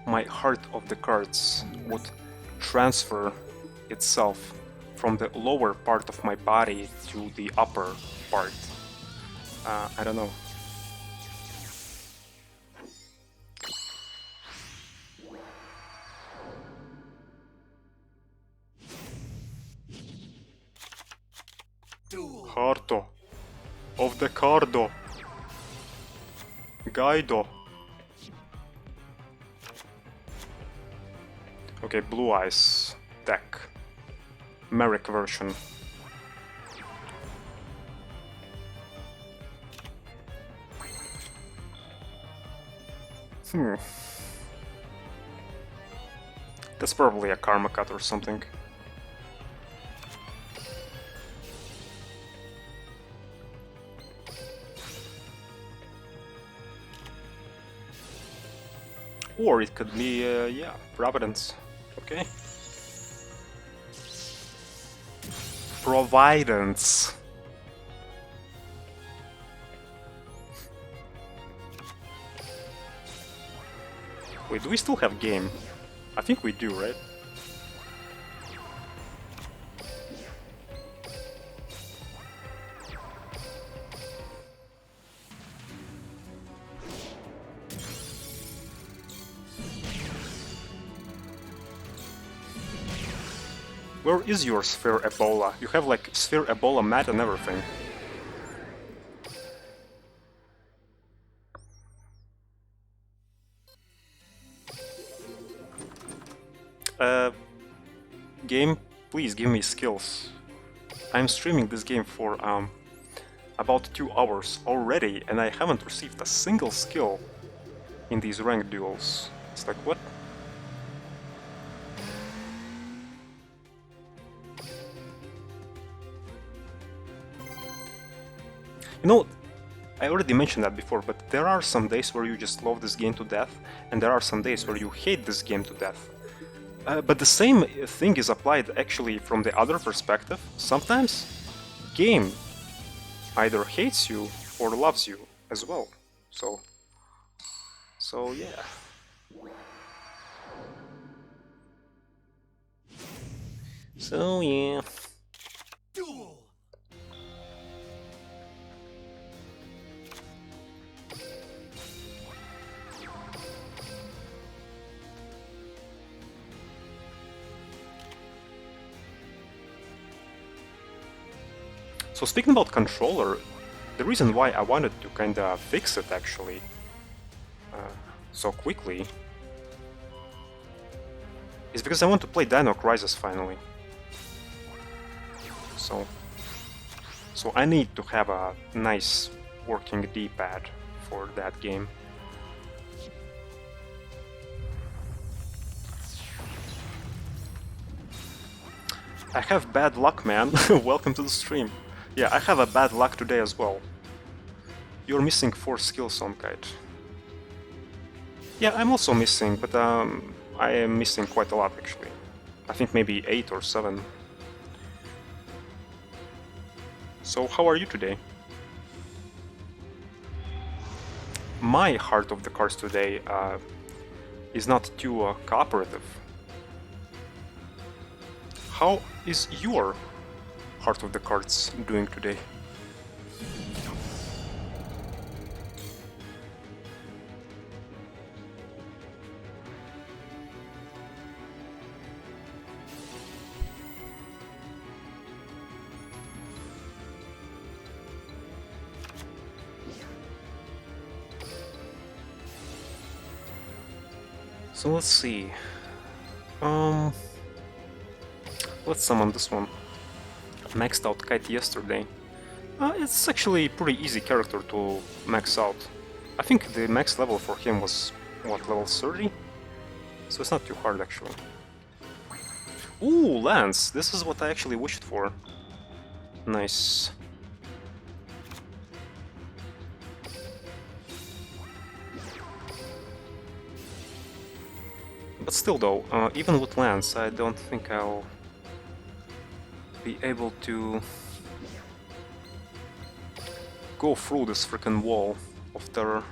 my heart of the cards would transfer itself from the lower part of my body to the upper part. I don't know. Hearto of the Cardo. Guido. Okay, Blue Eyes deck. Merrick version. That's probably a Karma Cut or something. Or it could be, yeah, Providence. Okay. Providence. Wait, do we still have game? I think we do, right? Where is your Sphere Ebola? You have like Sphere Ebola mat and everything. Game, please give me skills. I'm streaming this game for about 2 hours already and I haven't received a single skill in these ranked duels. It's like, what? You know, I already mentioned that before, but there are some days where you just love this game to death, and there are some days where you hate this game to death. But the same thing is applied actually from the other perspective. Sometimes game either hates you or loves you as well. So yeah. So yeah. Duel. So speaking about controller, the reason why I wanted to kinda fix it actually so quickly is because I want to play Dino Crisis finally. So I need to have a nice working D-pad for that game. I have bad luck, man. Welcome to the stream. Yeah, I have a bad luck today as well. You're missing 4 skills on Kite. Yeah, I'm also missing, but I am missing quite a lot actually. I think maybe 8 or 7. So how are you today? My heart of the cards today is not too cooperative. How is your heart of the cards doing today? So let's see. Let's summon this one. Maxed out Kite yesterday. It's actually a pretty easy character to max out. I think the max level for him was, what, level 30? So it's not too hard actually. Ooh, Lance! This is what I actually wished for. Nice. But still though, even with Lance, I don't think I'll be able to go through this freaking wall of terror.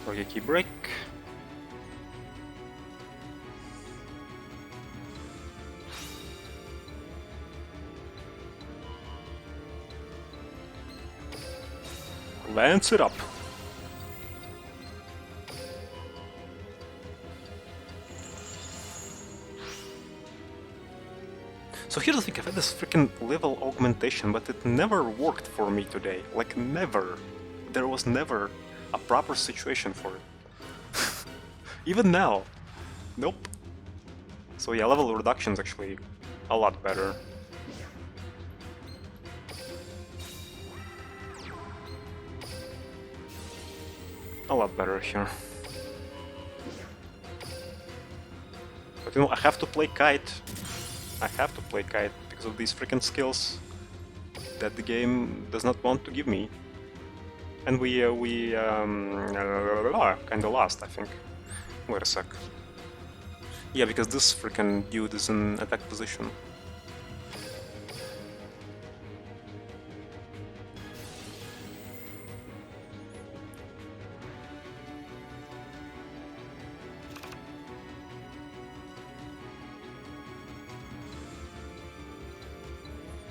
Royaki break. Lance it up. So here's the thing, I've had this freaking level augmentation, but it never worked for me today. Like, never. There was never a proper situation for it. Even now. Nope. So yeah, level reduction's actually a lot better. a lot better here. But you know, I have to play Kite. I have to play Kite because of these freaking skills that the game does not want to give me. And we kinda lost, I think. Wait a sec. Yeah, because this freaking dude is in attack position.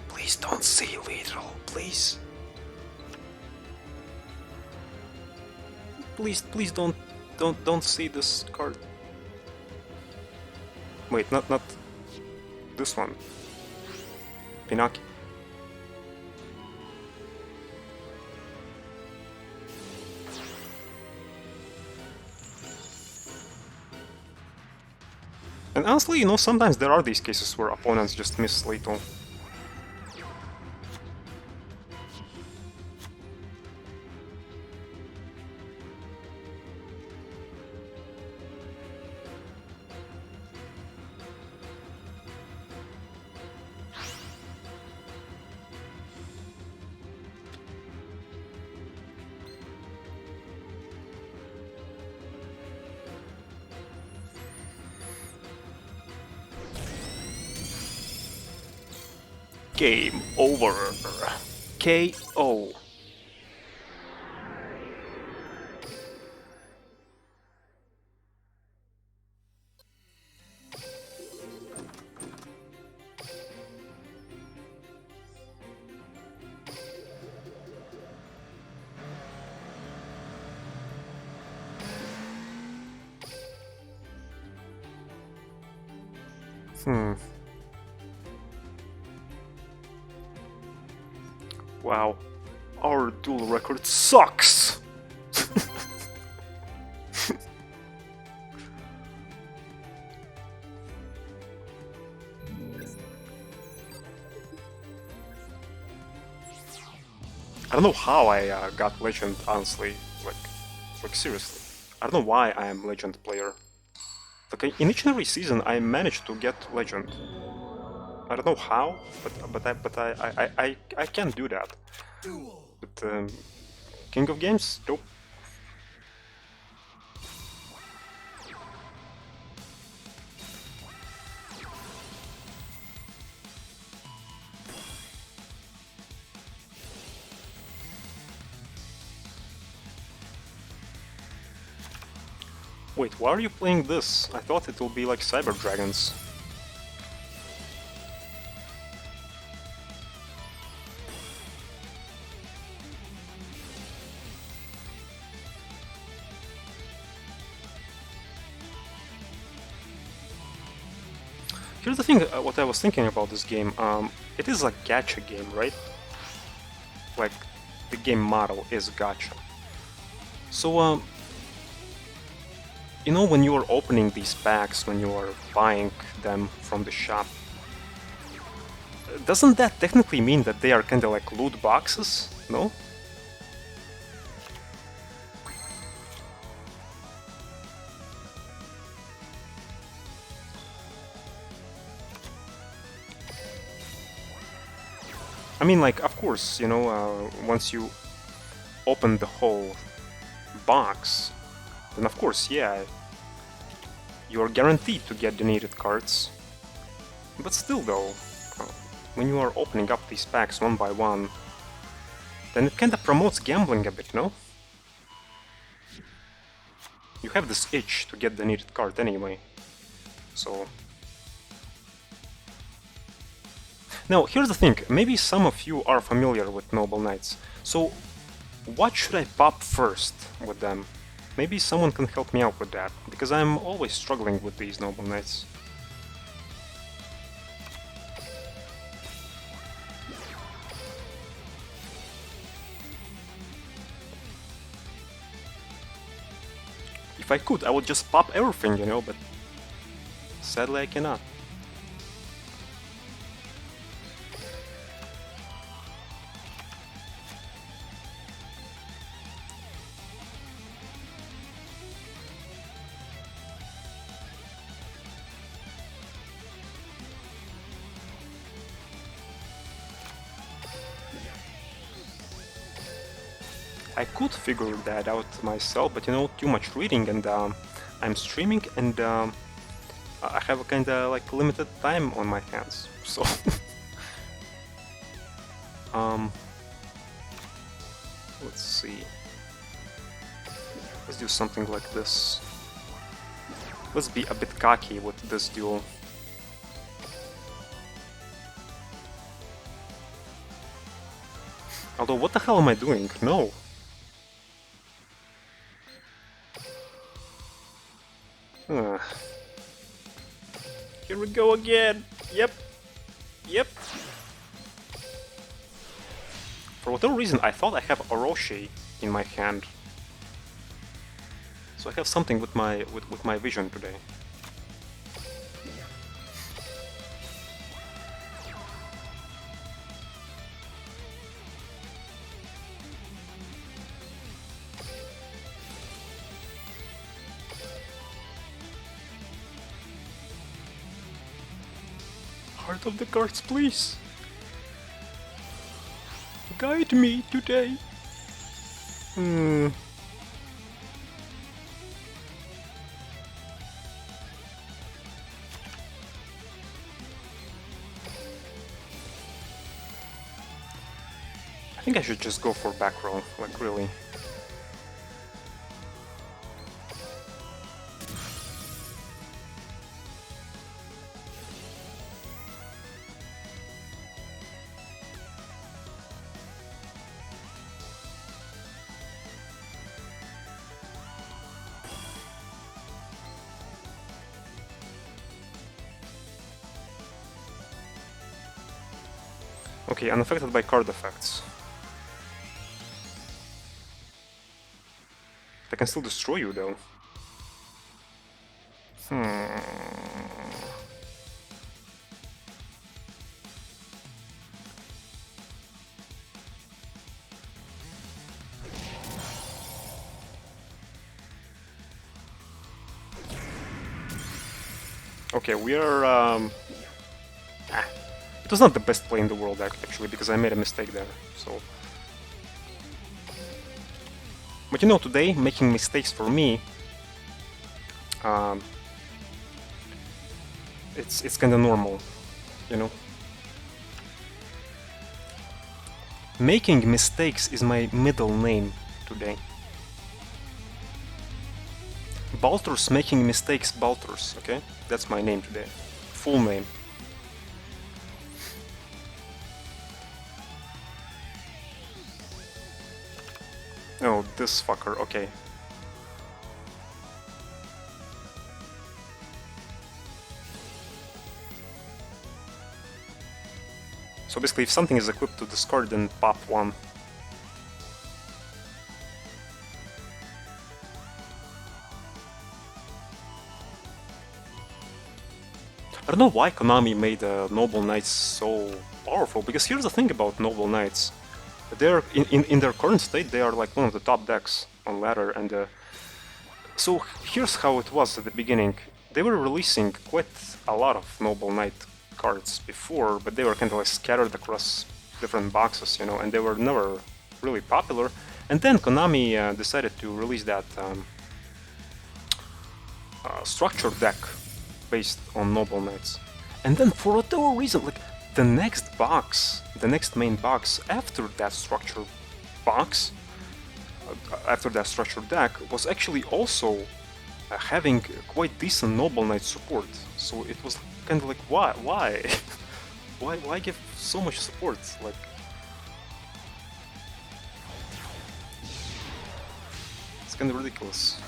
Please don't say literal, please. Please don't see this card. Wait, not this one. Pinocchio. And honestly, you know, sometimes there are these cases where opponents just miss lethal. Game over. KO. Wow. Our duel record sucks! I don't know how I got Legend, honestly. Like seriously. I don't know why I am Legend player. Like in each and every season, I managed to get Legend. I don't know how, but I can do that. But King of Games, nope. Wait, why are you playing this? I thought it will be like Cyber Dragons. Here's the thing, what I was thinking about this game. It is a gacha game, right? Like, the game model is gacha. So, you know, when you are opening these packs, when you are buying them from the shop, doesn't that technically mean that they are kinda like loot boxes, no? I mean, like, of course, you know, once you open the whole box, then of course, yeah, you are guaranteed to get the needed cards. But still though, when you are opening up these packs one by one, then it kinda promotes gambling a bit, no? You have this itch to get the needed card anyway, so... Now, here's the thing, maybe some of you are familiar with Noble Knights, so what should I pop first with them? Maybe someone can help me out with that, because I'm always struggling with these Noble Knights. If I could, I would just pop everything, you know, but sadly I cannot. I could figure that out myself, but you know, too much reading, and I'm streaming, and I have a kind of like limited time on my hands, so let's see. Let's do something like this. Let's be a bit cocky with this duel. Although, what the hell am I doing? No. Here we go again. Yep. Yep. For whatever reason, I thought I have Orochi in my hand. So I have something with my vision today. Heart of the cards, please. Guide me today. I think I should just go for back row, like really. Okay, unaffected by card effects. I can still destroy you though. Okay, we are it was not the best play in the world actually, because I made a mistake there, so. But you know, today, making mistakes for me, it's kinda normal, you know? Making mistakes is my middle name today. Balturs making mistakes Balturs, okay? That's my name today. Full name. Oh, this fucker, okay. So basically, if something is equipped to discard, then pop one. I don't know why Konami made Noble Knights so powerful, because here's the thing about Noble Knights. They're in their current state, they are like one of the top decks on ladder, and so here's how it was at the beginning. They were releasing quite a lot of Noble Knight cards before, but they were kind of like scattered across different boxes, you know, and they were never really popular. And then Konami decided to release that structured deck based on Noble Knights. And then for whatever reason, like the next box, the next main box after that structured box, after that structured deck, was actually also having quite decent Noble Knight support. So it was kind of like, why? why give so much support? Like, it's kind of ridiculous.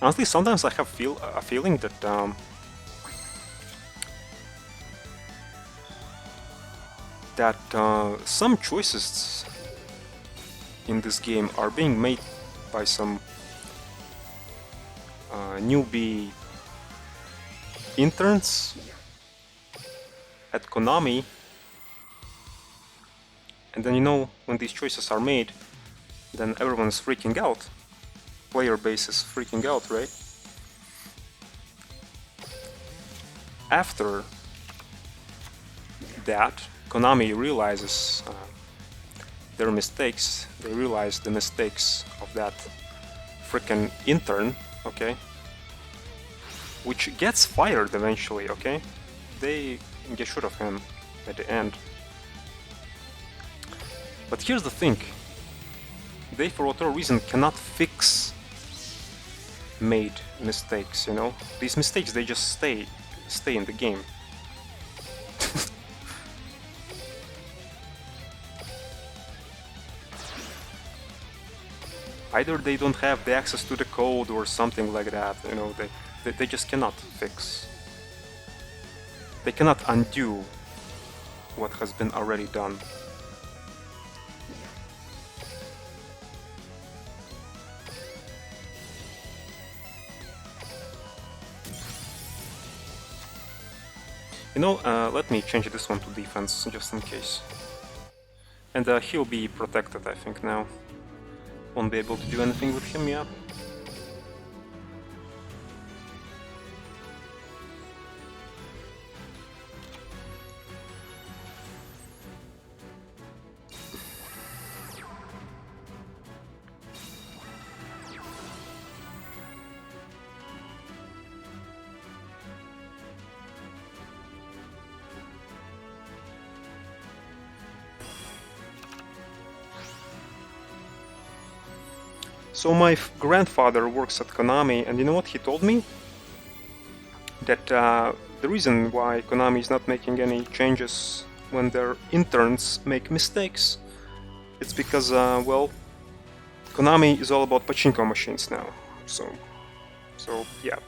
Honestly, sometimes I have a feeling that some choices in this game are being made by some newbie interns at Konami, and then you know when these choices are made, then everyone's freaking out. Player base is freaking out, right? After that, Konami realizes their mistakes. They realize the mistakes of that freaking intern, okay? Which gets fired eventually, okay? They get rid of him at the end. But here's the thing. They, for whatever reason, cannot fix made mistakes, you know? These mistakes, they just stay in the game. Either they don't have the access to the code or something like that, you know, they just cannot fix. They cannot undo what has been already done. You know, let me change this one to defense, just in case. And he'll be protected, I think, now. Won't be able to do anything with him, yeah. So my grandfather works at Konami, and you know what he told me? That the reason why Konami is not making any changes when their interns make mistakes, it's because, well, Konami is all about pachinko machines now. So yeah.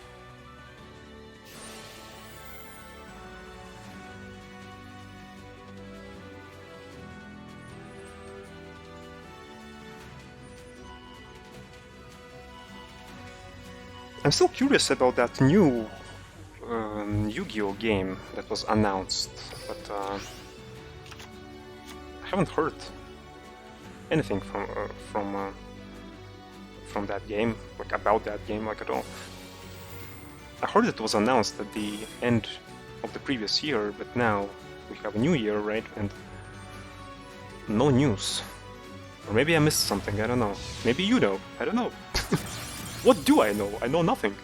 I'm still curious about that new Yu-Gi-Oh game that was announced, but I haven't heard anything from that game, like about that game, like at all. I heard it was announced at the end of the previous year, but now we have a new year, right? And no news. Or maybe I missed something, I don't know. Maybe you know, I don't know. What do I know? I know nothing.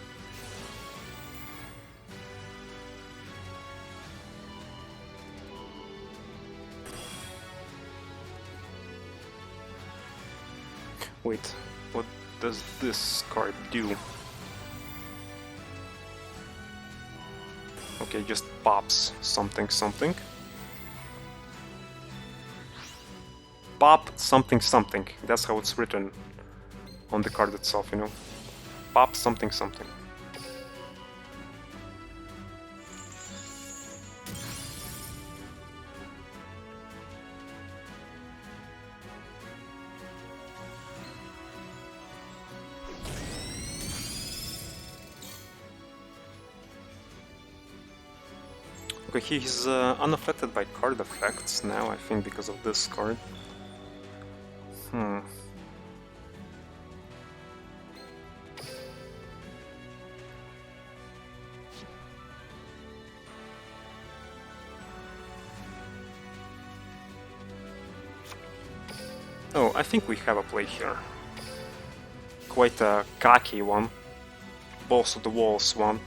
Wait, what does this card do? Okay, just pops something something. Pop something something. That's how it's written on the card itself, you know. Pop something something. Okay, he's unaffected by card effects now, I think, because of this card. Oh, I think we have a play here. Quite a cocky one. Balls to the walls one.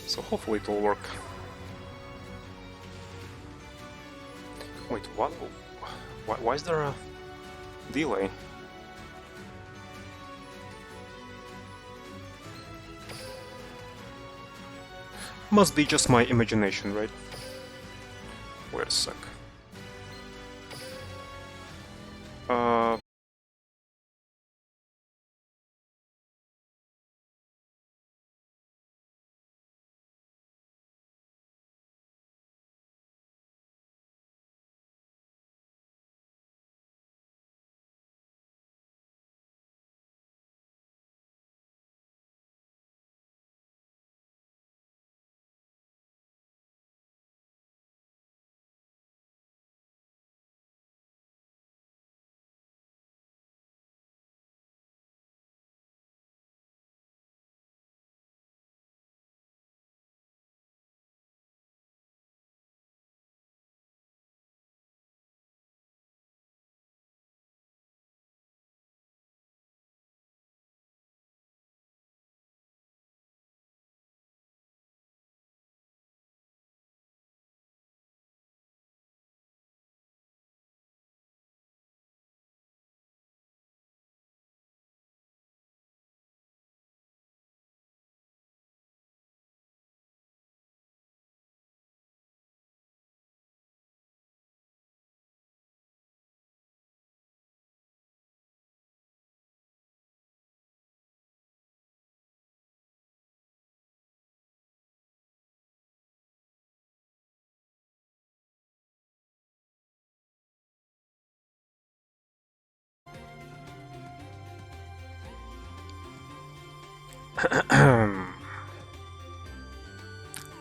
So hopefully it will work. Wait, what? Why is there a delay? Must be just my imagination, right? Wait a sec.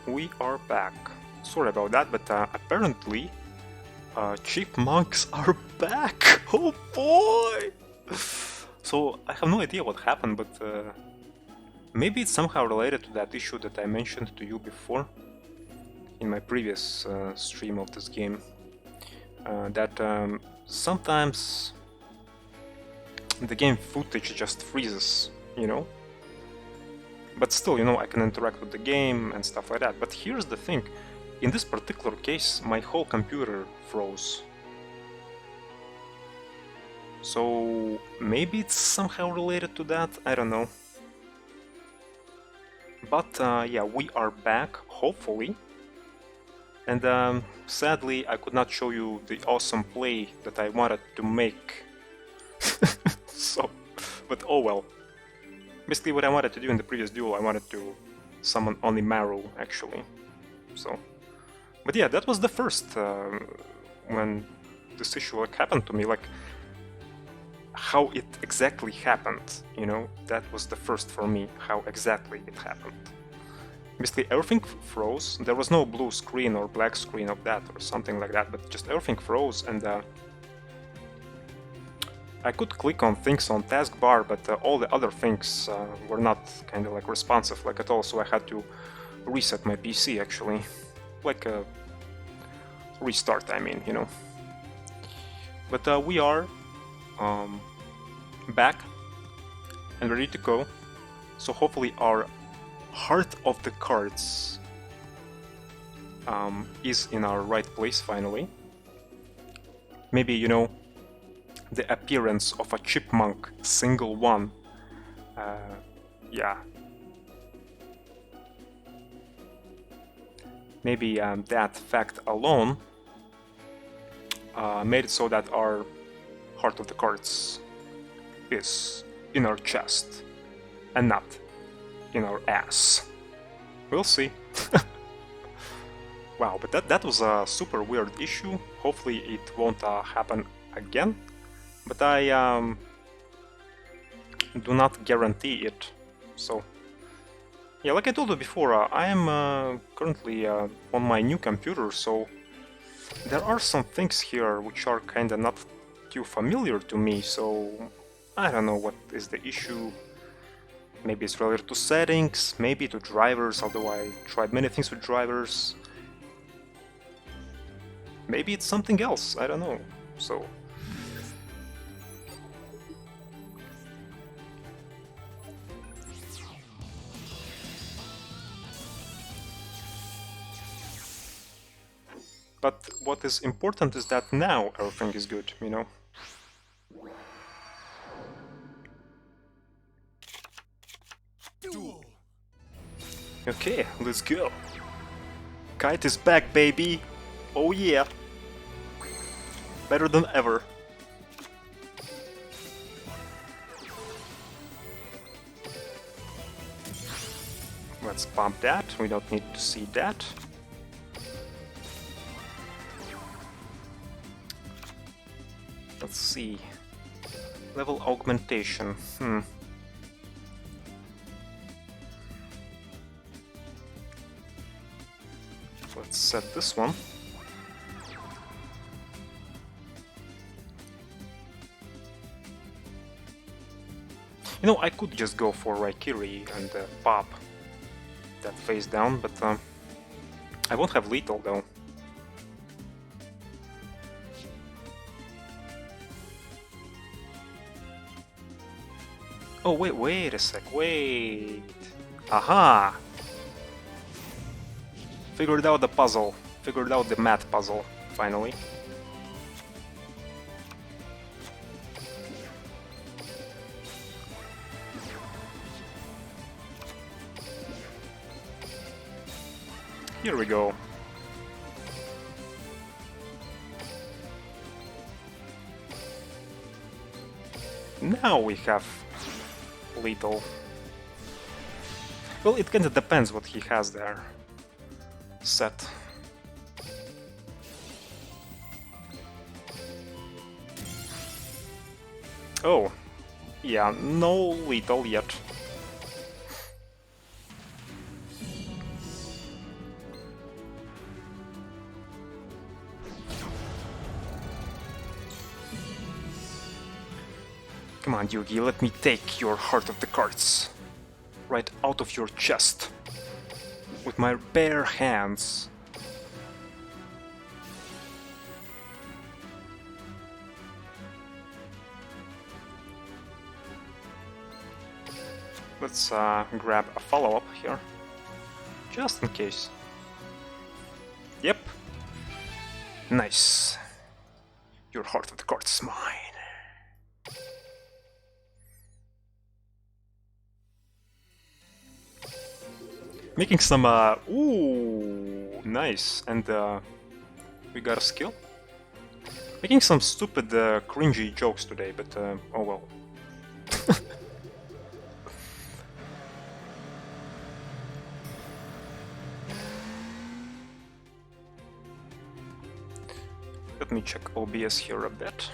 We are back. Sorry about that, but apparently chipmunks are back! Oh boy! So I have no idea what happened, but maybe it's somehow related to that issue that I mentioned to you before in my previous stream of this game. That sometimes the game footage just freezes, you know? But still, you know, I can interact with the game and stuff like that. But here's the thing. In this particular case, my whole computer froze. So maybe it's somehow related to that, I don't know. But yeah, we are back, hopefully. And sadly, I could not show you the awesome play that I wanted to make. So, but oh well. Basically what I wanted to do in the previous duel, I wanted to summon Onimaru, actually. So, but yeah, that was the first when this issue happened to me, like how it exactly happened, you know, that was the first for me, how exactly it happened. Basically everything froze, there was no blue screen or black screen of that or something like that, but just everything froze, and I could click on things on taskbar, but all the other things were not kind of like responsive like at all, so I had to reset my PC actually, like a restart, I mean, you know. But we are back and ready to go, so hopefully our heart of the cards is in our right place finally. Maybe, you know, the appearance of a chipmunk, single one. Yeah. Maybe that fact alone made it so that our heart of the cards is in our chest and not in our ass. We'll see. Wow, but that was a super weird issue. Hopefully it won't happen again. But I do not guarantee it. So, yeah, like I told you before, I am currently on my new computer, so there are some things here which are kinda not too familiar to me, so I don't know what is the issue. Maybe it's related to settings, maybe to drivers, although I tried many things with drivers. Maybe it's something else, I don't know. So, but what is important is that now everything is good, you know? Duel. Okay, let's go. Kite is back, baby! Oh yeah! Better than ever. Let's pump that, we don't need to see that. Let's see. Level augmentation. Let's set this one. You know, I could just go for Raikiri and pop that face down, but I won't have lethal though. Oh, wait a sec, wait. Aha! Figured out the puzzle. Figured out the math puzzle, finally. Here we go. Now we have lethal. Well, it kinda depends what he has there set. Oh, yeah, no lethal yet. Come on, Yugi, let me take your heart of the cards. Right out of your chest. With my bare hands. Let's grab a follow-up here. Just in case. Yep. Nice. Your heart of the cards is mine. Making some, ooh, nice. And we got a skill. Making some stupid, cringy jokes today, but oh well. Let me check OBS here a bit.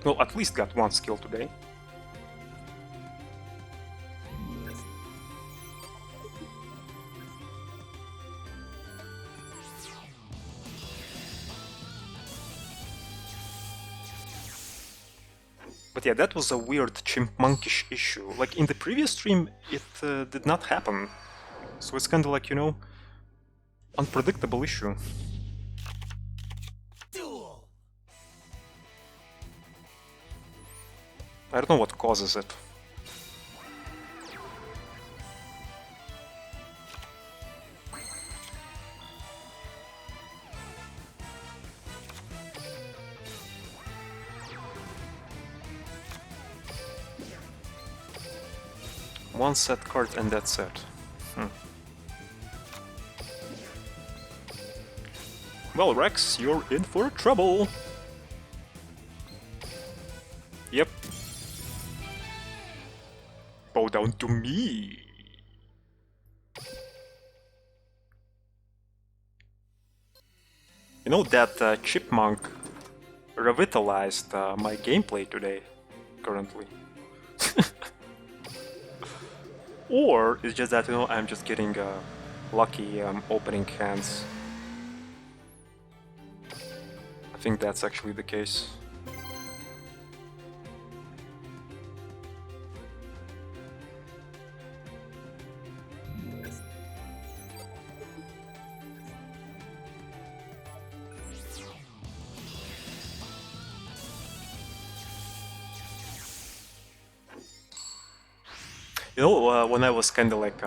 Well, at least got one skill today. But yeah, that was a weird chipmunkish issue. Like, in the previous stream, it did not happen. So it's kinda like, you know, unpredictable issue. Duel. I don't know what causes it. One set card and that's it. Well, Rex, you're in for trouble. Yep. Bow down to me. You know that chipmunk revitalized my gameplay today, currently. Or it's just that, you know, I'm just getting lucky opening hands. I think that's actually the case. You know, when I was kinda like,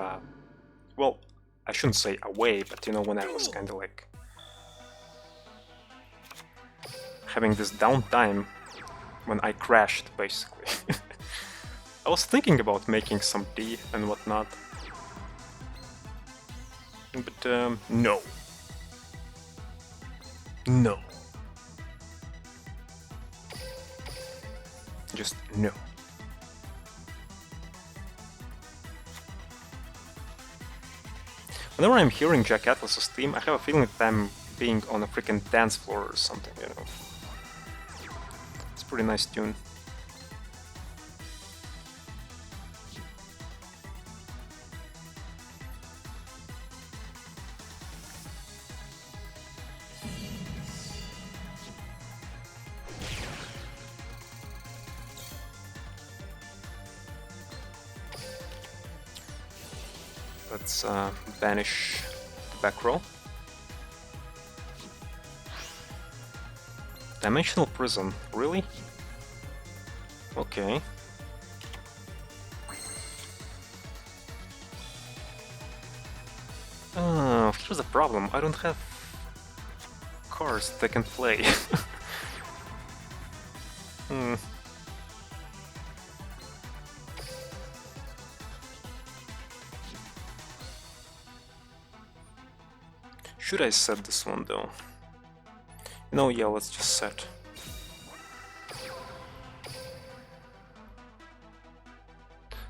well, I shouldn't say away, but you know, when I was kinda like having this downtime when I crashed, basically. I was thinking about making some tea and whatnot. But, no. No. Just no. Whenever I'm hearing Jack Atlas's theme, I have a feeling that I'm being on a freaking dance floor or something, you know. It's a pretty nice tune. Let's banish the back row. Dimensional Prism, really? Okay. Here's the problem, I don't have cards that can play. Should I set this one though? No, yeah, let's just set.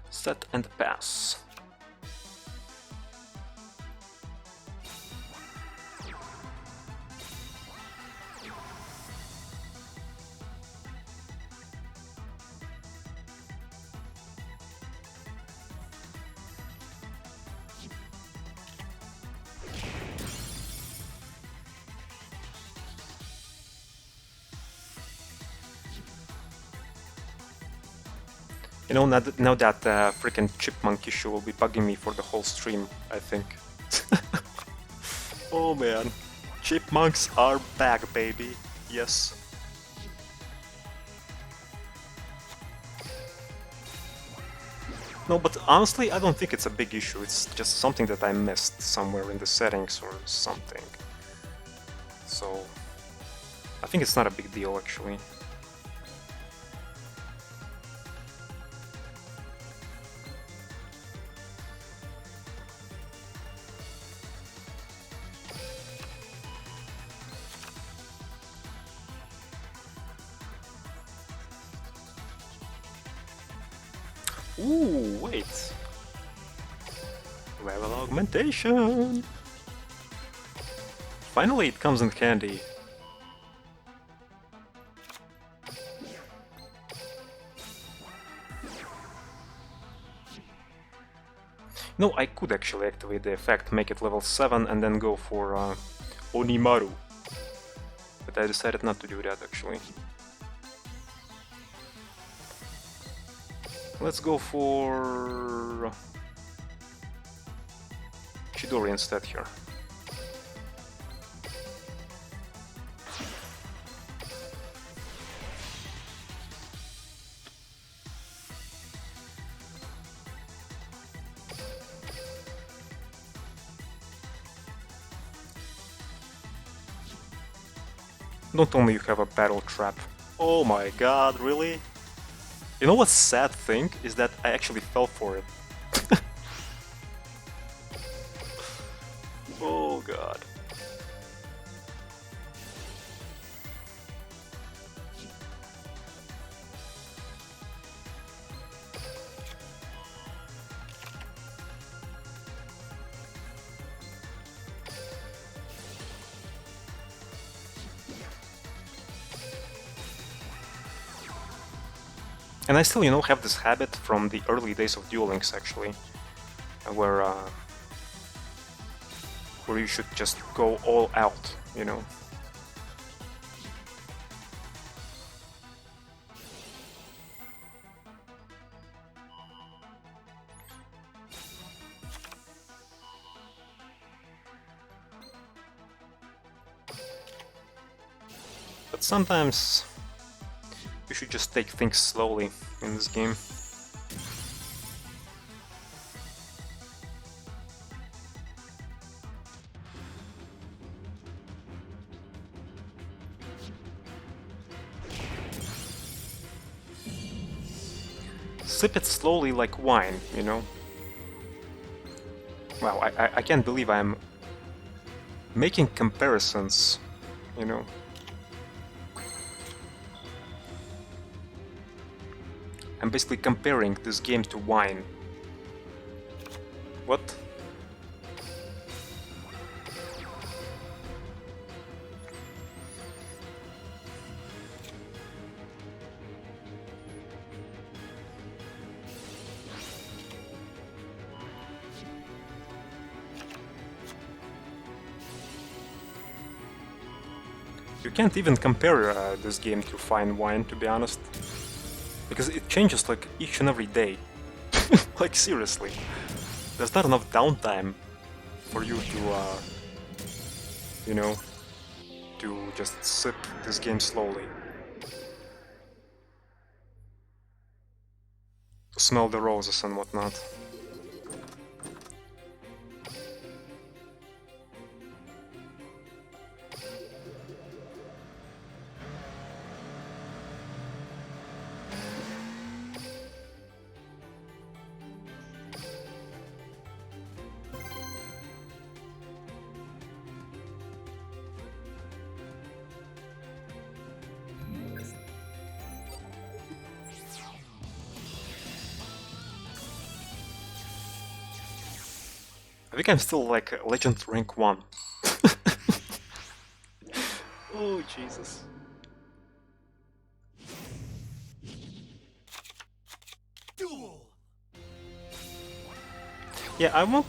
Set and pass. You know, now that freaking chipmunk issue will be bugging me for the whole stream, I think. Oh man. Chipmunks are back, baby. Yes. No, but honestly, I don't think it's a big issue. It's just something that I missed somewhere in the settings or something. So, I think it's not a big deal, actually. Ooh, wait. Level augmentation. Finally, it comes in handy. No, I could actually activate the effect, make it level 7, and then go for Onimaru. But I decided not to do that, actually. Let's go for Chidori instead here. Don't tell me you have a battle trap. Oh my god, really? You know what's sad thing is that I actually fell for it. Oh god. And I still, you know, have this habit from the early days of Duel Links, actually, where you should just go all out, you know. But sometimes you should just take things slowly in this game. Sip it slowly like wine, you know? Wow, I can't believe I'm making comparisons, you know? I'm basically comparing this game to wine. What? You can't even compare this game to fine wine, to be honest. Because it changes like each and every day. Like seriously. There's not enough downtime for you to, you know, to just sip this game slowly. To smell the roses and whatnot. I think I'm still like Legend rank 1. Oh, Jesus. Duel. Yeah, I won't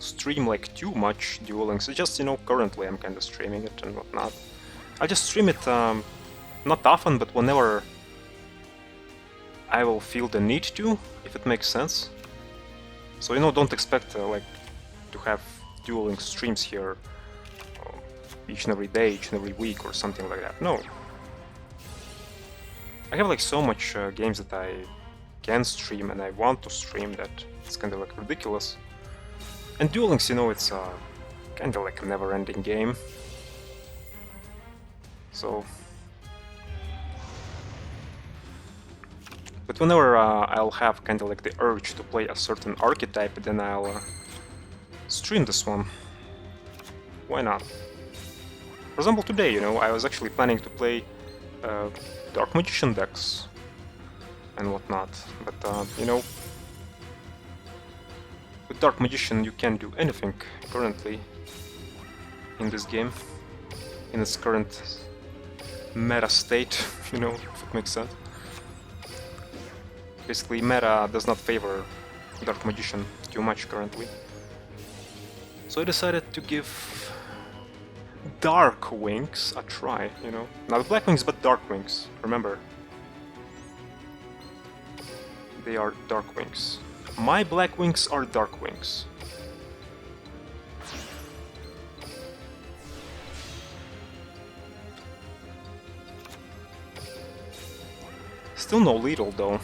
stream like too much Duel Links. It's just, you know, currently I'm kind of streaming it and whatnot. I'll just stream it not often, but whenever I will feel the need to, if it makes sense. So, you know, don't expect like to have dueling streams here each and every day, each and every week or something like that. No. I have like so much games that I can stream and I want to stream that it's kind of like ridiculous. And Duel Links, you know, it's kind of like a never-ending game. So... But whenever I'll have kind of like the urge to play a certain archetype, then I'll stream this one. Why not? For example, today, you know, I was actually planning to play Dark Magician decks and whatnot, but you know, with Dark Magician you can't do anything currently in this game, in its current meta state, you know, if it makes sense. Basically, meta does not favor Dark Magician too much currently. So I decided to give Dark Wings a try, you know. Not Black Wings, but Dark Wings, remember. They are Dark Wings. My Black Wings are Dark Wings. Still no Lidl though.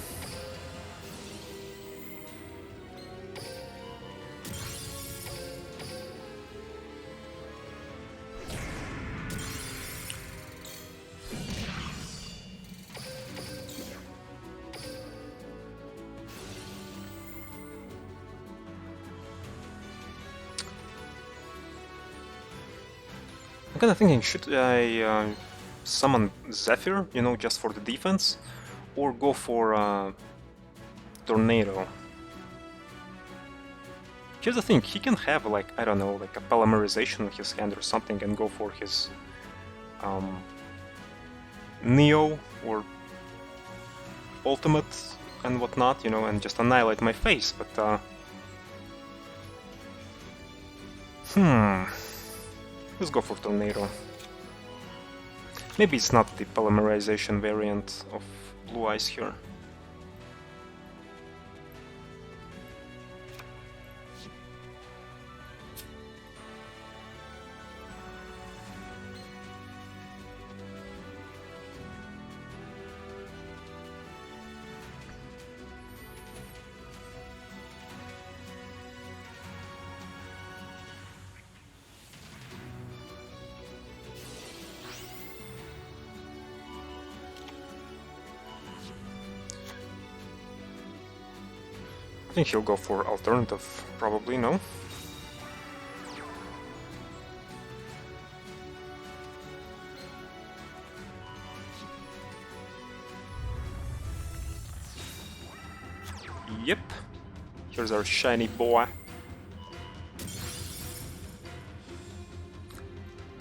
I'm kinda thinking, should I summon Zephyr, you know, just for the defense, or go for Tornado? Here's the thing, he can have like, I don't know, like a polymerization in his hand or something and go for his Neo or Ultimate and whatnot, you know, and just annihilate my face, but let's go for Tornado. Maybe it's not the polymerization variant of Blue Eyes here. I think he'll go for alternative, probably, no? Yep. Here's our shiny boy.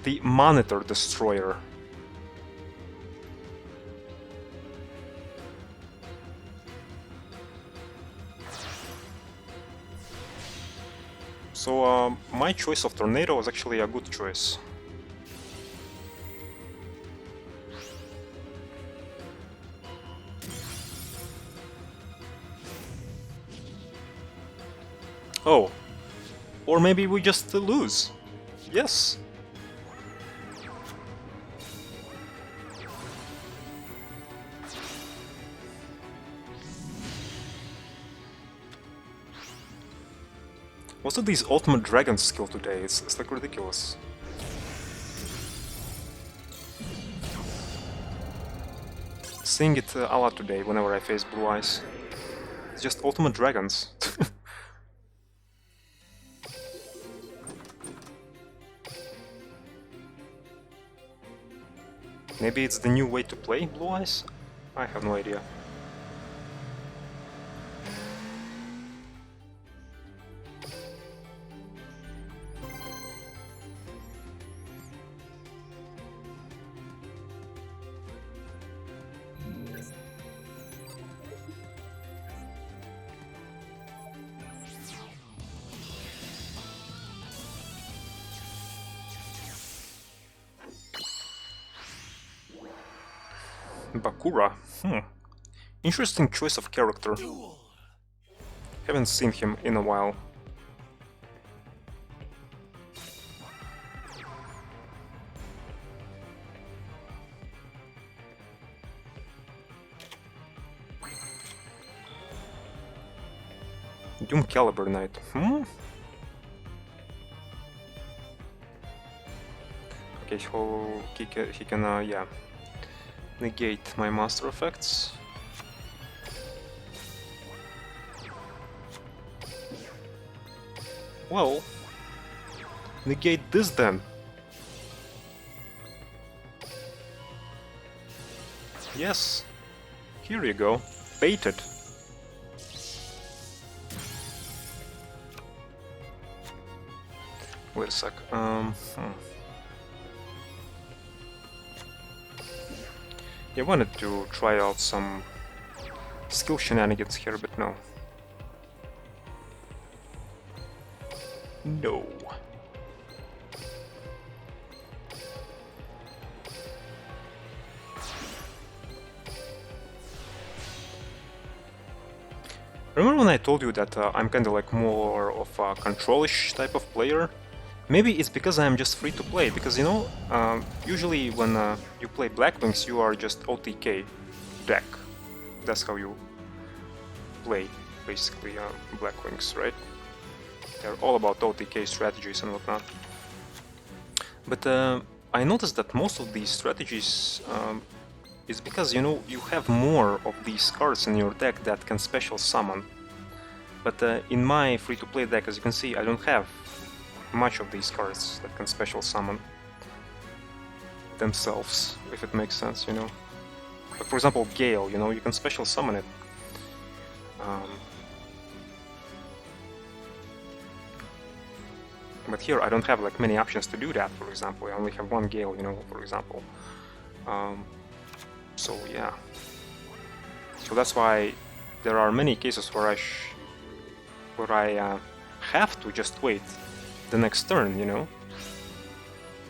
The Monitor Destroyer. So, my choice of Tornado was actually a good choice. Oh. Or maybe we just lose. Yes. What's with these Ultimate Dragon skill today? It's like ridiculous. Seeing it a lot today whenever I face Blue Eyes. It's just Ultimate Dragons. Maybe it's the new way to play Blue Eyes? I have no idea. Bakura? Interesting choice of character. Haven't seen him in a while. Doom Caliber Knight. Okay, so he can yeah, negate my master effects. Well, negate this then. Yes, here you go. Baited. Wait a sec. I wanted to try out some skill shenanigans here, but no. No. Remember when I told you that I'm kinda like more of a control-ish type of player? Maybe it's because I'm just free to play, because you know, usually when you play Black Wings, you are just OTK deck. That's how you play, basically, Black Wings, right? They're all about OTK strategies and whatnot. But I noticed that most of these strategies is because, you know, you have more of these cards in your deck that can special summon. But in my free-to-play deck, as you can see, I don't have much of these cards that can special summon themselves, if it makes sense, you know. But for example, Gale, you know, you can special summon it. But here I don't have like many options to do that, for example. I only have one Gale, you know, for example. So yeah. So that's why there are many cases where I have to just wait the next turn, you know,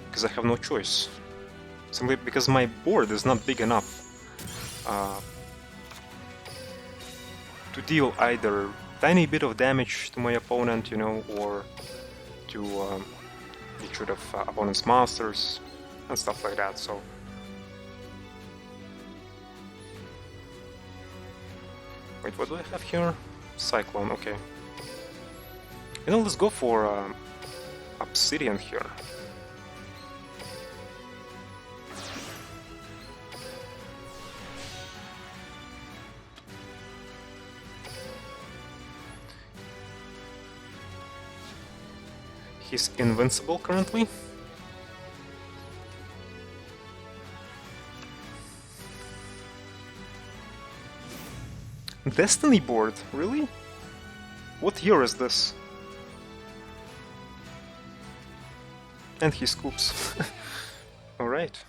because I have no choice. Simply because my board is not big enough to deal either tiny bit of damage to my opponent, you know, or to get rid of opponent's monsters and stuff like that. So wait, what do I have here? Cyclone, okay. You know, let's go for Obsidian here. He's invincible currently. Destiny board, really? What year is this? And he scoops. Alright.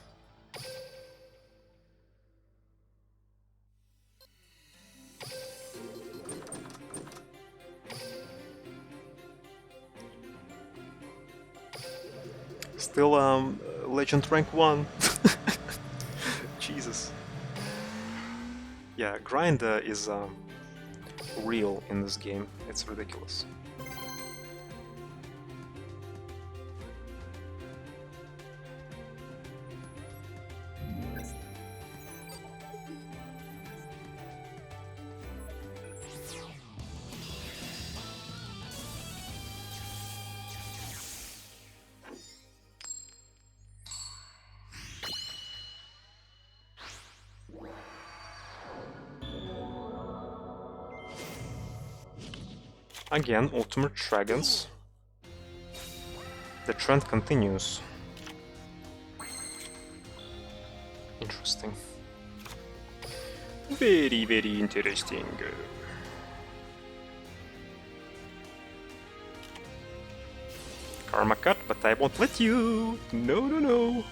Still, Legend rank 1. Jesus. Yeah, grind is real in this game. It's ridiculous. Again, Ultimate Dragons. The trend continues. Interesting. Very, very interesting. Karma cut, but I won't let you! No, no, no!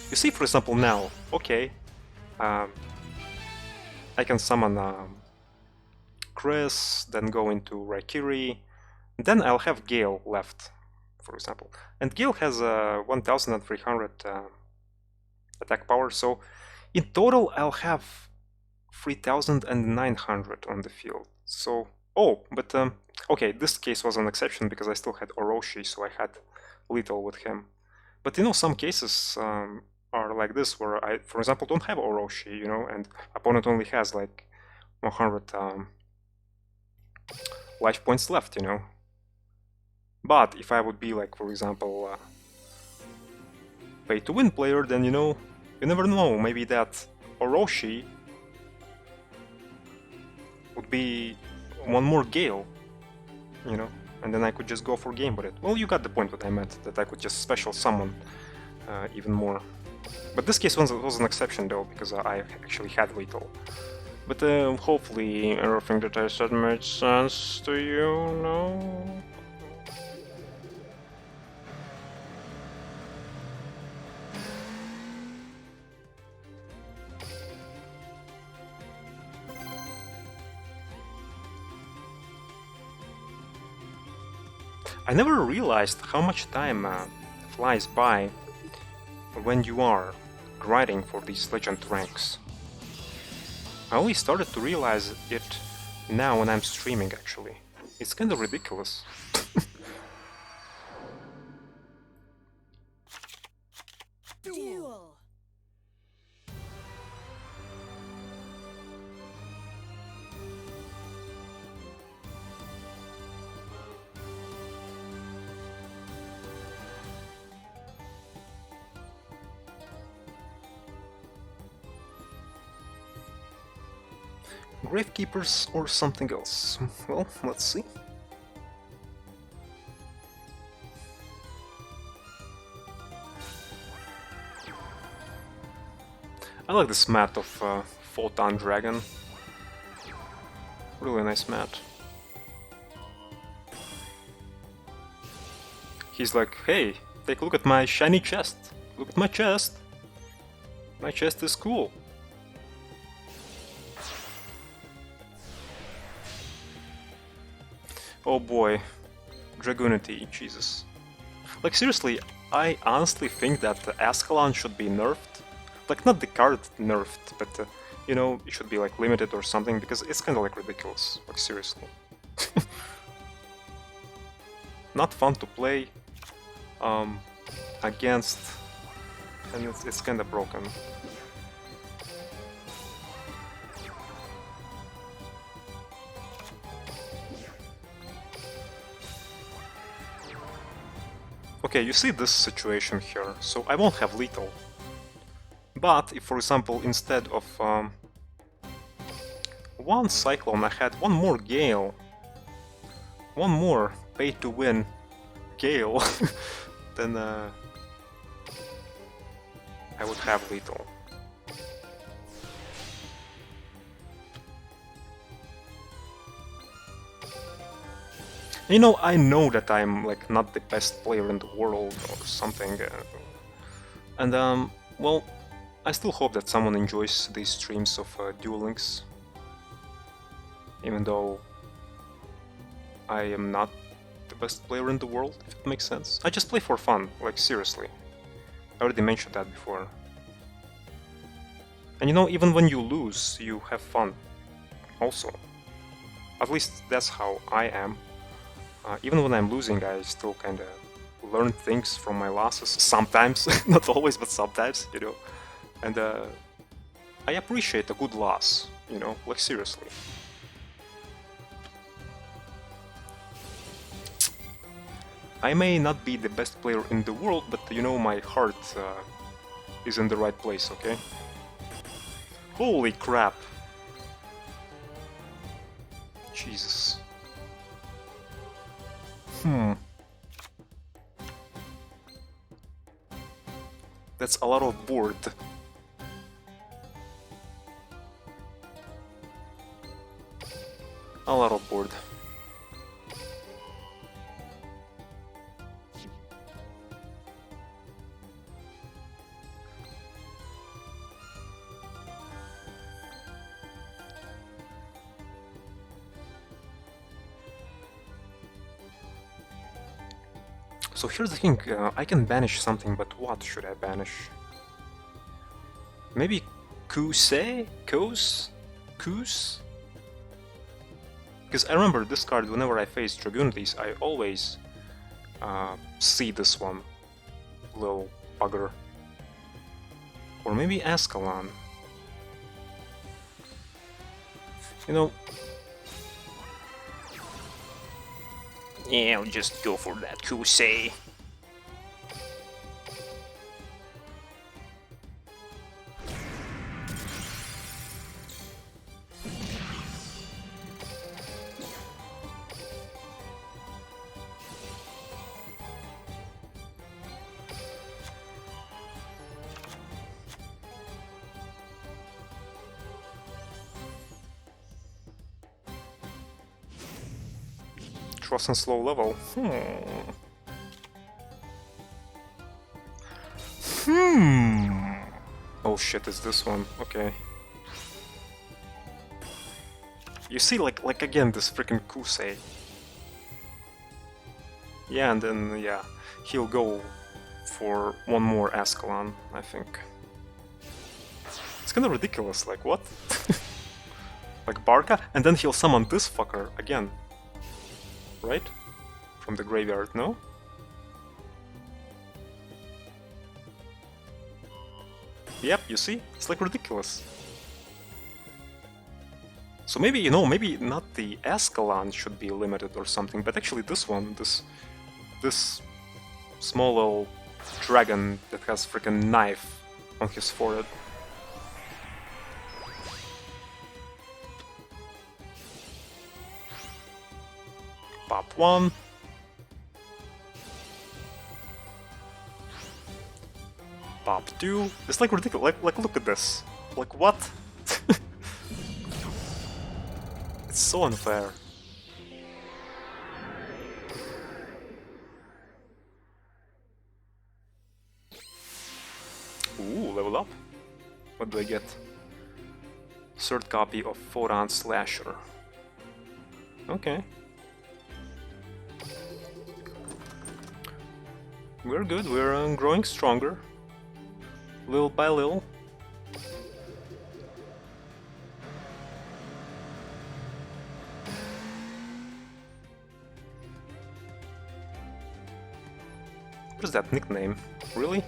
You see, for example, now, okay, I can summon Chris, then go into Raikiri, then I'll have Gale left for example. And Gale has 1300 attack power, so in total I'll have 3900 on the field. So, oh, but okay, this case was an exception because I still had Orochi, so I had little with him. But you know, some cases are like this, where I, for example, don't have Orochi, you know, and opponent only has like 100 life points left, you know. But if I would be like, for example, pay-to-win player, then you know, you never know, maybe that Orochi would be one more Gale, you know, and then I could just go for game with it. Well, you got the point what I meant, that I could just special summon even more. But this case was an exception though, because I actually had lethal. But hopefully everything that I said made sense to you, no? I never realized how much time flies by when you are grinding for these legend ranks. I only started to realize it now when I'm streaming, actually. It's kind of ridiculous. Duel. Gravekeepers or something else? Well, let's see. I like this mat of Photon Dragon. Really nice mat. He's like, hey, take a look at my shiny chest. Look at my chest. My chest is cool. Oh boy, Dragoonity, Jesus. Like seriously, I honestly think that Ascalon should be nerfed. Like not the card nerfed, but you know, it should be like limited or something, because it's kinda like ridiculous, like seriously. Not fun to play against, and it's kinda broken. Okay, you see this situation here, so I won't have lethal. But if, for example, instead of one Cyclone I had one more Gale, one more pay-to-win Gale, then I would have lethal. You know, I know that I'm like not the best player in the world or something, and well, I still hope that someone enjoys these streams of Duel Links, even though I am not the best player in the world, if it makes sense. I just play for fun, like seriously. I already mentioned that before. And you know, even when you lose, you have fun also. At least that's how I am. Even when I'm losing, I still kinda learn things from my losses. Sometimes, not always, but sometimes, you know. And I appreciate a good loss, you know, like seriously. I may not be the best player in the world, but you know, my heart is in the right place, okay? Holy crap! Jesus. That's a lot of board. A lot of board. So here's the thing, I can banish something, but what should I banish? Maybe Kuse? Kose? Kuse? Because I remember this card, whenever I face Dragoonlies, I always see this one. Little bugger. Or maybe Ascalon. You know... Yeah, I'll just go for that Kuse. Trust and slow level. Oh shit, it's this one. Okay. You see, like again, this freaking Kusei. Yeah, and then yeah, he'll go for one more Ascalon, I think. It's kinda ridiculous. Like what? Like Barca, and then he'll summon this fucker again. Right? From the graveyard, no? Yep, you see? It's like ridiculous. So maybe, you know, maybe not the Ascalon should be limited or something, but actually this one, this small little dragon that has freaking knife on his forehead. Pop one. Pop two. It's like ridiculous. Like look at this. Like what? It's so unfair. Ooh, level up. What do I get? Third copy of Photon Slasher. Okay. We're good, we're growing stronger. Little by little. What is that nickname? Really?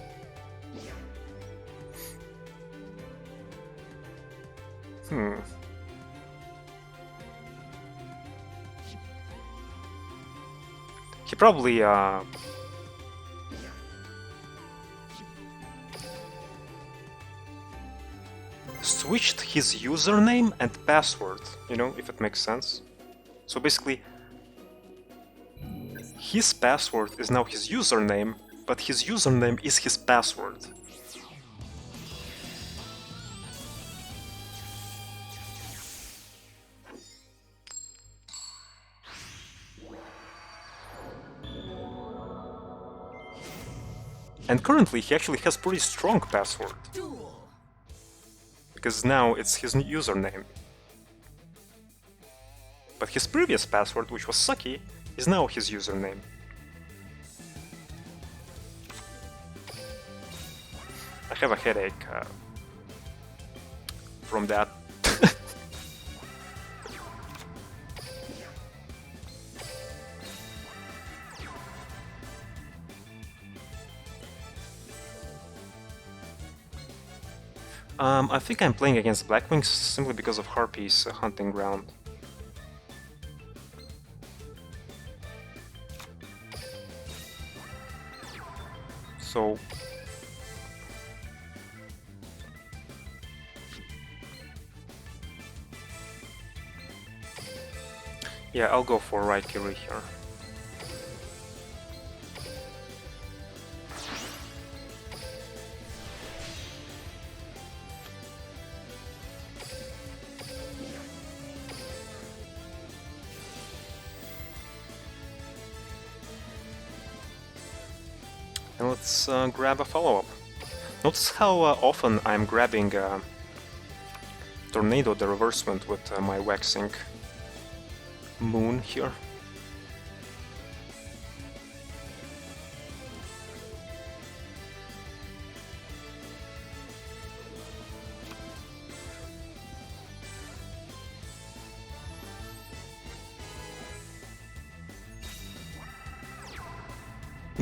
He probably switched his username and password, you know, if it makes sense. So basically, his password is now his username, but his username is his password. And currently he actually has pretty strong password. Duel. Because now it's his username. But his previous password, which was sucky, is now his username. I have a headache from that. I think I'm playing against Blackwings simply because of Harpy's hunting ground. So... yeah, I'll go for Raikiri here. And let's grab a follow-up. Notice how often I'm grabbing Tornado the Reversement with my Waxing Moon here.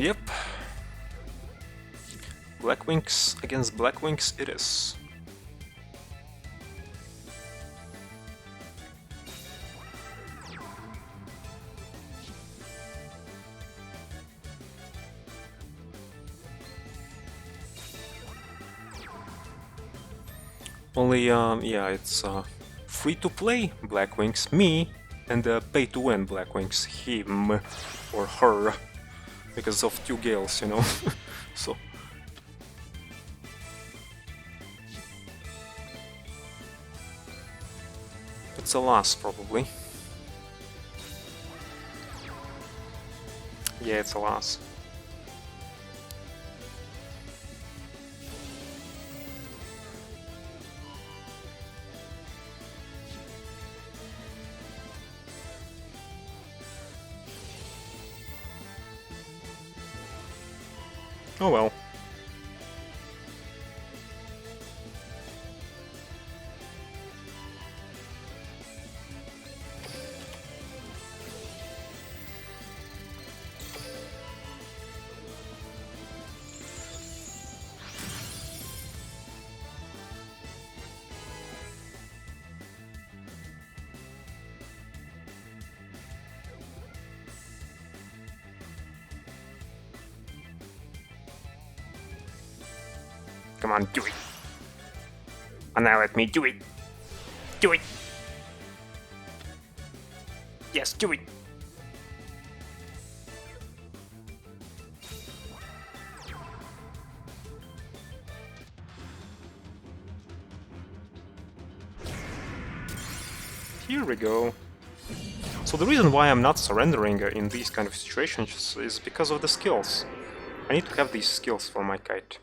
Yep. Black Wings against Black Wings it is. Only, yeah, it's free to play Black Wings, me, and pay to win Black Wings, him or her, because of 2 Gales, you know. So. It's a loss, probably. Yeah, it's a loss. Oh well. Come on, do it. Annihilate me, do it. Do it. Yes, do it. Here we go. So the reason why I'm not surrendering in these kind of situations is because of the skills. I need to have these skills for my kite.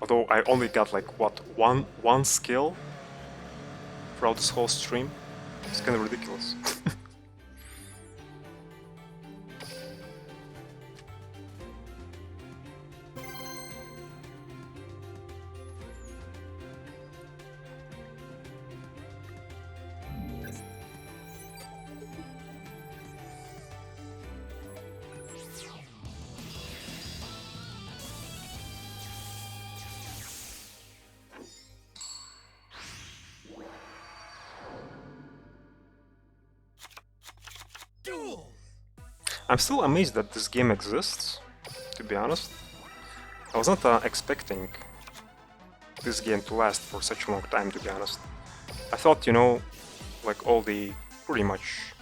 Although I only got like what one skill throughout this whole stream, it's kind of ridiculous. Duel! I'm still amazed that this game exists, to be honest. I was not expecting this game to last for such a long time, to be honest. I thought, you know, like all the pretty much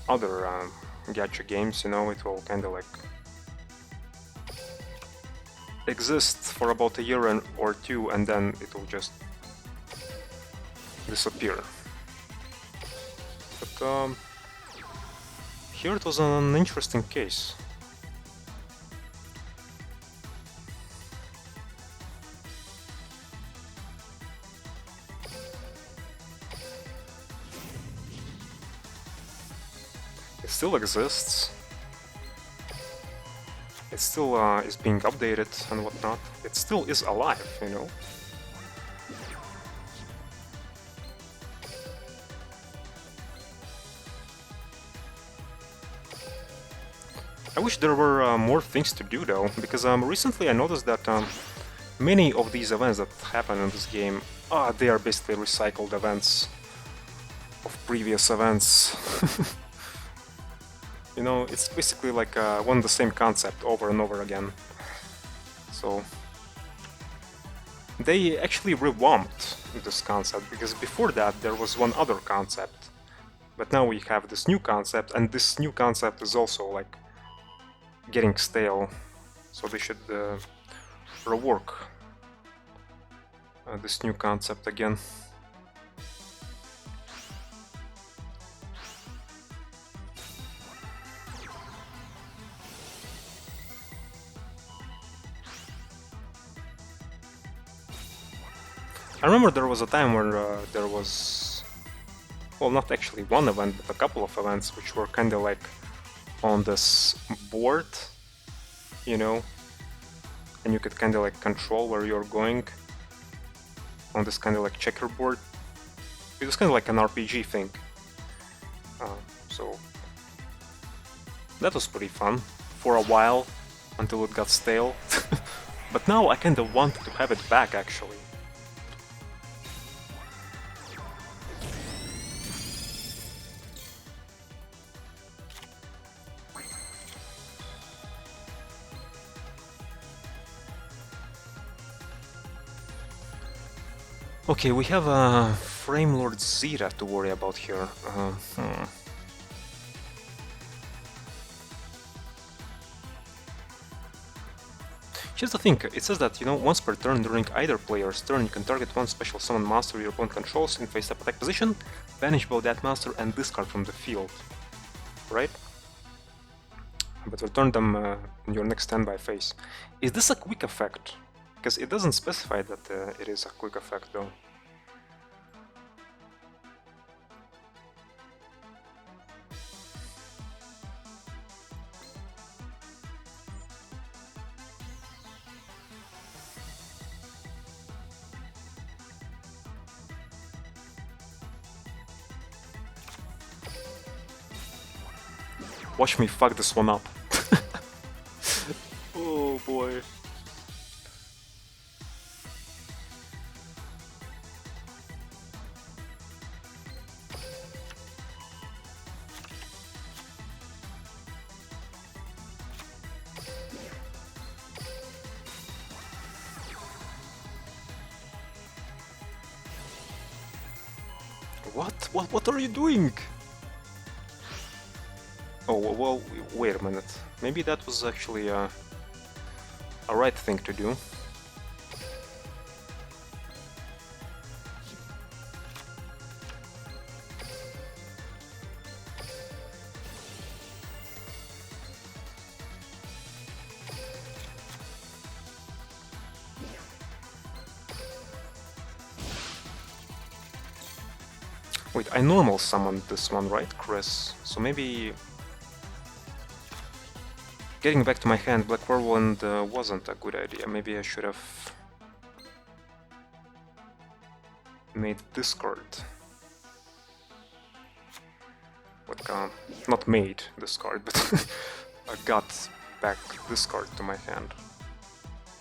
other gacha games, you know, it will kinda like exist for about a year or two and then it will just disappear. But here it was an interesting case. It still exists. It still is being updated and whatnot. It still is alive, you know. I wish there were more things to do though, because recently I noticed that many of these events that happen in this game, they are basically recycled events of previous events. You know, it's basically like one the same concept over and over again. So they actually revamped this concept, because before that there was one other concept. But now we have this new concept, and this new concept is also like getting stale. So they should rework this new concept again. I remember there was a time where there was, well, not actually one event, but a couple of events which were kind of like on this board, you know, and you could kind of like control where you're going. on this kind of like checkerboard. It was kind of like an RPG thing. So that was pretty fun for a while until it got stale. But now I kind of want to have it back actually. Okay, we have a Framelord Zeta to worry about here. Here's the thing, it says that, you know, once per turn during either player's turn, you can target one special summon monster your opponent controls in face-up attack position, banish both that monster and discard from the field. Right? But return them in your next standby phase. Is this a quick effect? Because it doesn't specify that it is a quick effect though. Watch me fuck this one up. Oh boy. What are you doing? Oh, well, wait a minute. Maybe that was actually a right thing to do. Wait, I normal summoned this one, right, Chris? So maybe... Getting back to my hand, Black Whirlwind wasn't a good idea. Maybe I should have... made discard. Like, not made discard, but I got back discard to my hand.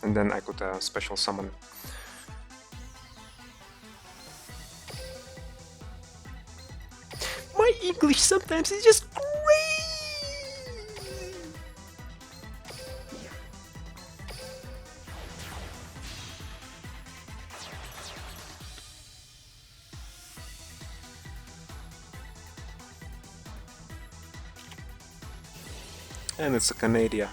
And then I could special summon. My English sometimes is just crazy! And it's a Canadian.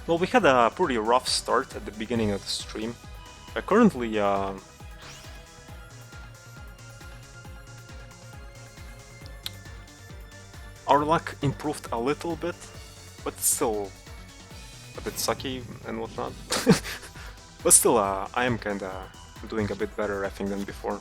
Well, we had a pretty rough start at the beginning of the stream. Currently, our luck improved a little bit, but it's still a bit sucky and whatnot. But still, I am kinda doing a bit better, I think, than before.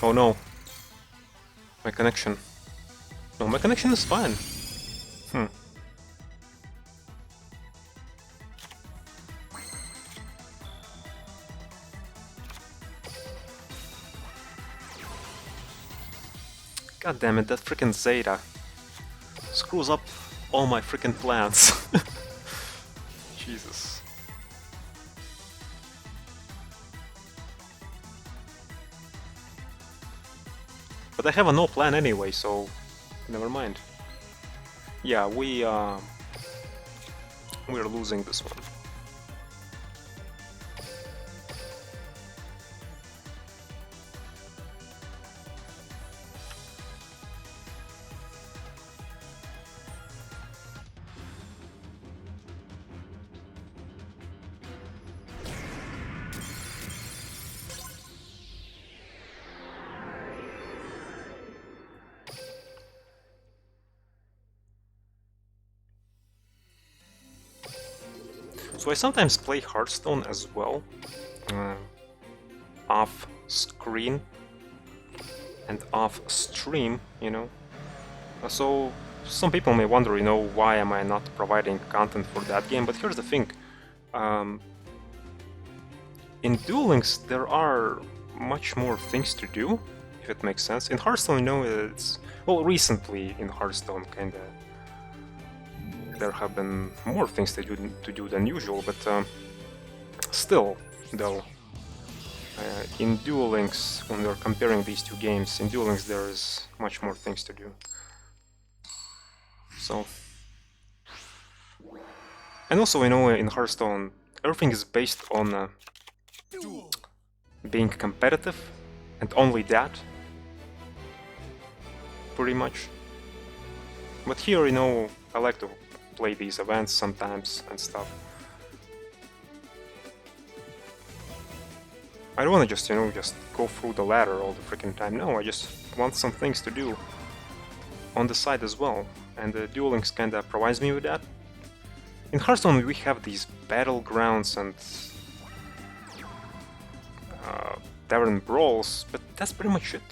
Oh no. My connection. No, my connection is fine. God damn it, that freaking Zeta screws up all my freaking plans. Jesus. But I have a no plan anyway, so never mind. Yeah, we're losing this one. So I sometimes play Hearthstone as well, off screen and off stream, you know. So some people may wonder, you know, why am I not providing content for that game? But here's the thing. In Duel Links, there are much more things to do, if it makes sense. In Hearthstone, you know, it's... Well, recently in Hearthstone, kinda... There have been more things to do than usual, but still, though, in Duel Links, when we're comparing these two games, in Duel Links there is much more things to do. So... And also, you know, in Hearthstone, everything is based on being competitive, and only that, pretty much. But here, you know, I like to play these events sometimes and stuff. I don't want to just, you know, just go through the ladder all the freaking time. No, I just want some things to do on the side as well, and Duel Links kinda provides me with that. In Hearthstone we have these battlegrounds and tavern brawls, but that's pretty much it.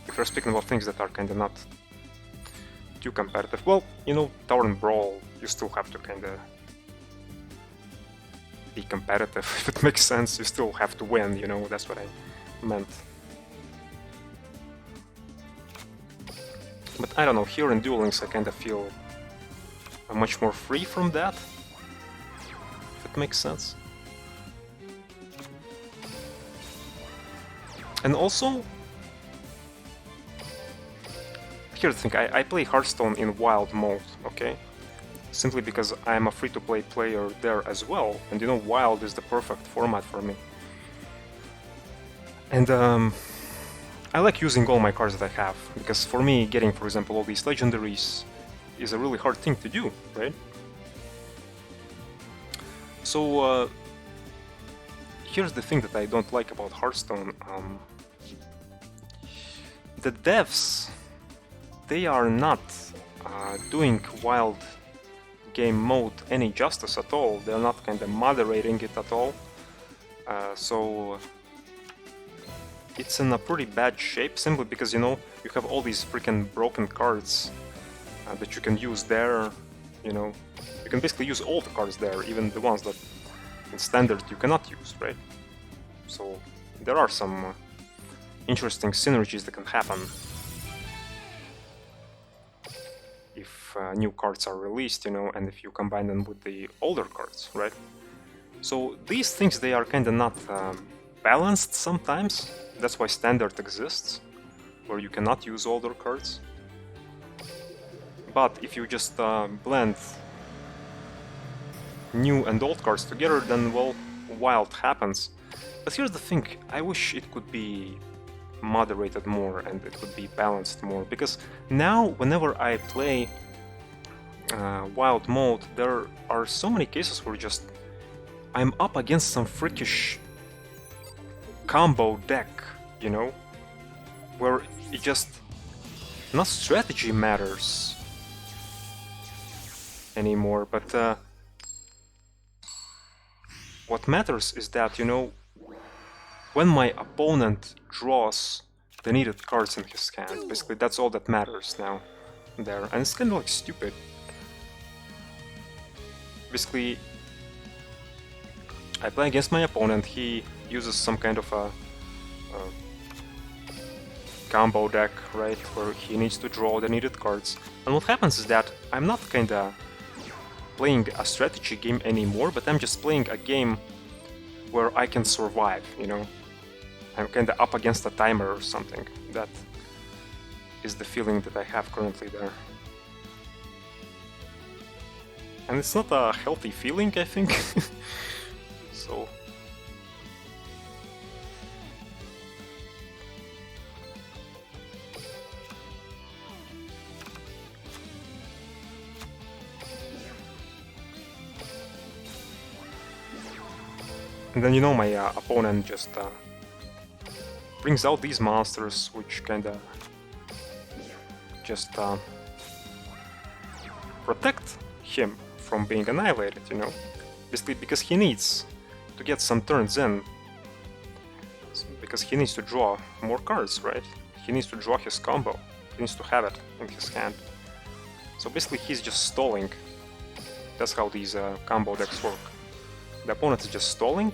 If we're speaking about things that are kinda not too competitive, well, you know, tavern brawl, you still have to kinda be competitive, if it makes sense. You still have to win, you know, that's what I meant. But I don't know, here in Duel Links I kinda feel much more free from that, if it makes sense. And also, here's the thing, I play Hearthstone in wild mode, okay? Simply because I'm a free-to-play player there as well, and you know, wild is the perfect format for me. And I like using all my cards that I have, because for me, getting, for example, all these legendaries is a really hard thing to do, right? So, here's the thing that I don't like about Hearthstone. The devs, they are not doing wild game mode any justice at all. They're not kind of moderating it at all. So it's in a pretty bad shape, simply because, you know, you have all these freaking broken cards that you can use there, you know. You can basically use all the cards there, even the ones that in standard you cannot use, right? So there are some interesting synergies that can happen if new cards are released, you know, and if you combine them with the older cards, right? So these things, they are kinda not balanced sometimes. That's why standard exists, where you cannot use older cards. But if you just blend new and old cards together, then, well, wild happens. But here's the thing, I wish it could be moderated more and it could be balanced more, because now whenever I play wild mode, there are so many cases where just I'm up against some freakish combo deck, you know, where it just, not strategy matters anymore, but what matters is that, you know, when my opponent draws the needed cards in his hand, basically that's all that matters now there, and it's kind of like stupid. Basically, I play against my opponent, he uses some kind of a combo deck, right, where he needs to draw the needed cards, and what happens is that I'm not kinda playing a strategy game anymore, but I'm just playing a game where I can survive, you know. I'm kinda up against a timer or something. That is the feeling that I have currently there. And it's not a healthy feeling, I think. So... And then, you know, my opponent just brings out these monsters, which kinda just protect him from being annihilated, you know. basically because he needs to get some turns in. Because he needs to draw more cards, right? He needs to draw his combo. He needs to have it in his hand. So basically he's just stalling. That's how these combo decks work. The opponent is just stalling.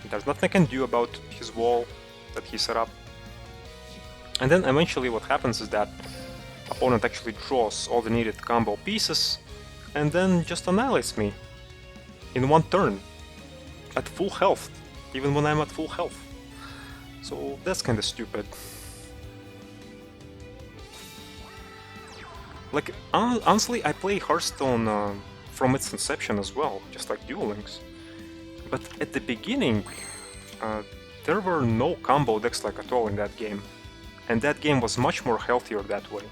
There's nothing I can do about his wall that he set up. And then eventually what happens is that opponent actually draws all the needed combo pieces and then just annihilates me in one turn at full health, even when I'm at full health. So that's kinda stupid. Like, honestly, I play Hearthstone from its inception as well, just like Duel Links. But at the beginning, there were no combo decks like at all in that game. And that game was much more healthier that way.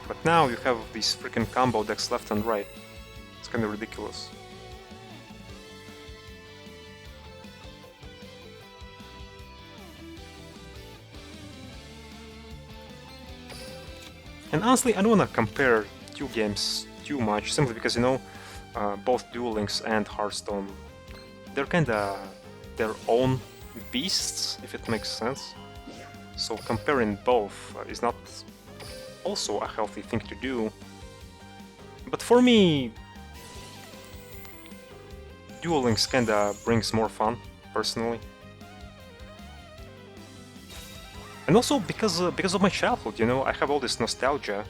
But now you have these freaking combo decks left and right. It's kinda ridiculous. And honestly, I don't want to compare two games too much, simply because, you know, both Duel Links and Hearthstone, they're kinda their own beasts, if it makes sense. So comparing both is not also a healthy thing to do. But for me, Duel Links kinda brings more fun, personally. And also because of my childhood, you know, I have all this nostalgia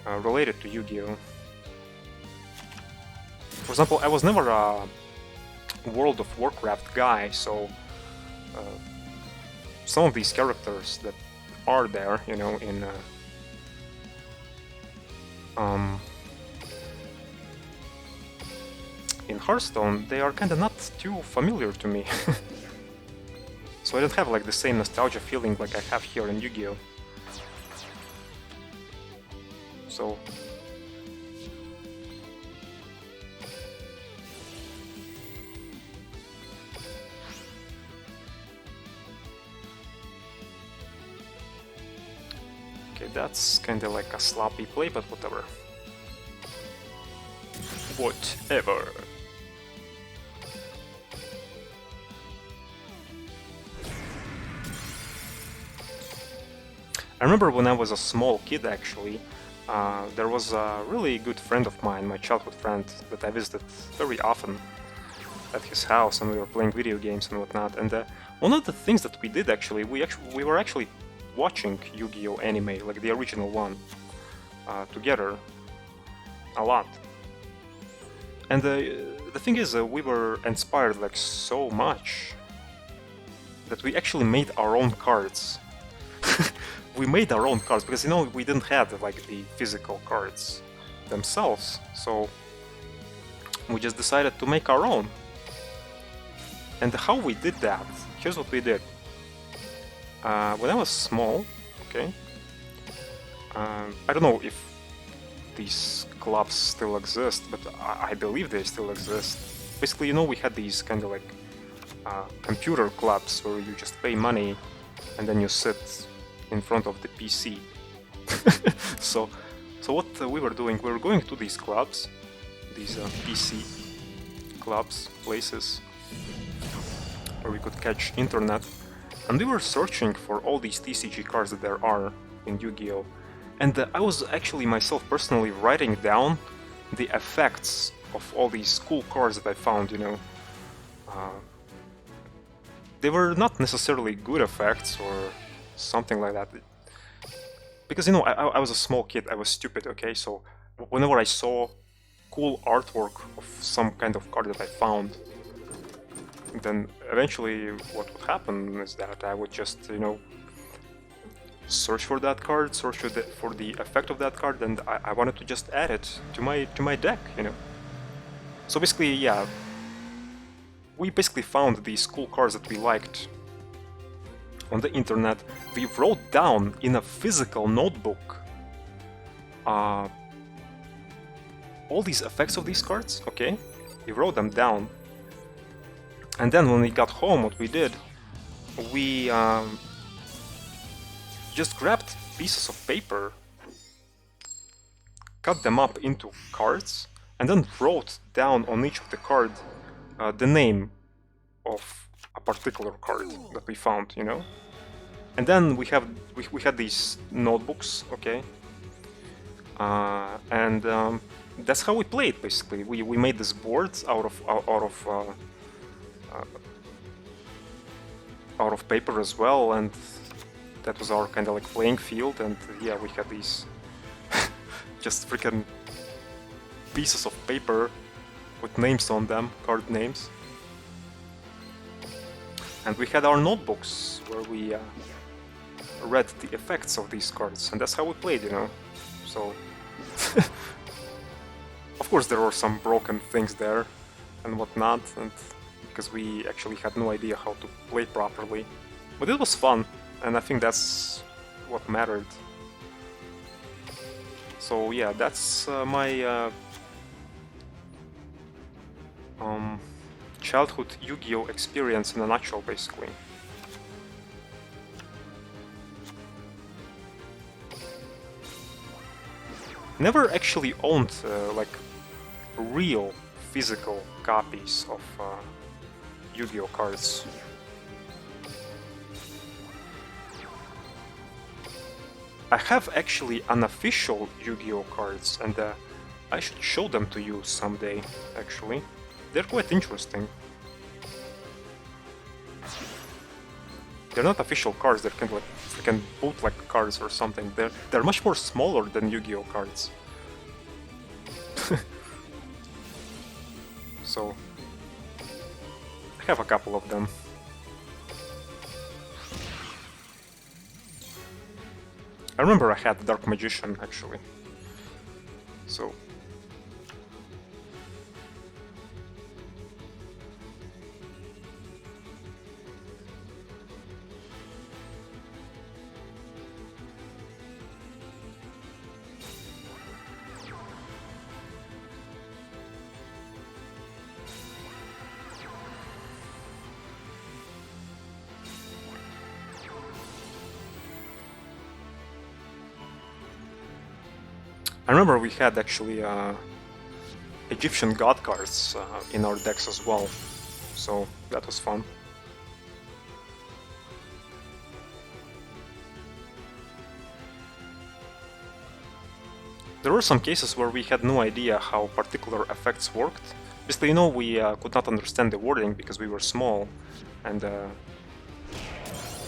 related to Yu-Gi-Oh! For example, I was never a World of Warcraft guy, so some of these characters that are there, you know, in Hearthstone, they are kinda not too familiar to me. So I don't have like the same nostalgia feeling like I have here in Yu-Gi-Oh! So okay, that's kinda like a sloppy play, but whatever. Whatever. I remember when I was a small kid, actually, there was a really good friend of mine, my childhood friend, that I visited very often at his house, and we were playing video games and whatnot. And one of the things that we did, actually, we were actually watching Yu-Gi-Oh! Anime, like the original one, together, a lot. And the thing is, we were inspired like so much that we actually made our own cards. We made our own cards because, you know, we didn't have like the physical cards themselves, so we just decided to make our own. And how we did that, here's what we did. When I was small, okay, I don't know if these clubs still exist, but I believe they still exist. Basically, you know, we had these kind of like computer clubs where you just pay money and then you sit in front of the PC. so what we were doing, we were going to these clubs, these PC clubs, places where we could catch internet, and we were searching for all these TCG cards that there are in Yu-Gi-Oh! And I was actually myself personally writing down the effects of all these cool cards that I found, you know. They were not necessarily good effects or something like that. Because, you know, I was a small kid, I was stupid, okay? So whenever I saw cool artwork of some kind of card that I found, then eventually what would happen is that I would just, you know, search for that card, search for the effect of that card, and I wanted to just add it to my deck, you know. So basically, yeah, we basically found these cool cards that we liked on the internet. We wrote down in a physical notebook all these effects of these cards, okay? We wrote them down. And then when we got home, what we did, we just grabbed pieces of paper cut them up into cards, and then wrote down on each of the card the name of a particular card that we found, you know. And then we had these notebooks, okay, and that's how we played basically. We made this board out of paper as well, and that was our kind of like playing field. And yeah, we had these just freaking pieces of paper with names on them, card names. And we had our notebooks where we read the effects of these cards, and that's how we played, you know. So, of course, there were some broken things there and whatnot, and because we actually had no idea how to play properly. But it was fun, and I think that's what mattered. So yeah, that's my childhood Yu-Gi-Oh experience in a nutshell, basically. Never actually owned like real physical copies of Yu-Gi-Oh cards. I have actually unofficial Yu-Gi-Oh cards, and I should show them to you someday, actually. They're quite interesting. They're not official cards, they're kind of like freaking bootleg cards or something. They're much more smaller than Yu-Gi-Oh cards. So, I have a couple of them. I remember I had Dark Magician, actually. So... I remember we had actually Egyptian god cards in our decks as well, so that was fun. There were some cases where we had no idea how particular effects worked. Basically, you know, we could not understand the wording because we were small, and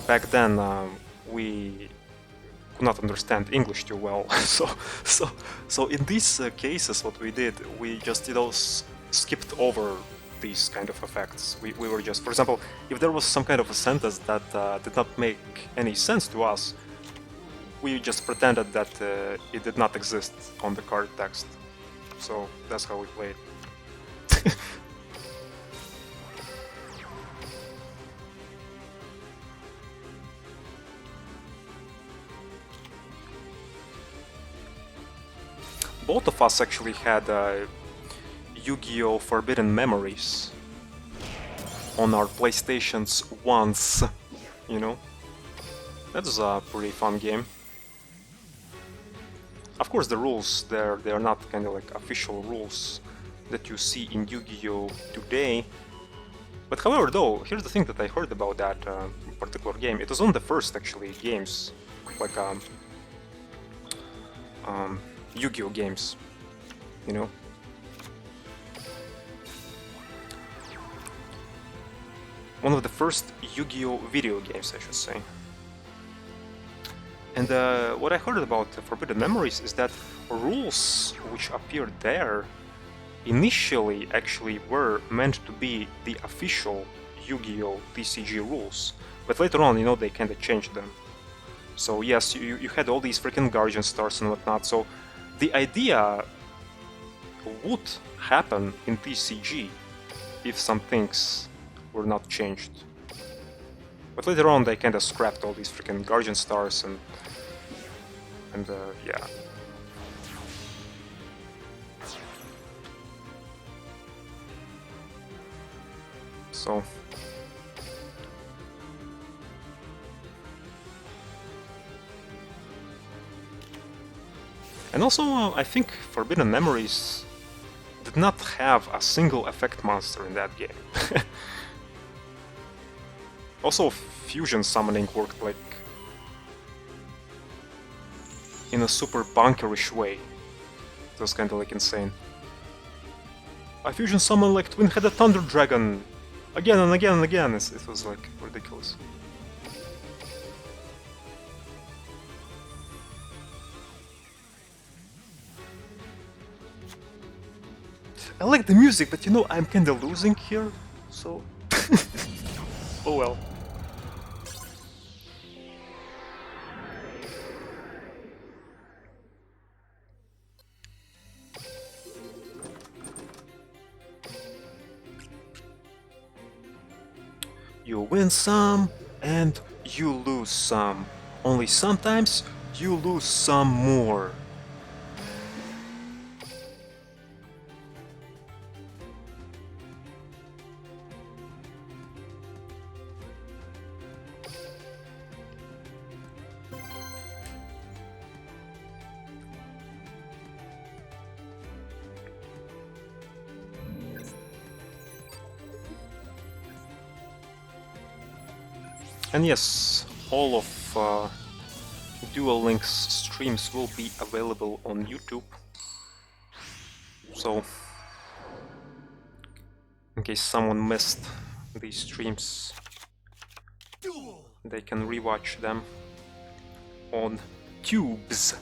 back then we could not understand English too well. so in these cases, what we did, we just, you know, skipped over these kind of effects. We were just, for example, if there was some kind of a sentence that did not make any sense to us, we just pretended that it did not exist on the card text. So that's how we played. Both of us actually had Yu-Gi-Oh! Forbidden Memories on our PlayStations once, you know? That was a pretty fun game. Of course, the rules there, they are not kind of like official rules that you see in Yu-Gi-Oh! Today. But however, though, here's the thing that I heard about that particular game. It was one of the first, actually, games, like Yu-Gi-Oh! Games, you know? One of the first Yu-Gi-Oh! Video games, I should say. And what I heard about Forbidden Memories is that rules which appeared there initially actually were meant to be the official Yu-Gi-Oh! TCG rules, but later on, you know, they kinda changed them. So yes, you had all these freaking Guardian Stars and whatnot, so the idea would happen in TCG if some things were not changed. But later on they kinda scrapped all these freaking Guardian Stars and yeah. So... And also, I think Forbidden Memories did not have a single effect monster in that game. Also, fusion summoning worked like in a super bunkerish way. It was kinda like insane. I fusion summon like twin-headed thunder dragon again and again and again. It was like ridiculous. I like the music, but you know, I'm kinda losing here, so... oh well. You win some, and you lose some. Only sometimes you lose some more. And yes, all of Duel Link's streams will be available on YouTube. So, in case someone missed these streams, they can rewatch them on tubes.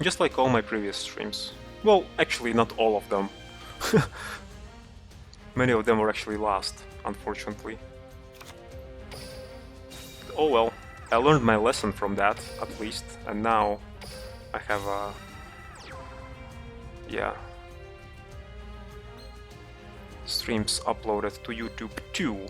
Just like all my previous streams. Well, actually not all of them. Many of them were actually lost, unfortunately. Oh well, I learned my lesson from that, at least, and now I have yeah, streams uploaded to YouTube too.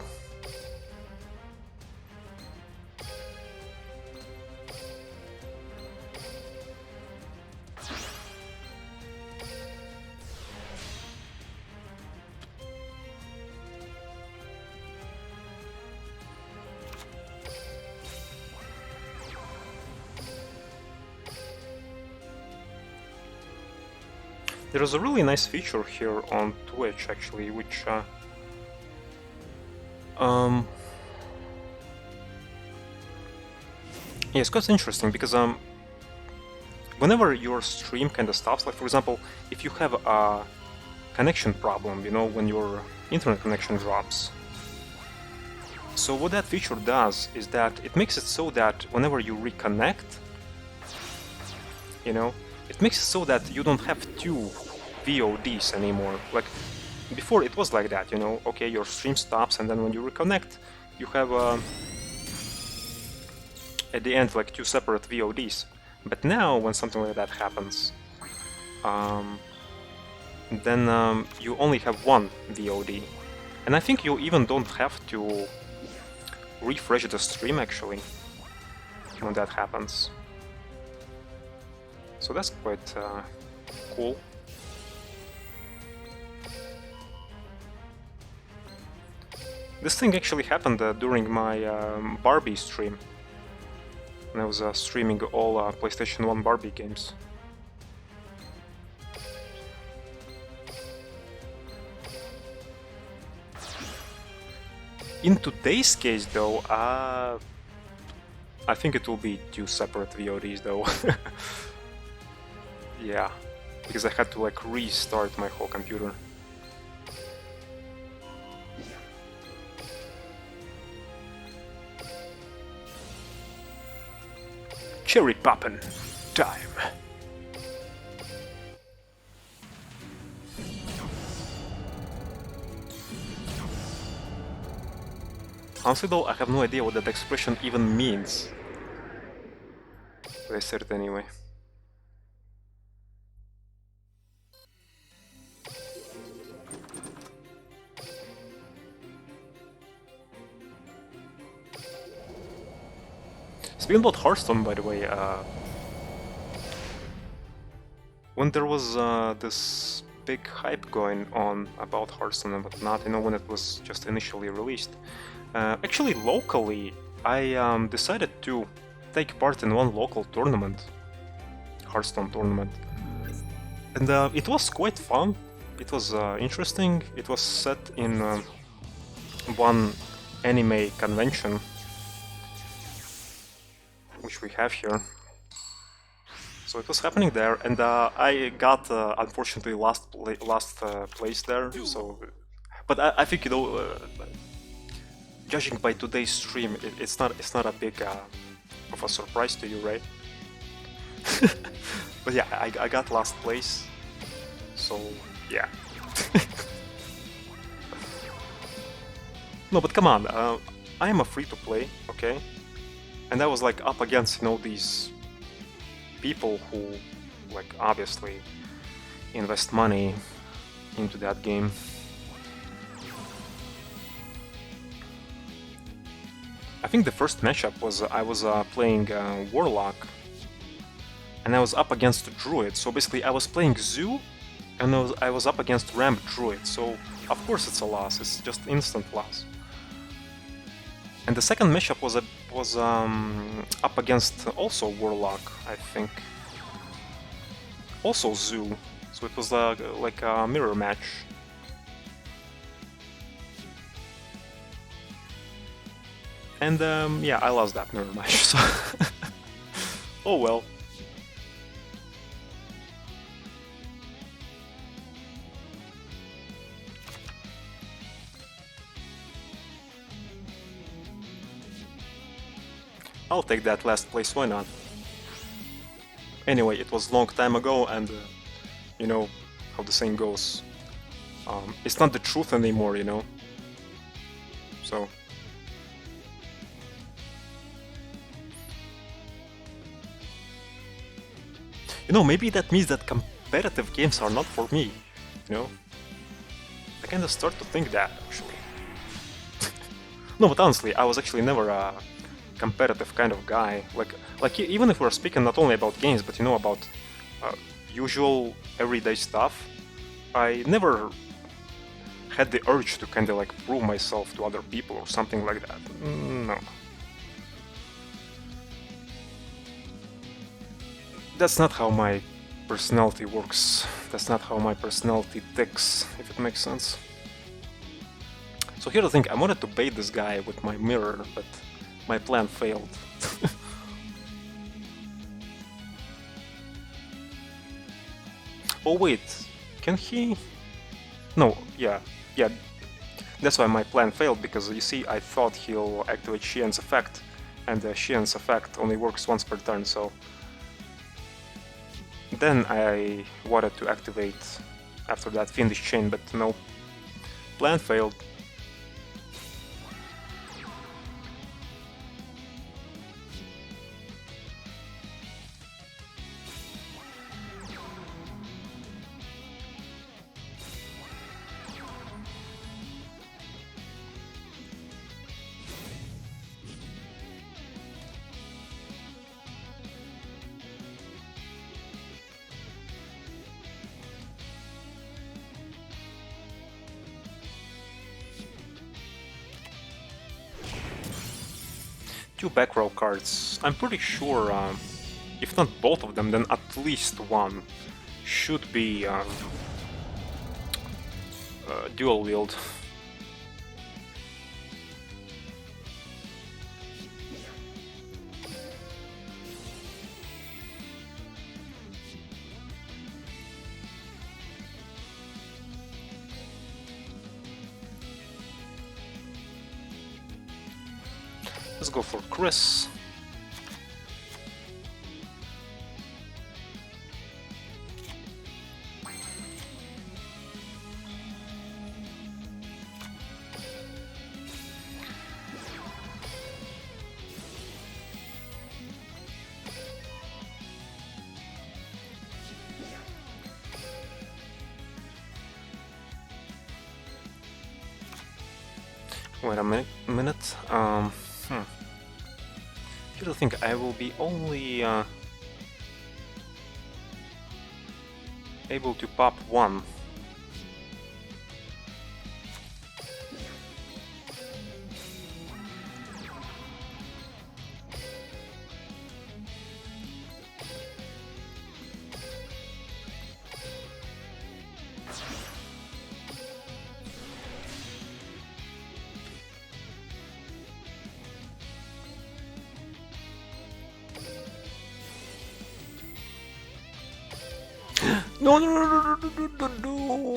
There's a really nice feature here on Twitch, actually, which yeah, it's quite interesting because whenever your stream kind of stops, like for example, if you have a connection problem, you know, when your internet connection drops. So what that feature does is that it makes it so that whenever you reconnect, you know, it makes it so that you don't have two VODs anymore. Like, before it was like that, you know, okay, your stream stops and then when you reconnect, you have, at the end, like two separate VODs. But now, when something like that happens, then you only have one VOD. And I think you even don't have to refresh the stream, actually, when that happens. So that's quite cool. This thing actually happened during my Barbie stream. When I was streaming all PlayStation 1 Barbie games. In today's case, though, I think it will be two separate VODs, though. Yeah, because I had to like restart my whole computer. Cherry poppin' time. Honestly though, I have no idea what that expression even means. But I said it anyway. Speaking about Hearthstone, by the way, when there was this big hype going on about Hearthstone and whatnot, you know, when it was just initially released. Actually, locally, I decided to take part in one local tournament, Hearthstone tournament, and it was quite fun. It was interesting. It was set in one anime convention, which we have here. So it was happening there, and I got unfortunately last place there. So, but I think, you know, judging by today's stream, it's not a big of a surprise to you, right? But yeah, I got last place. So yeah. No, but come on, I am a free-to-play, okay? And I was like up against, you know, these people who, like, obviously invest money into that game. I think the first matchup was I was playing Warlock, and I was up against Druid. So basically, I was playing Zoo, and I was up against Ramp Druid. So of course it's a loss. It's just instant loss. And the second matchup was up against also Warlock, I think. Also Zoo, so it was like a mirror match. And yeah, I lost that mirror match, so oh well. I'll take that last place, why not? Anyway, it was long time ago, and you know how the saying goes. It's not the truth anymore, you know? So... You know, maybe that means that competitive games are not for me, you know? I kinda start to think that, actually. No, but honestly, I was actually never a competitive kind of guy. Like even if we're speaking not only about games, but, you know, about usual everyday stuff, I never had the urge to kinda like prove myself to other people or something like that. No. That's not how my personality works. That's not how my personality ticks, if it makes sense. So here's the thing, I wanted to bait this guy with my mirror, but my plan failed. Oh wait, can he? No, yeah. That's why my plan failed, because you see, I thought he'll activate Xian's effect, and Xian's effect only works once per turn, so... Then I wanted to activate after that Fiendish Chain, but no. Plan failed. Two back row cards. I'm pretty sure, if not both of them, then at least one should be dual wield. Let's go for Chris. Wait a minute. Here's the thing, I will be only able to pop one No, no, no, no, no, no, no, no.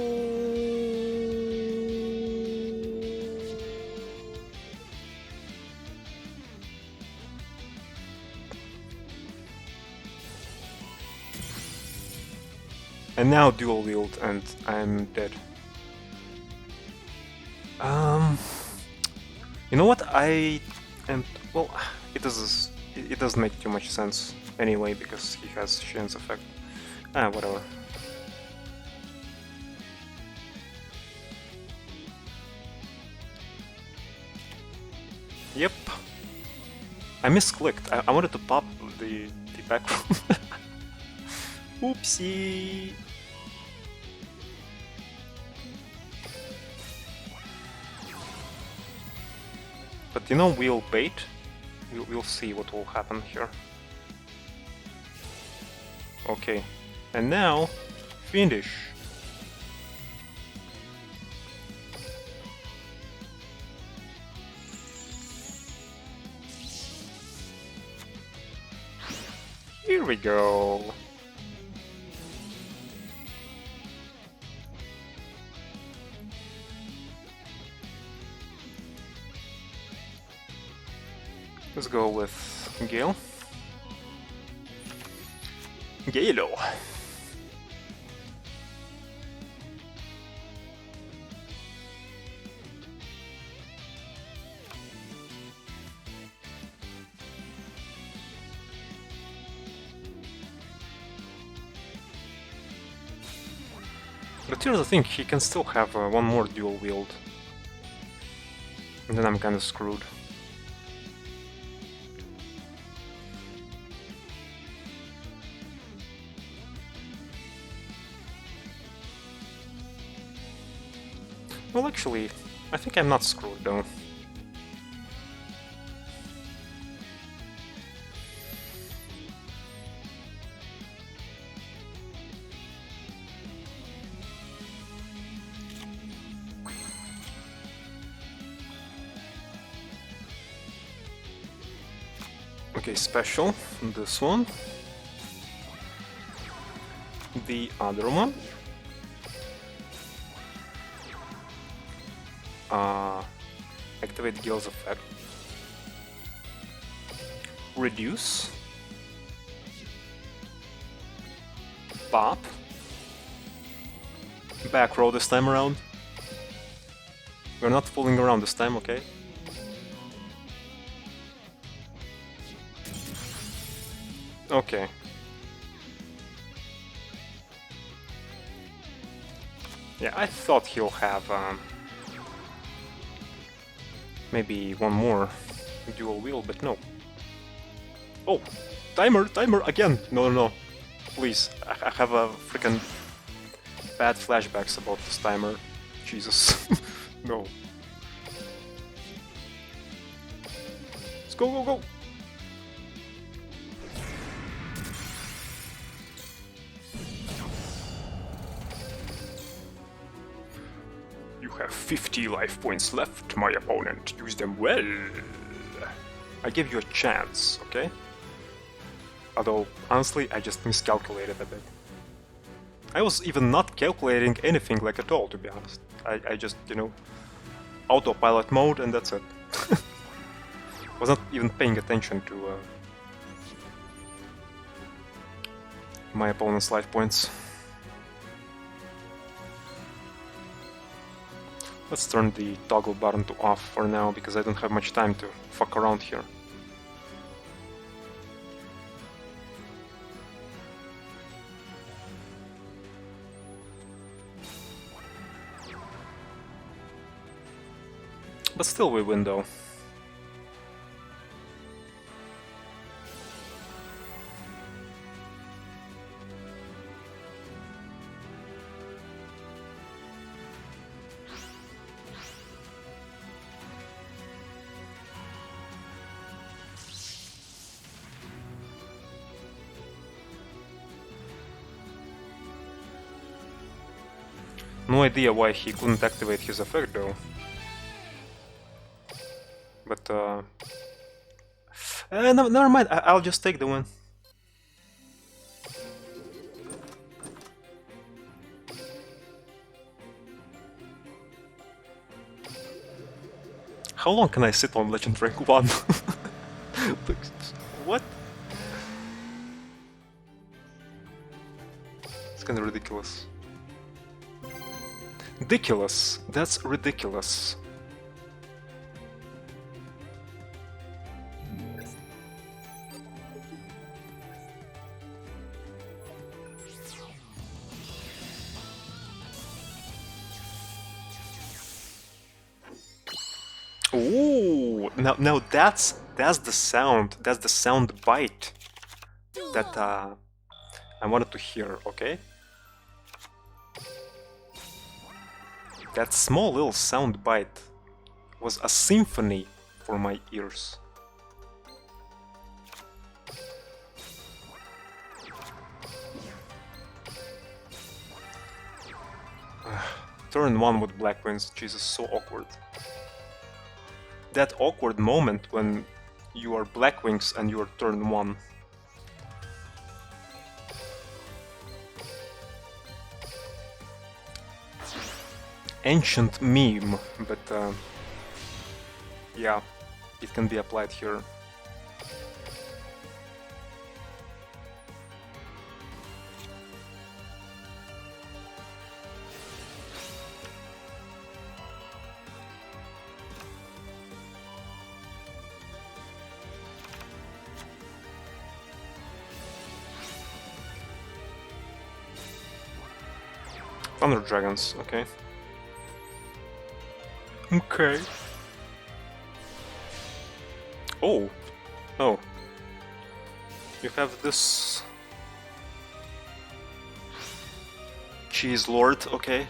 And now dual wield, and I'm dead. You know what? I am well. It doesn't make too much sense anyway because he has Shin's effect. Ah, whatever. Yep. I misclicked. I wanted to pop the back. Oopsie. But you know, we'll bait. We'll see what will happen here. Okay. And now, finish. Here we go. Let's go with Gale. Galo. But here's the thing, he can still have one more dual wield. And then I'm kinda screwed. Well, actually, I think I'm not screwed though. Okay, special, this one. The other one. Activate Gale's effect. Reduce. Pop. Back row this time around. We're not fooling around this time, okay? Okay. Yeah, I thought he'll have maybe one more dual wield, but no. Oh, timer again! No, no, no. Please, I have a freaking bad flashbacks about this timer. Jesus. No. Let's go, go, go! You have 50 life points left, my opponent. Use them well. I give you a chance, okay? Although, honestly, I just miscalculated a bit. I was even not calculating anything like at all, to be honest. I just, you know, autopilot mode and that's it. Was not even paying attention to my opponent's life points. Let's turn the toggle button to off for now, because I don't have much time to fuck around here. But still we win though. No idea why he couldn't activate his effect though. But no, never mind, I'll just take the win. How long can I sit on Legend Rank 1? What? It's kinda ridiculous. Ridiculous! That's ridiculous. Ooh, now that's the sound. That's the sound bite that I wanted to hear. Okay, that small little sound bite was a symphony for my ears. Turn 1 with Black Wings. Jesus, so awkward. That awkward moment when you are Black Wings and you are turn 1. Ancient meme, but yeah, it can be applied here. Thunder Dragons, okay. Okay. Oh! Oh. You have this... Cheese Lord, okay.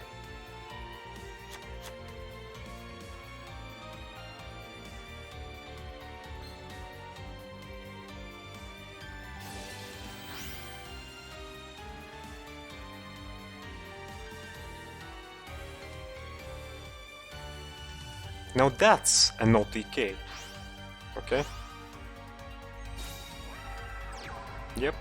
Now that's an OTK, okay? Yep.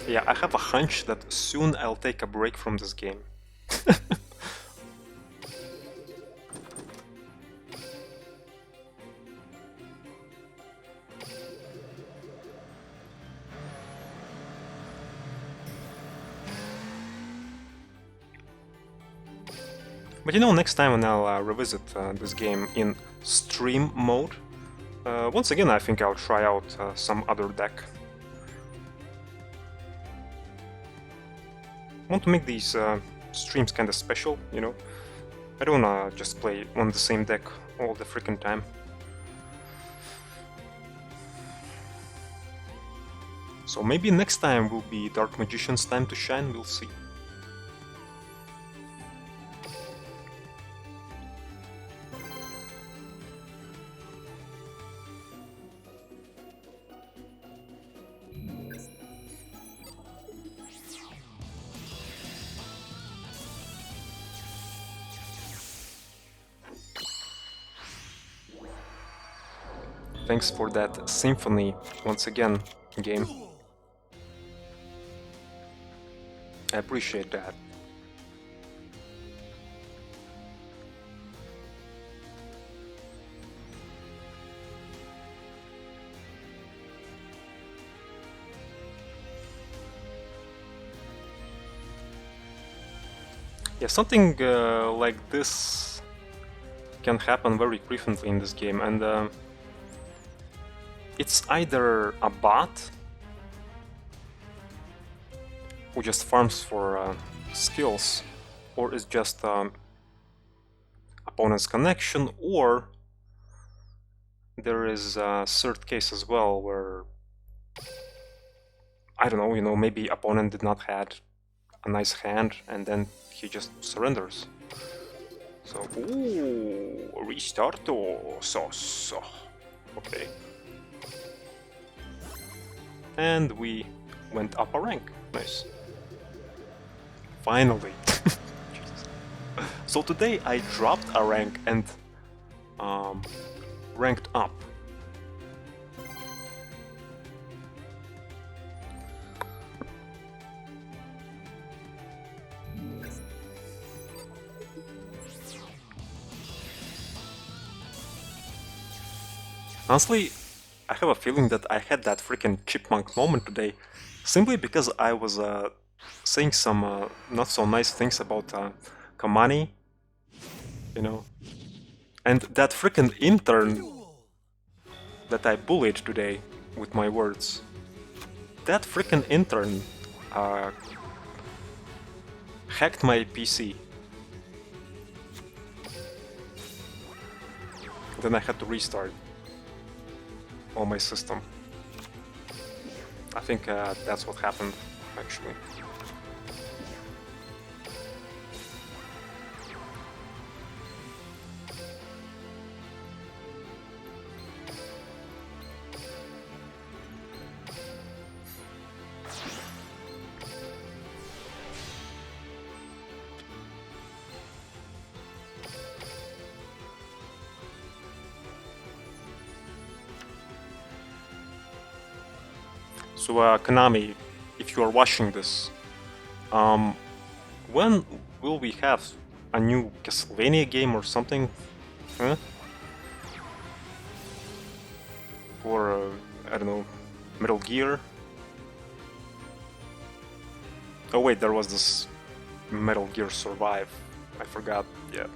Yeah, I have a hunch that soon I'll take a break from this game. But you know, next time when I'll revisit this game in stream mode, once again I think I'll try out some other deck. I want to make these streams kinda special, you know? I don't wanna just play on the same deck all the freaking time. So maybe next time will be Dark Magician's time to shine, we'll see. Thanks for that symphony once again, game. I appreciate that. Yeah, something like this can happen very frequently in this game, and it's either a bot who just farms for skills, or it's just opponent's connection, or there is a third case as well where, I don't know, you know, maybe opponent did not had a nice hand and then he just surrenders. So, ooh, restarto, so, okay. And we went up a rank. Nice. Finally. So today I dropped a rank and ranked up. Honestly, I have a feeling that I had that freaking chipmunk moment today simply because I was saying some not so nice things about Kamani, you know. And that freaking intern that I bullied today with my words. That freaking intern uh, hacked my PC. Then I had to restart all my system. I think that's what happened, actually. So, Konami, if you are watching this, when will we have a new Castlevania game or something? Huh? Or, I don't know, Metal Gear? Oh wait, there was this Metal Gear Survive. I forgot, yeah.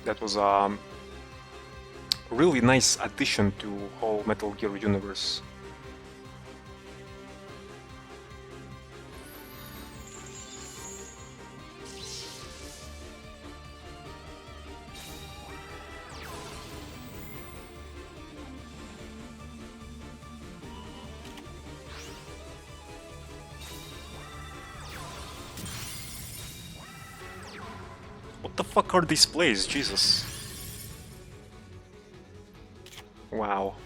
That was a really nice addition to whole Metal Gear universe. What the fuck are these plays? Jesus. Wow.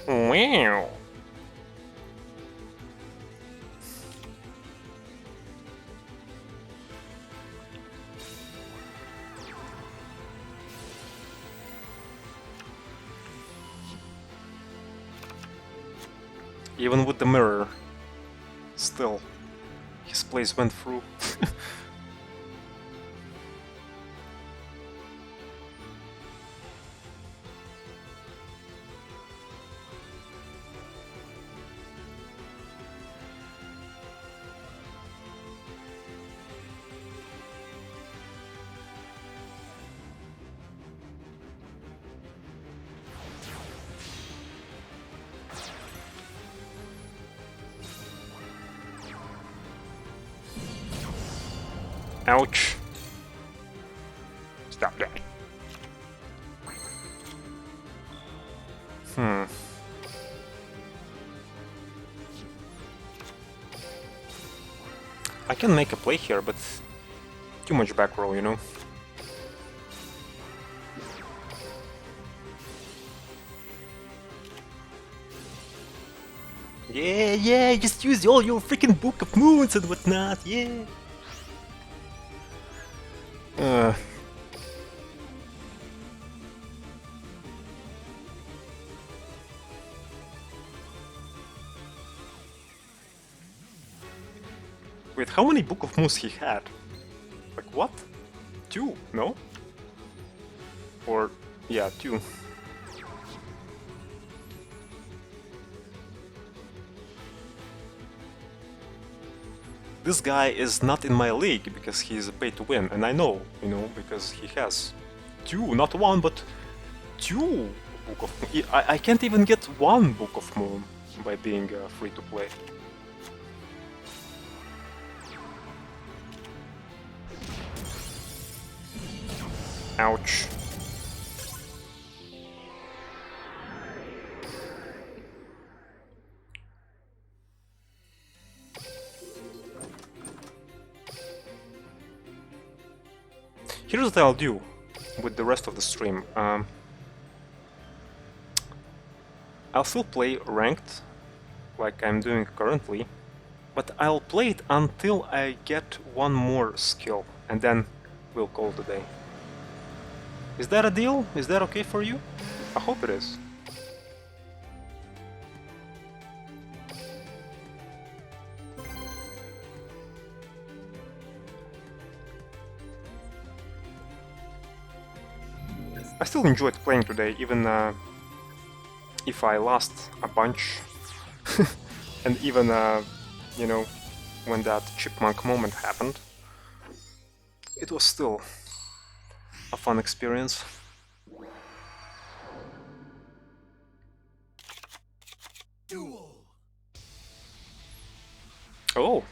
Wow. Even with the mirror, still, his plays went through. Ouch. Stop that. I can make a play here, but too much back row, you know? Yeah, yeah, just use all your freaking Book of Moons and whatnot, yeah. Wait, how many Book of Moons he had? Like what? 2, no? Or, yeah, 2. This guy is not in my league because he is a pay to win, and I know, you know, because he has 2, not 1, but 2 Book of Moon. I can't even get 1 Book of Moon by being free to play. Ouch. Here's what I'll do with the rest of the stream. I'll still play ranked, like I'm doing currently, but I'll play it until I get 1 more skill, and then we'll call it a day. Is that a deal? Is that okay for you? I hope it is. I still enjoyed playing today, even if I lost a bunch. And even, you know, when that chipmunk moment happened, it was still a fun experience. Duel. Oh,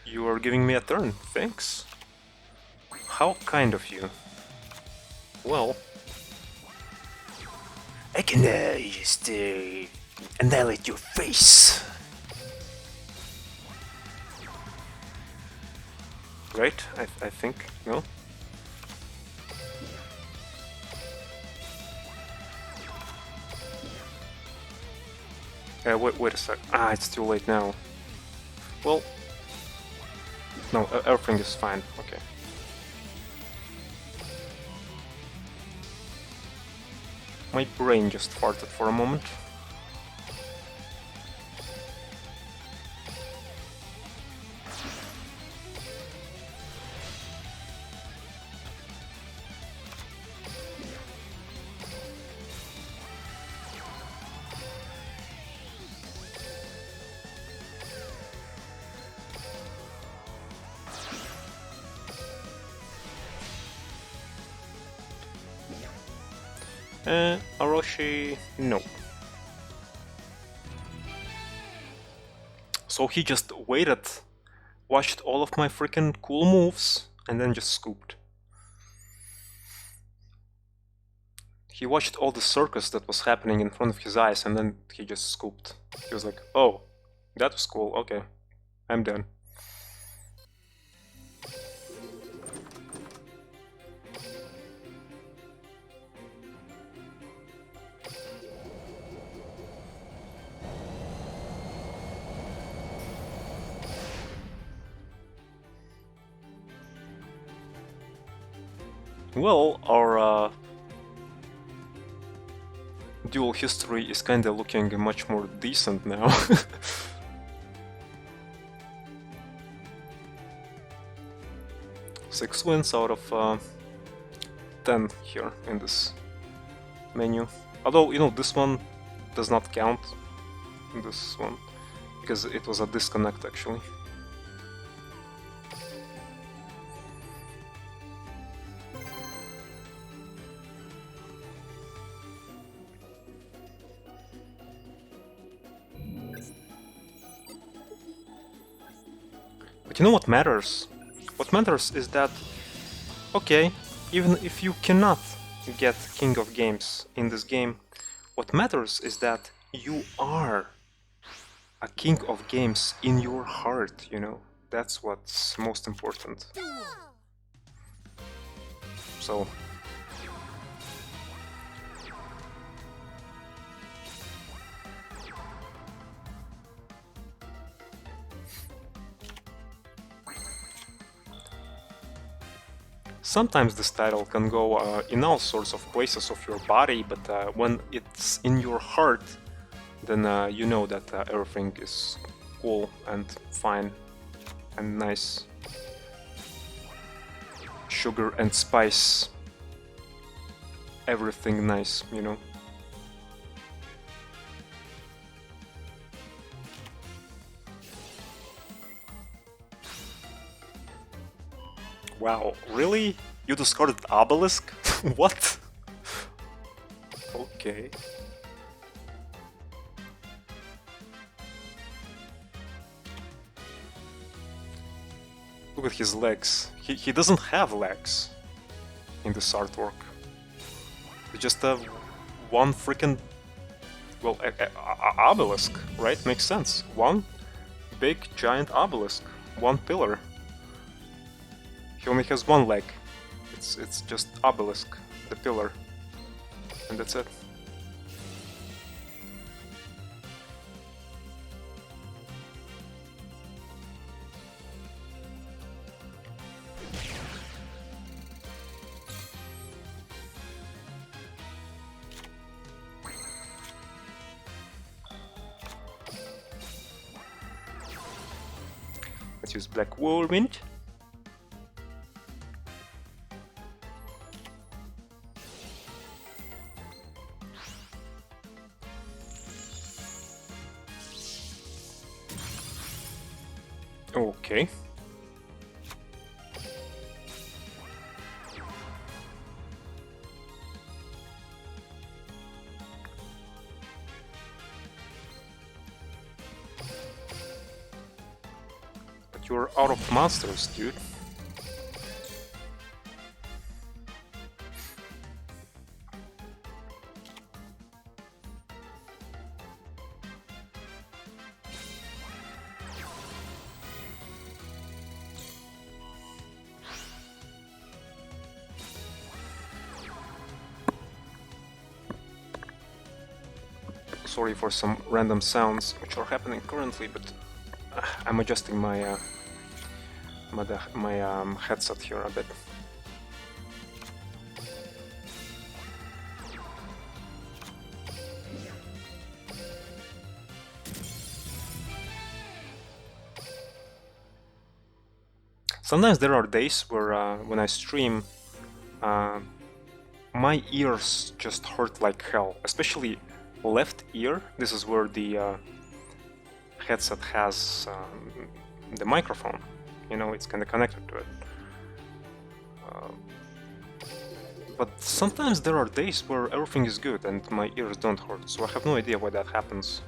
you are giving me a turn, thanks. How kind of you. Well, I can just annihilate your face. Right? I think, no? Wait a sec. Ah, it's too late now. Well, no, everything is fine. Okay. My brain just farted for a moment. Orochi, no. So he just waited, watched all of my freaking cool moves, and then just scooped. He watched all the circus that was happening in front of his eyes, and then he just scooped. He was like, oh, that was cool, okay, I'm done. Well, our duel history is kinda looking much more decent now. 6 wins out of 10 here in this menu. Although, you know, this one does not count, this one, because it was a disconnect actually. But you know what matters? What matters is that, okay, even if you cannot get King of Games in this game, what matters is that you are a King of Games in your heart, you know? That's what's most important. So... sometimes this title can go in all sorts of places of your body, but when it's in your heart, then you know that everything is cool and fine and nice. Sugar and spice. Everything nice, you know? Wow, really? You discarded Obelisk? What? Okay. Look at his legs. He doesn't have legs in this artwork. It's just one freaking... well, obelisk, right? Makes sense. One big giant obelisk. One pillar. He only has one leg. It's just obelisk, the pillar. And that's it. Let's use Black Whirlwind. Okay. But you're out of monsters, dude. Sorry for some random sounds which are happening currently, but I'm adjusting my headset here a bit. Sometimes there are days where when I stream, my ears just hurt like hell, especially left ear. This is where the headset has the microphone. You know, it's kind of connected to it. But sometimes there are days where everything is good and my ears don't hurt, so I have no idea why that happens.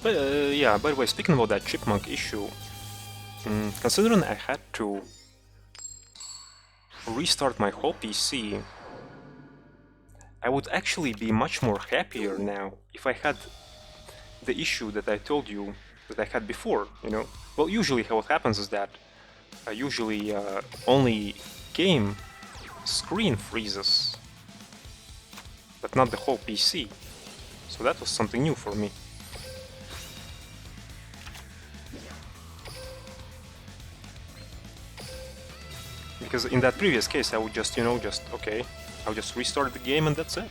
Yeah, by the way, speaking about that chipmunk issue, considering I had to restart my whole PC, I would actually be much more happier now if I had the issue that I told you that I had before, you know? Well, usually what happens is that usually only game screen freezes, but not the whole PC. So that was something new for me. Because in that previous case I would just, you know, okay, I'll just restart the game and that's it.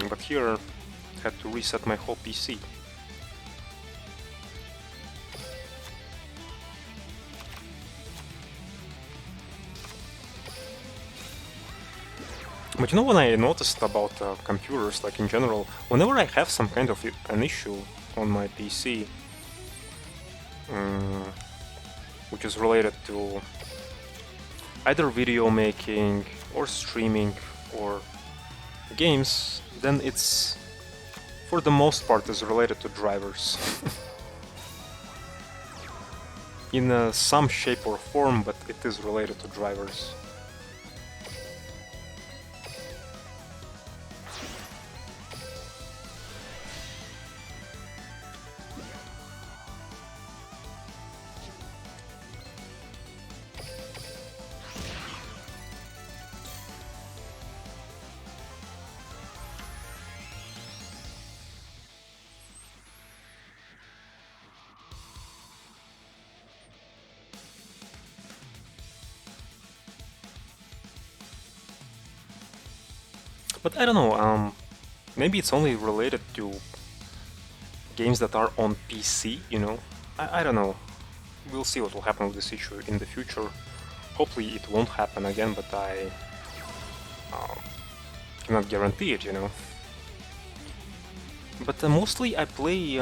But here I had to reset my whole PC. But you know what I noticed about computers, like in general, whenever I have some kind of an issue on my PC, which is related to either video making or streaming or games, then it's for the most part is related to drivers. In some shape or form, but it is related to drivers. But I don't know, maybe it's only related to games that are on PC, you know? I don't know. We'll see what will happen with this issue in the future. Hopefully it won't happen again, but I cannot guarantee it, you know? But mostly I play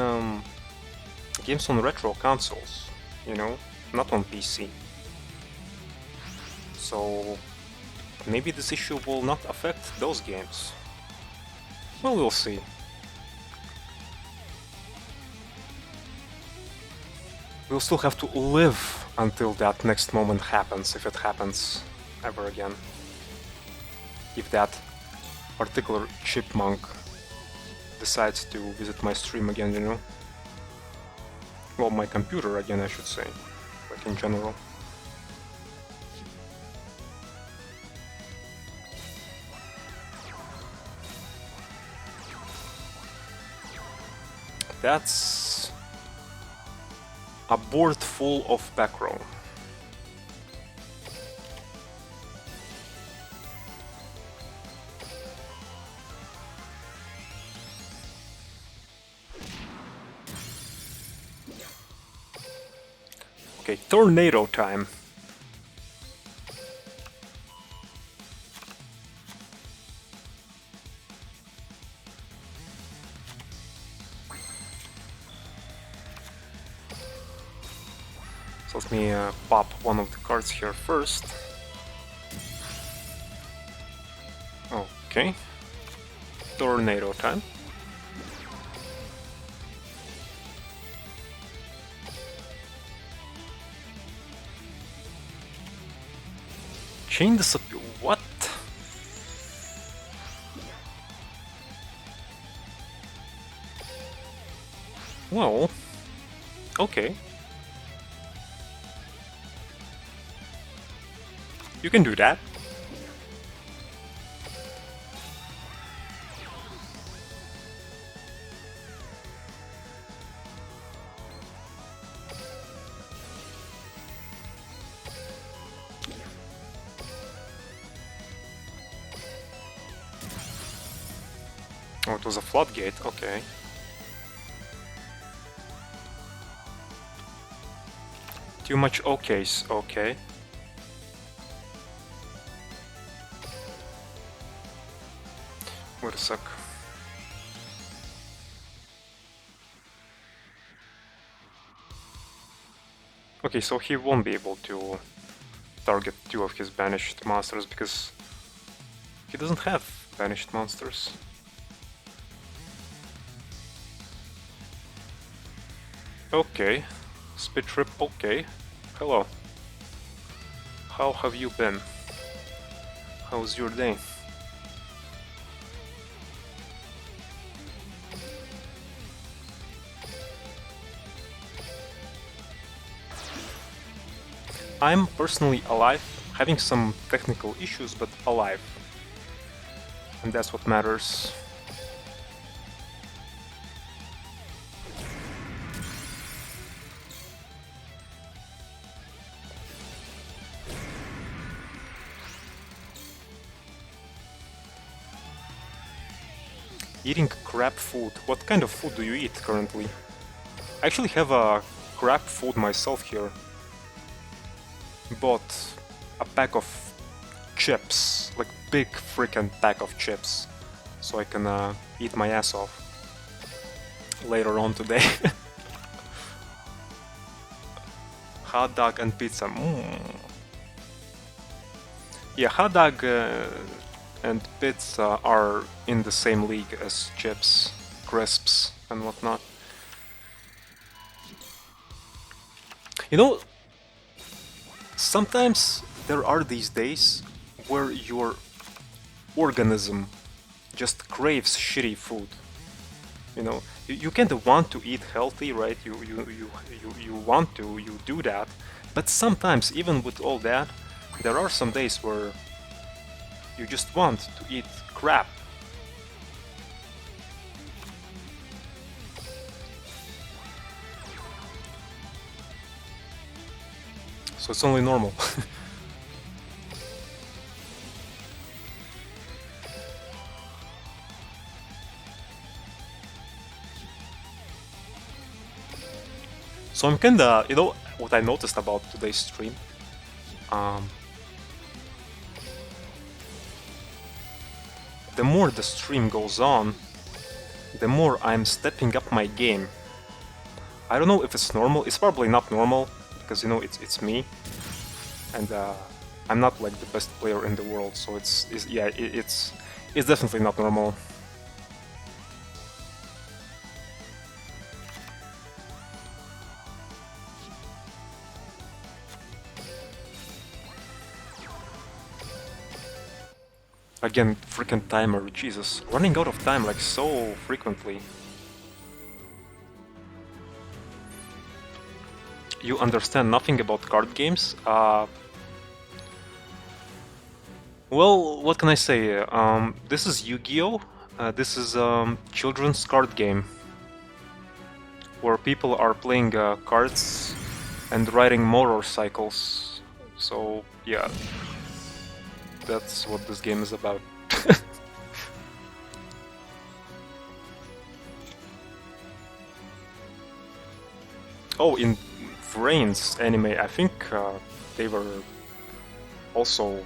games on retro consoles, you know? Not on PC. So maybe this issue will not affect those games. Well, we'll see. We'll still have to live until that next moment happens, if it happens ever again. If that particular chipmunk decides to visit my stream again, you know? Well, my computer again, I should say, like in general. That's a board full of back row. Okay, tornado time. So let me pop one of the cards here first. Okay. Tornado time. Chain disappear. What? Well, okay. You can do that. Oh, it was a floodgate, okay. Too much okays, okay. Wait a sec. Okay, so he won't be able to target two of his banished monsters because he doesn't have banished monsters. Okay. Spit trip, okay. Hello. How have you been? How's your day? I'm personally alive, having some technical issues, but alive. And that's what matters. Eating crap food. What kind of food do you eat currently? I actually have a crap food myself here. Bought a pack of chips, like big freaking pack of chips, so I can eat my ass off later on today. Hot dog and pizza. Yeah, hot dog and pizza are in the same league as chips, crisps, and whatnot. You know, sometimes there are these days where your organism just craves shitty food. You know, you kind of want to eat healthy, right? You want to, you do that. But sometimes, even with all that, there are some days where you just want to eat crap. So it's only normal. So I'm kinda, you know, what I noticed about today's stream? The more the stream goes on, the more I'm stepping up my game. I don't know if it's normal. It's probably not normal because, you know, it's me, and I'm not like the best player in the world. So it's definitely not normal. Again, freaking timer, Jesus. Running out of time like so frequently. You understand nothing about card games? Well, what can I say? This is Yu-Gi-Oh! This is children's card game. Where people are playing cards and riding motorcycles. So, yeah. That's what this game is about. Oh, in of Rain's anime, I think they were also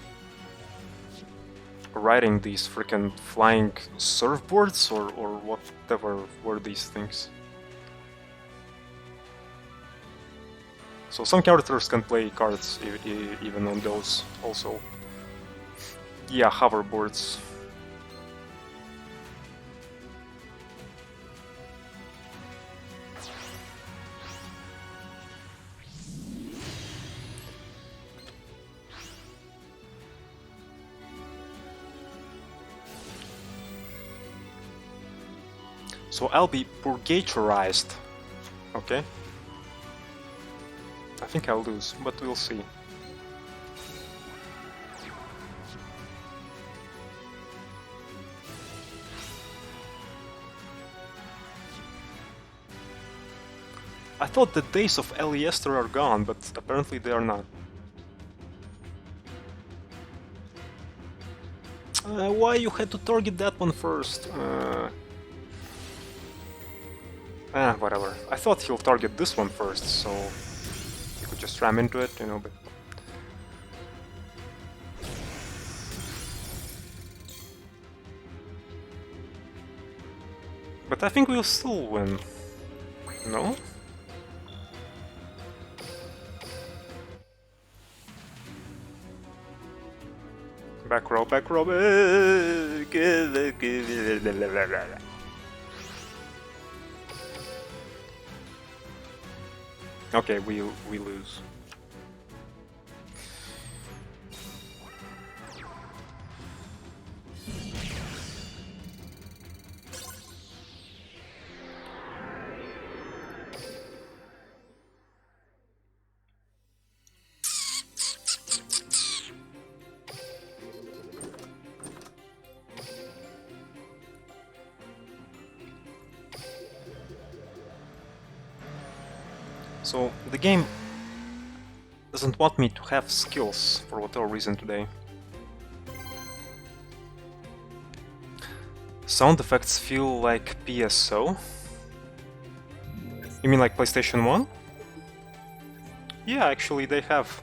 riding these freaking flying surfboards or whatever were these things. So some characters can play cards even on those also. Yeah, hoverboards. So I'll be purgatorized. Okay. I think I'll lose, but we'll see. I thought the days of Eliester are gone, but apparently they are not. Why you had to target that one first? Whatever. I thought he'll target this one first, so you could just ram into it, you know, but... But I think we'll still win. No? Back row, back row. Okay, we lose. So, the game doesn't want me to have skills for whatever reason today. Sound effects feel like PSO? You mean like PlayStation 1? Yeah, actually they have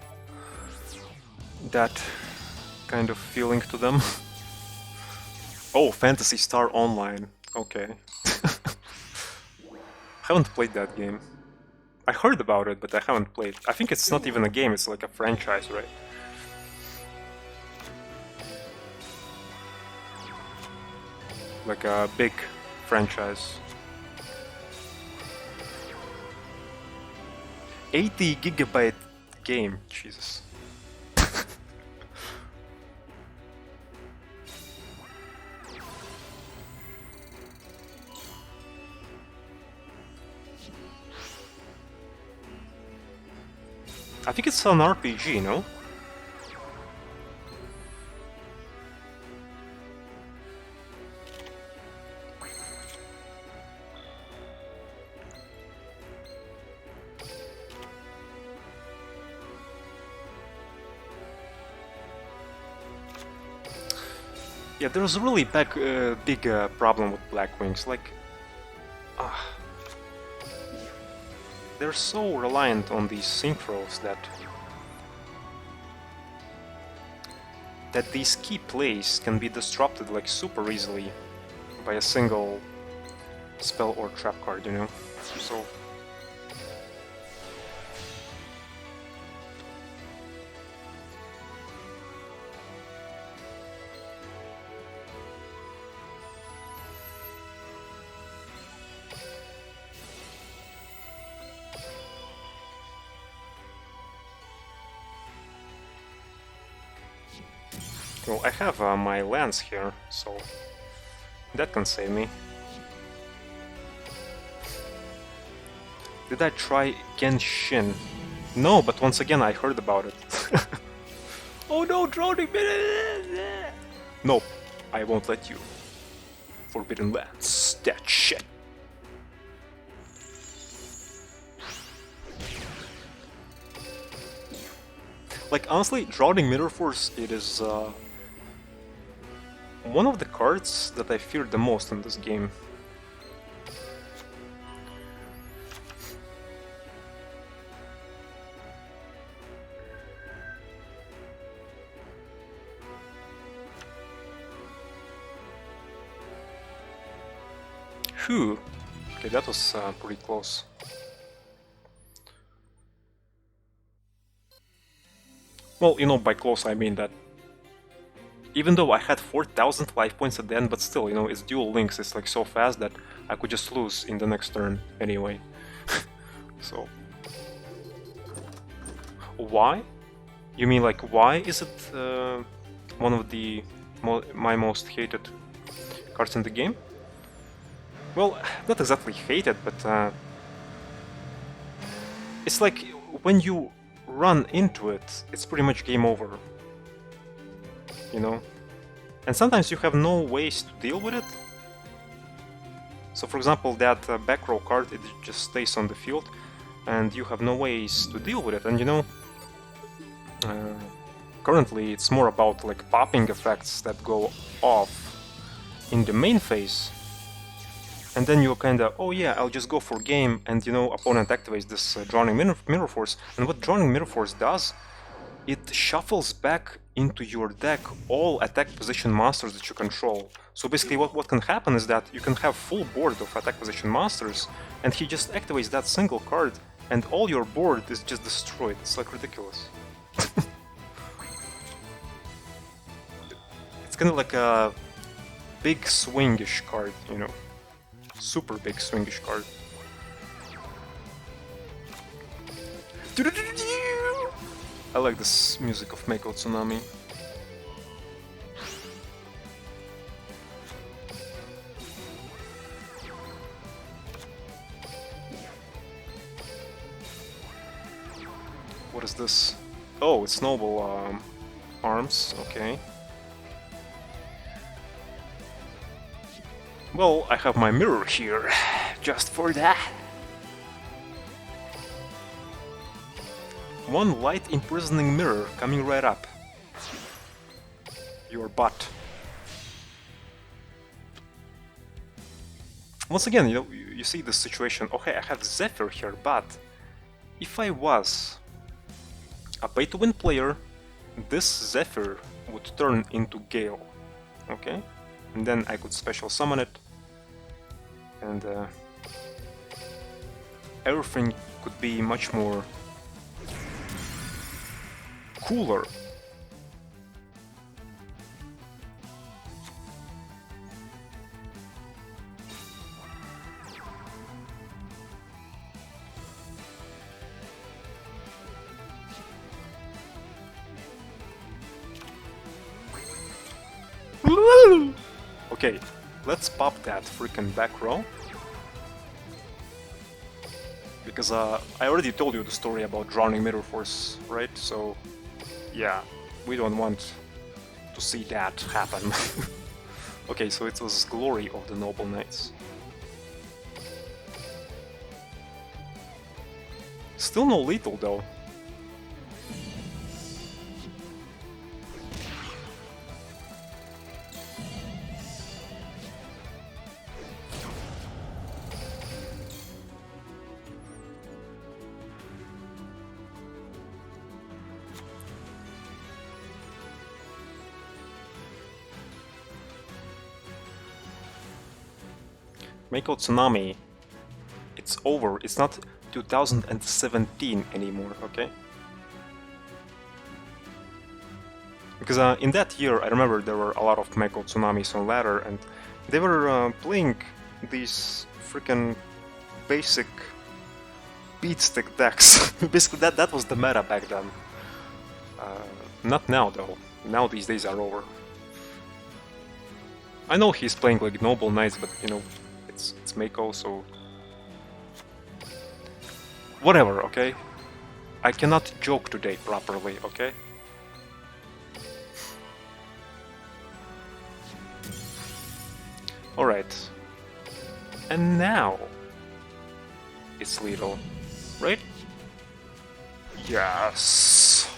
that kind of feeling to them. Oh, Phantasy Star Online. Okay. Haven't played that game. I heard about it, but I haven't played. I think it's not even a game, it's like a franchise, right? Like a big franchise. 80 GB game, Jesus. I think it's an RPG, no? Yeah, there's a really big problem with Black Wings. Like, they're so reliant on these synchros that these key plays can be disrupted like super easily by a single spell or trap card, you know? So... Well, I have my lance here, so that can save me. Did I try Genshin? No, but once again I heard about it. Oh no, drowning! Nope, I won't let you. Forbidden Lands, that shit. Like, honestly, Drowning Mirror Force, it is one of the cards that I fear the most in this game. Whew. Okay, that was pretty close. Well, you know, by close I mean that even though I had 4,000 life points at the end, but still, you know, it's Duel Links, it's like so fast that I could just lose in the next turn anyway. So... Why? You mean like why is it one of the my most hated cards in the game? Well, not exactly hated, but it's like when you run into it, it's pretty much game over. You know? And sometimes you have no ways to deal with it. So for example, that back row card, it just stays on the field, and you have no ways to deal with it. And you know, currently it's more about like popping effects that go off in the main phase. And then you kinda, oh yeah, I'll just go for game, and you know, opponent activates this Drowning Mirror Force. And what Drowning Mirror Force does, it shuffles back into your deck all attack position monsters that you control. So basically what can happen is that you can have full board of attack position monsters, and he just activates that single card, and all your board is just destroyed. It's like ridiculous. It's kind of like a big swingish card, you know. Super big swingish card. I like this music of Mako Tsunami. What is this? Oh, it's Noble Arms, okay. Well, I have my mirror here, just for that. One light imprisoning mirror coming right up. Your butt. Once again, you know, you see this situation. Okay, I have Zephyr here, but if I was a pay-to-win player, this Zephyr would turn into Gale. Okay? And then I could special summon it, and everything could be much more cooler. Okay, let's pop that freaking back row. Because I already told you the story about Drowning Mirror Force, right? So, yeah, we don't want to see that happen. Okay, so it was Glory of the Noble Knights. Still no lethal though. Mako Tsunami, it's over, it's not 2017 anymore, okay? Because in that year, I remember there were a lot of Mako Tsunamis on ladder, and they were playing these freaking basic beatstick decks. Basically, that was the meta back then. Not now, though. Now these days are over. I know he's playing like Noble Knights, but you know, it's Mako, so... Whatever, okay? I cannot joke today properly, okay? Alright. And now... it's lethal, right? Yes!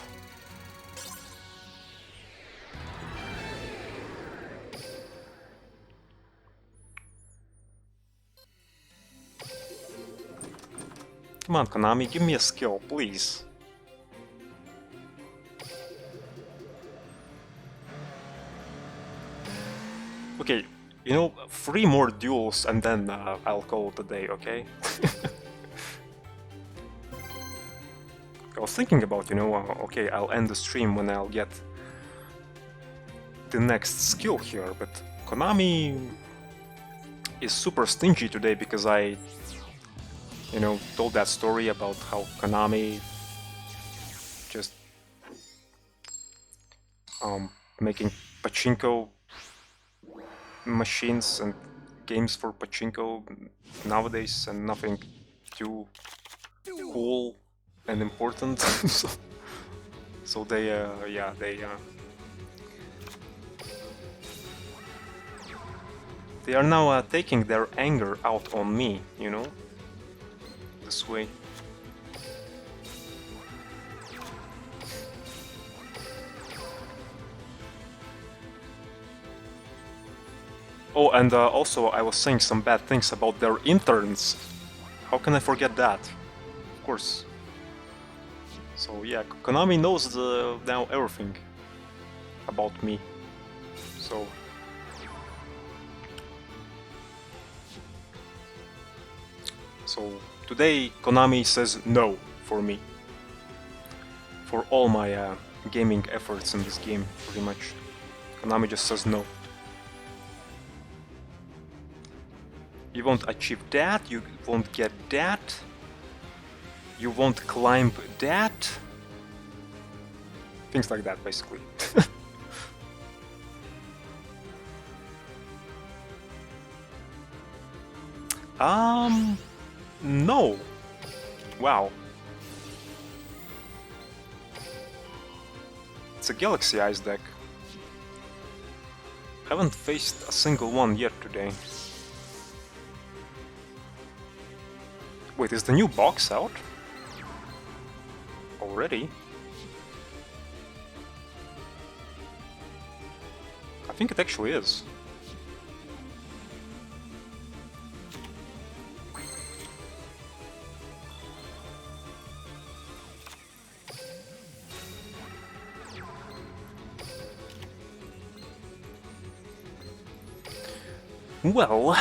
Come on, Konami, give me a skill, please. Okay, You know, 3 more duels and then I'll call it a day, okay? I was thinking about, you know, okay, I'll end the stream when I'll get the next skill here, but Konami is super stingy today because I, you know, told that story about how Konami just making pachinko machines and games for pachinko nowadays and nothing too cool and important. so they yeah, they are now taking their anger out on me, you know, this way. Oh, and also I was saying some bad things about their interns. How can I forget that? Of course. So yeah, Konami knows now everything about me. So today Konami says no for me. For all my gaming efforts in this game, pretty much. Konami just says no. You won't achieve that, you won't get that, you won't climb that. Things like that, basically. No. Wow. It's a Galaxy Ice deck. Haven't faced a single one yet today. Wait, is the new box out? Already? I think it actually is. Well,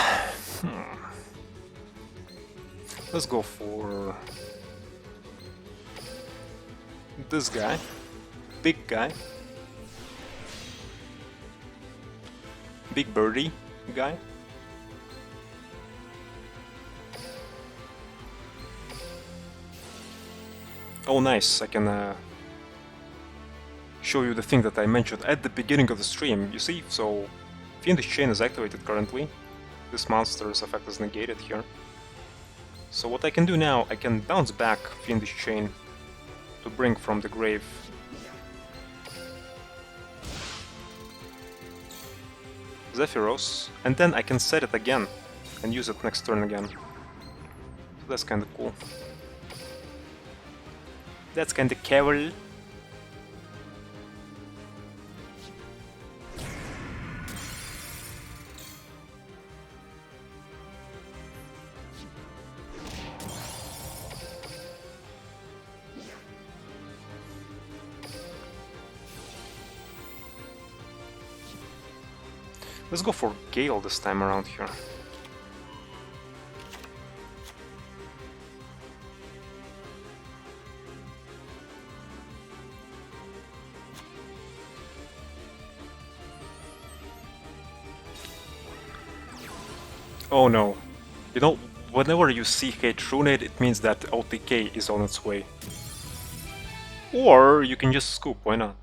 let's go for this guy, big guy, big birdie guy. Oh nice, I can show you the thing that I mentioned at the beginning of the stream, you see, so Fiendish Chain is activated currently, this monster's effect is negated here. So what I can do now, I can bounce back Fiendish Chain to bring from the grave Zephyros, and then I can set it again and use it next turn again. So that's kinda cool. That's kinda cool. Let's go for Gale this time around here. Oh no. You know, whenever you see Hate Runed, it means that OTK is on its way. Or you can just scoop, why not?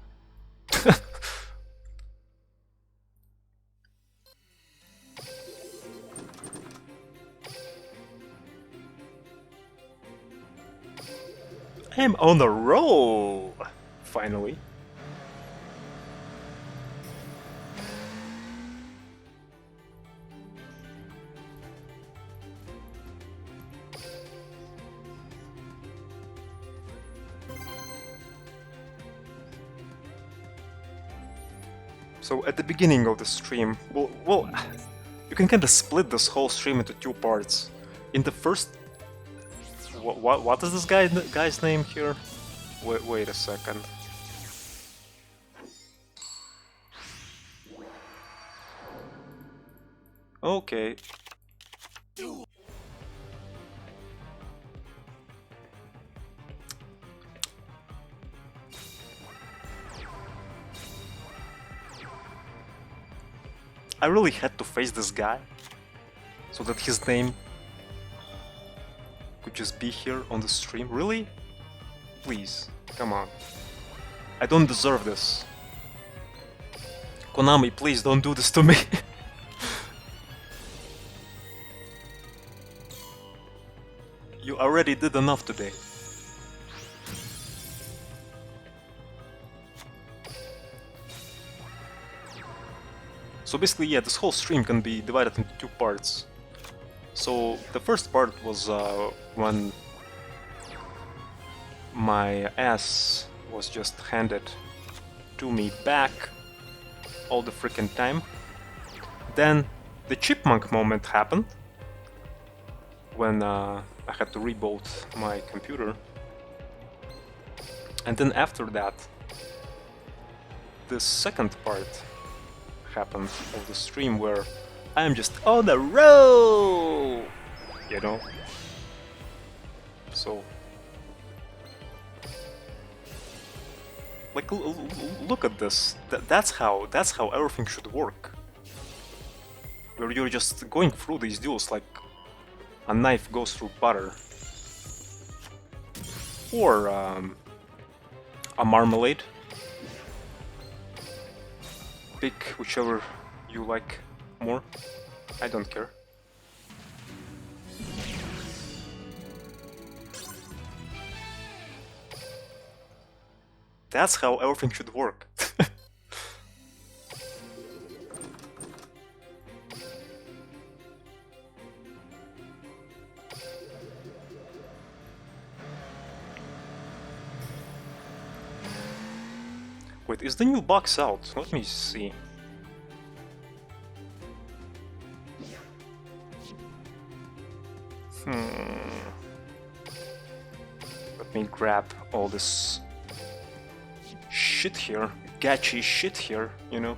I'm on a roll! Finally. So at the beginning of the stream, well, you can kind of split this whole stream into 2 parts. In the first, what is this guy's name here? Wait a second. Okay. I really had to face this guy so that his name could just be here on the stream. Really? Please, come on. I don't deserve this. Konami, please don't do this to me. You already did enough today. So basically, yeah, this whole stream can be divided into two parts. So the first part was when my ass was just handed to me back all the freaking time. Then the chipmunk moment happened when I had to reboot my computer. And then after that, the second part happened of the stream where I am just on the road, you know. So, like, look at this. That's how everything should work. Where you're just going through these duels like a knife goes through butter, or a marmalade. Pick whichever you like more. I don't care. That's how everything should work. Wait, is the new box out? Let me see. Let me grab all this shit here. Gachi shit here, you know?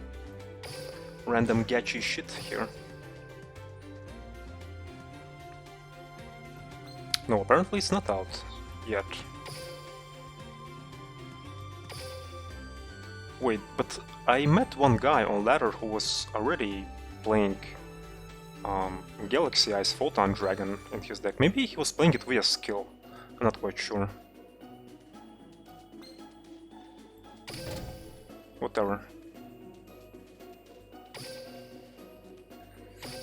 Random gachi shit here. No, apparently it's not out yet. Wait, but I met one guy on ladder who was already playing Galaxy Ice Photon Dragon in his deck. Maybe he was playing it via skill. I'm not quite sure. Whatever.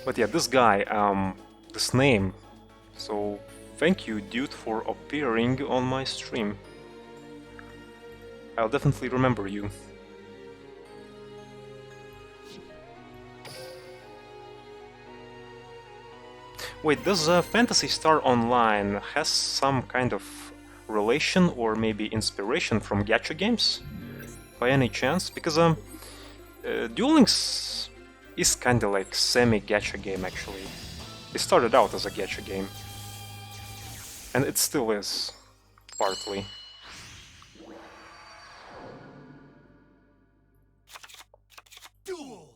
But yeah, this guy, this name. So thank you, dude, for appearing on my stream. I'll definitely remember you. Wait, does Phantasy Star Online has some kind of relation or maybe inspiration from gacha games? By any chance? Because Duel Links is kinda like semi-gacha game actually. It started out as a gacha game. And it still is, partly. Duel.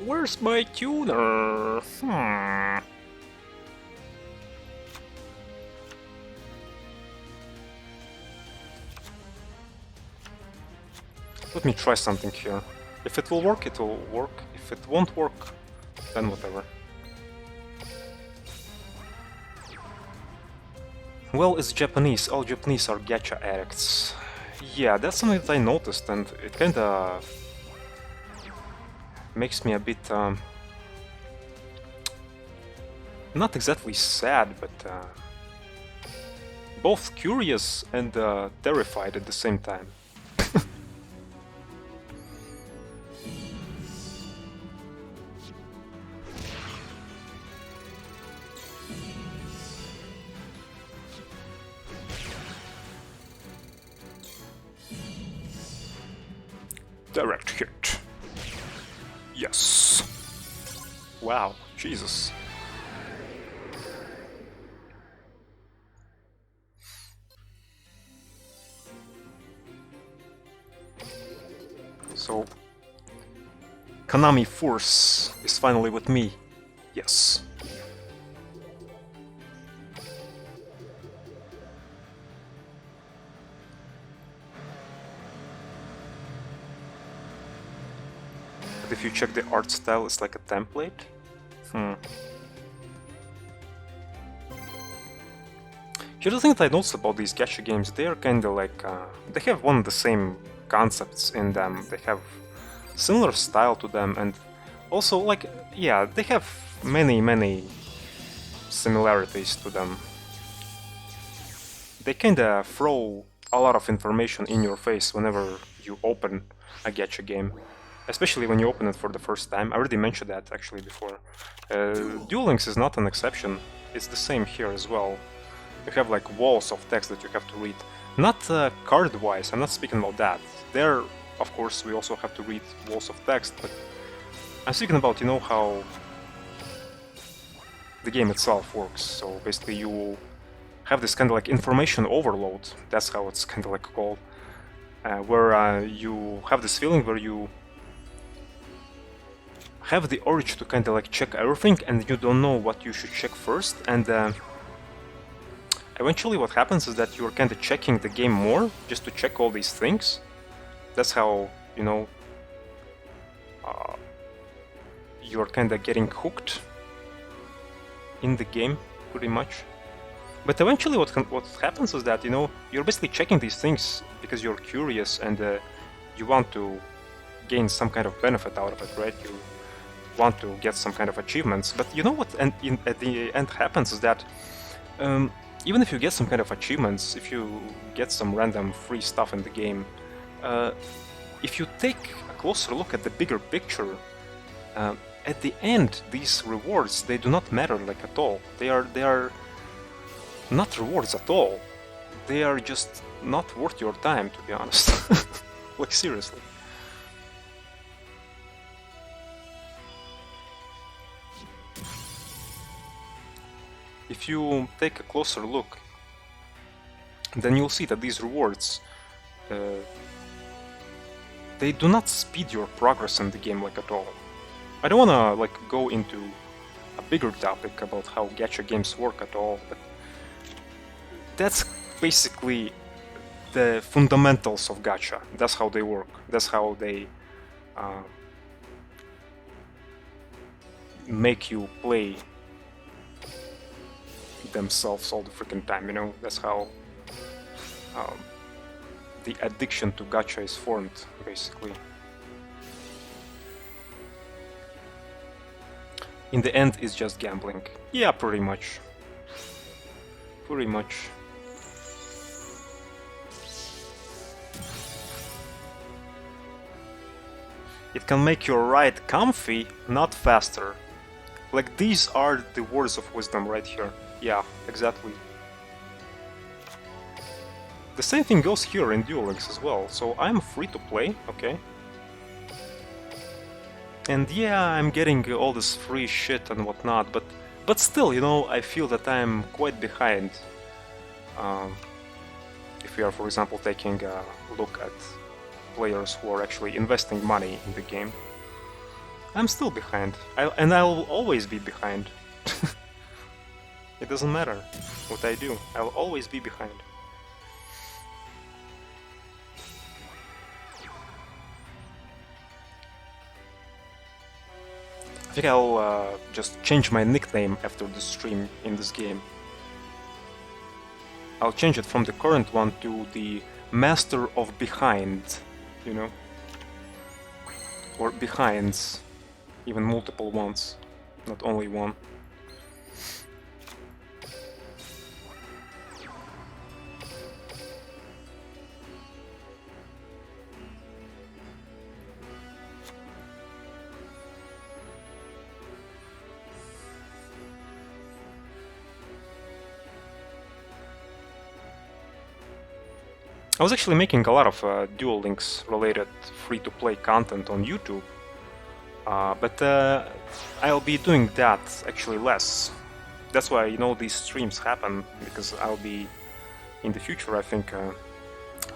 Where's my tuner? Let me try something here. If it will work, it will work. If it won't work, then whatever. Well, it's Japanese. All Japanese are gacha addicts. Yeah, that's something that I noticed, and it kinda makes me a bit not exactly sad, but both curious and terrified at the same time. Direct hit. Yes. Wow, Jesus. So Konami Force is finally with me. Yes. But if you check the art style, it's like a template. Here's the thing that I noticed about these gacha games, they're kinda like, they have one of the same concepts in them, they have similar style to them, and also, like, yeah, they have many similarities to them. They kinda throw a lot of information in your face whenever you open a gacha game. Especially when you open it for the first time. I already mentioned that actually before. Duel Links is not an exception, it's the same here as well. You have like walls of text that you have to read. Not card-wise, I'm not speaking about that. There, of course, we also have to read walls of text, but I'm speaking about, you know, how the game itself works. So basically you have this kind of like information overload, that's how it's kind of like called, where you have this feeling where you have the urge to kind of like check everything and you don't know what you should check first, and eventually what happens is that you're kind of checking the game more just to check all these things. That's how, you know, you're kind of getting hooked in the game, pretty much. But eventually what happens is that, you know, you're basically checking these things because you're curious and you want to gain some kind of benefit out of it, right? You want to get some kind of achievements. But you know what at the end happens is that even if you get some kind of achievements, if you get some random free stuff in the game, if you take a closer look at the bigger picture, at the end these rewards, they do not matter like at all. They are not rewards at all. They are just not worth your time, to be honest. Like seriously. If you take a closer look, then you'll see that these rewards, they do not speed your progress in the game like at all. I don't wanna like go into a bigger topic about how gacha games work at all, but that's basically the fundamentals of gacha. That's how they work. That's how they make you play themselves all the freaking time, you know? That's how the addiction to gacha is formed, basically. In the end, it's just gambling. Yeah, pretty much. Pretty much. It can make your ride comfy, not faster. Like, these are the words of wisdom right here. Yeah, exactly. The same thing goes here in Duel Links as well, so I'm free to play, okay? And yeah, I'm getting all this free shit and whatnot, but still, you know, I feel that I'm quite behind. If we are, for example, taking a look at players who are actually investing money in the game, I'm still behind, and I'll always be behind. It doesn't matter what I do, I'll always be behind. I think I'll just change my nickname after the stream in this game. I'll change it from the current one to the Master of Behind, you know? Or Behinds, even multiple ones, not only one. I was actually making a lot of Duel Links related free-to-play content on YouTube, but I'll be doing that actually less. That's why, you know, these streams happen, because I'll be, in the future, I think,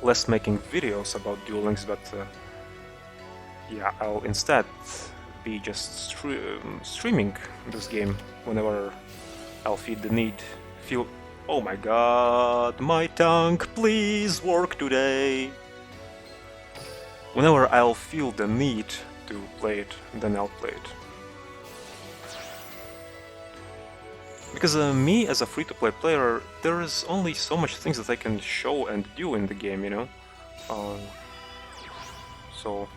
less making videos about Duel Links, but yeah, I'll instead be just streaming this game whenever I'll feel the need. Feel, oh my god, my tongue, please work today. Whenever I'll feel the need to play it, then I'll play it. Because me as a free-to-play player, there is only so much things that I can show and do in the game, you know? So...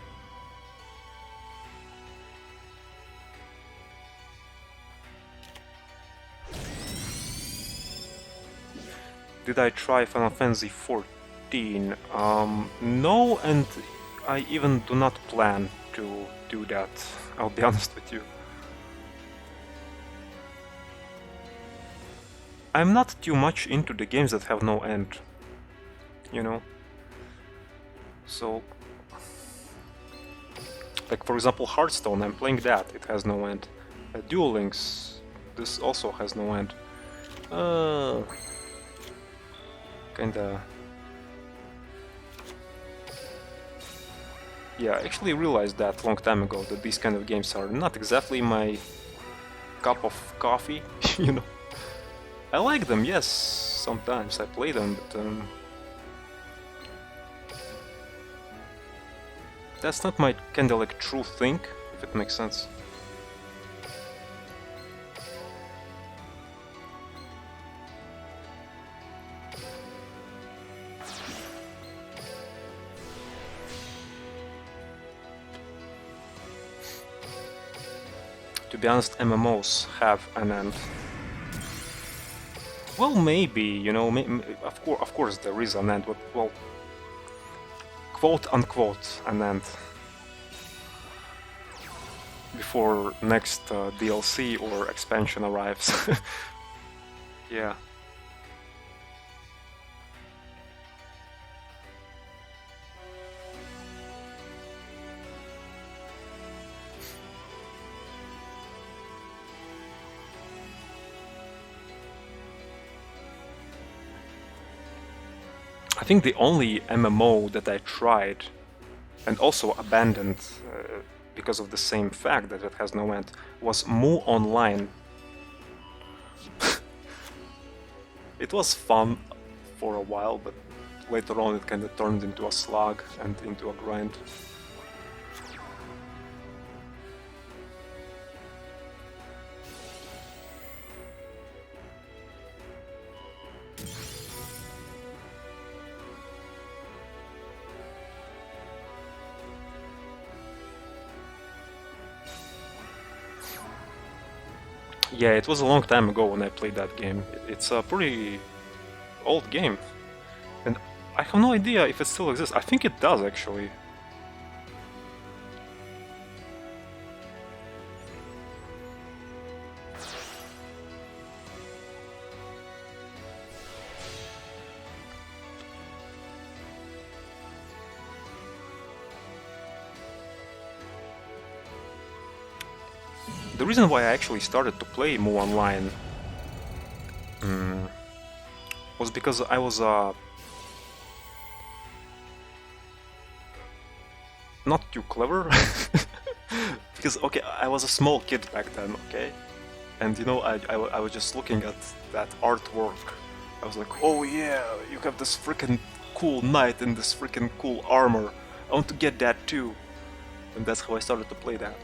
Did I try Final Fantasy 14? No, and I even do not plan to do that, I'll be honest with you. I'm not too much into the games that have no end, you know? So... Like, for example, Hearthstone, I'm playing that, it has no end. Duel Links, this also has no end. Kinda... Yeah, I actually realized that long time ago, that these kind of games are not exactly my cup of coffee, you know? I like them, yes, sometimes I play them, but that's not my kinda like true thing, if it makes sense. To be honest, MMOs have an end. Well, maybe, you know, of course there is an end, but, well, quote-unquote an end. Before next DLC or expansion arrives. Yeah. I think the only MMO that I tried and also abandoned because of the same fact that it has no end was Mu Online. It was fun for a while, but later on it kind of turned into a slog and into a grind. Yeah, it was a long time ago when I played that game. It's a pretty old game. And I have no idea if it still exists. I think it does, actually. The reason why I actually started to play Mu Online was because I was not too clever. Because, okay, I was a small kid back then, okay? And, you know, I was just looking at that artwork. I was like, oh yeah, you have this freaking cool knight in this freaking cool armor. I want to get that too. And that's how I started to play that.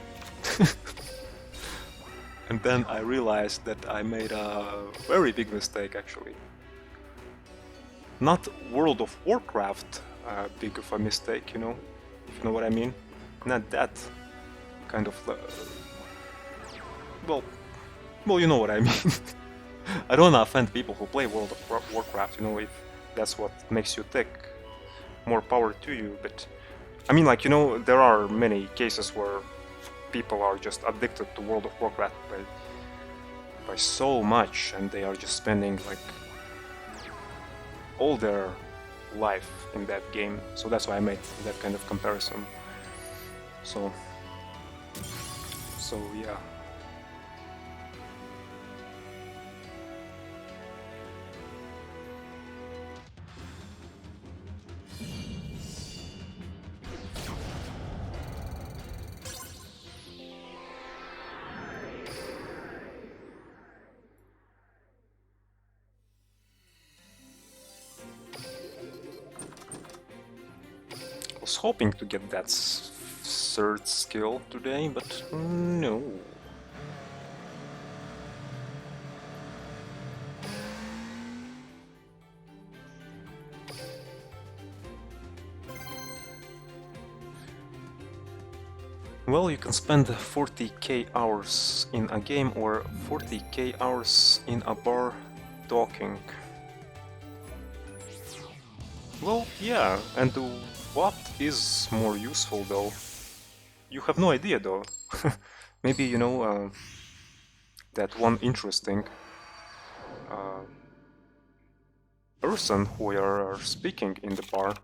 And then I realized that I made a very big mistake, actually. Not World of Warcraft big of a mistake, you know, if you know what I mean. Not that kind of... well, you know what I mean. I don't want to offend people who play World of Warcraft, you know, if that's what makes you tick. More power to you, but... I mean, like, you know, there are many cases where people are just addicted to World of Warcraft by so much, and they are just spending like all their life in that game. So that's why I made that kind of comparison. So yeah. was hoping to get that third skill today, but no. Well, you can spend 40k hours in a game or 40k hours in a bar talking. Well, yeah, and what is more useful though? You have no idea though. Maybe, you know, that one interesting person who you are speaking in the bar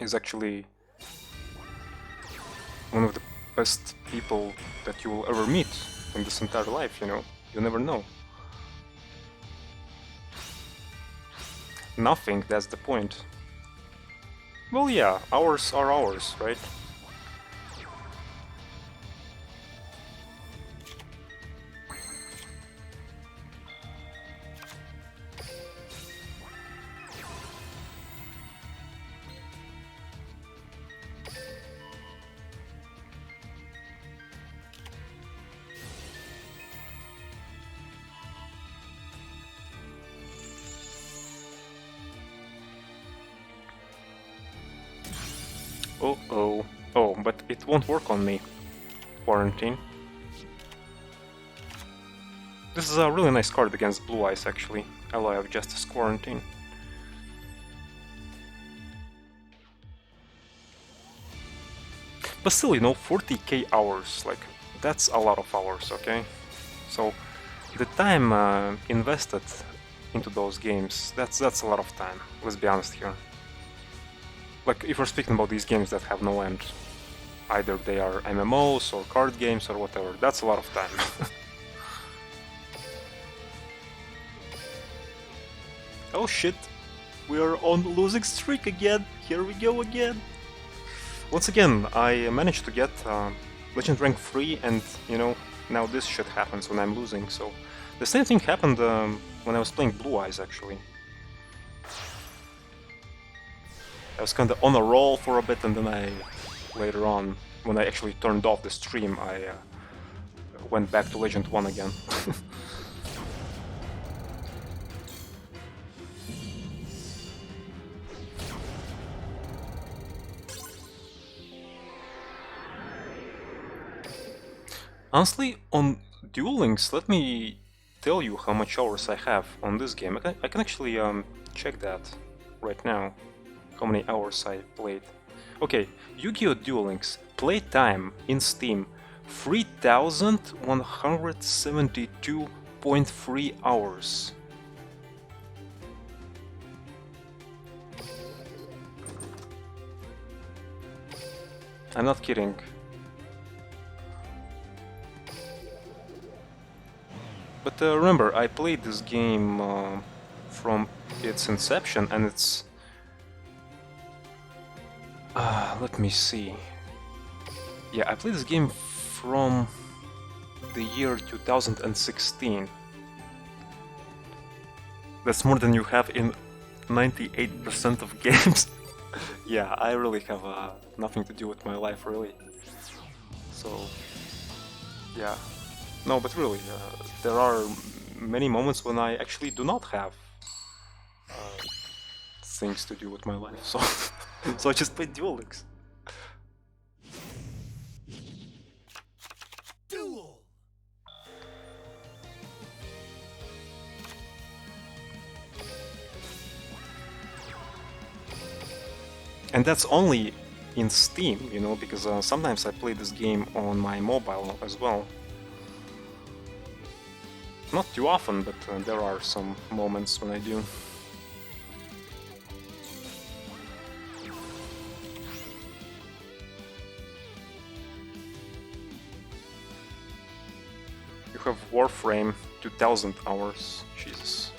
is actually one of the best people that you will ever meet in this entire life, you know? You never know. Nothing, that's the point. Well, yeah, hours are hours, right? Uh-oh. Oh, but it won't work on me. Quarantine. This is a really nice card against Blue Eyes, actually. Ally of Justice Quarantine. But still, you know, 40k hours, like, that's a lot of hours, okay? So, the time invested into those games, that's a lot of time, let's be honest here. Like, if we're speaking about these games that have no end, either they are MMOs or card games or whatever, that's a lot of time. Oh shit, we are on losing streak again, here we go again. Once again, I managed to get Legend Rank 3 and, you know, now this shit happens when I'm losing, so... The same thing happened when I was playing Blue Eyes, actually. I was kinda on a roll for a bit and then later on, when I actually turned off the stream, I went back to Legend 1 again. Honestly, on Duel Links, let me tell you how much hours I have on this game. I can actually check that right now, how many hours I played. Okay, Yu-Gi-Oh! Duel Links, playtime in Steam, 3172.3 hours. I'm not kidding. But remember, I played this game from its inception, and it's... let me see. Yeah, I played this game from the year 2016. That's more than you have in 98% of games. Yeah, I really have nothing to do with my life, really. So, yeah. No, but really, there are many moments when I actually do not have things to do with my life, so so I just play Duel Links. Duel. And that's only in Steam, you know, because sometimes I play this game on my mobile as well. Not too often, but there are some moments when I do. You have Warframe 2000 hours, Jesus.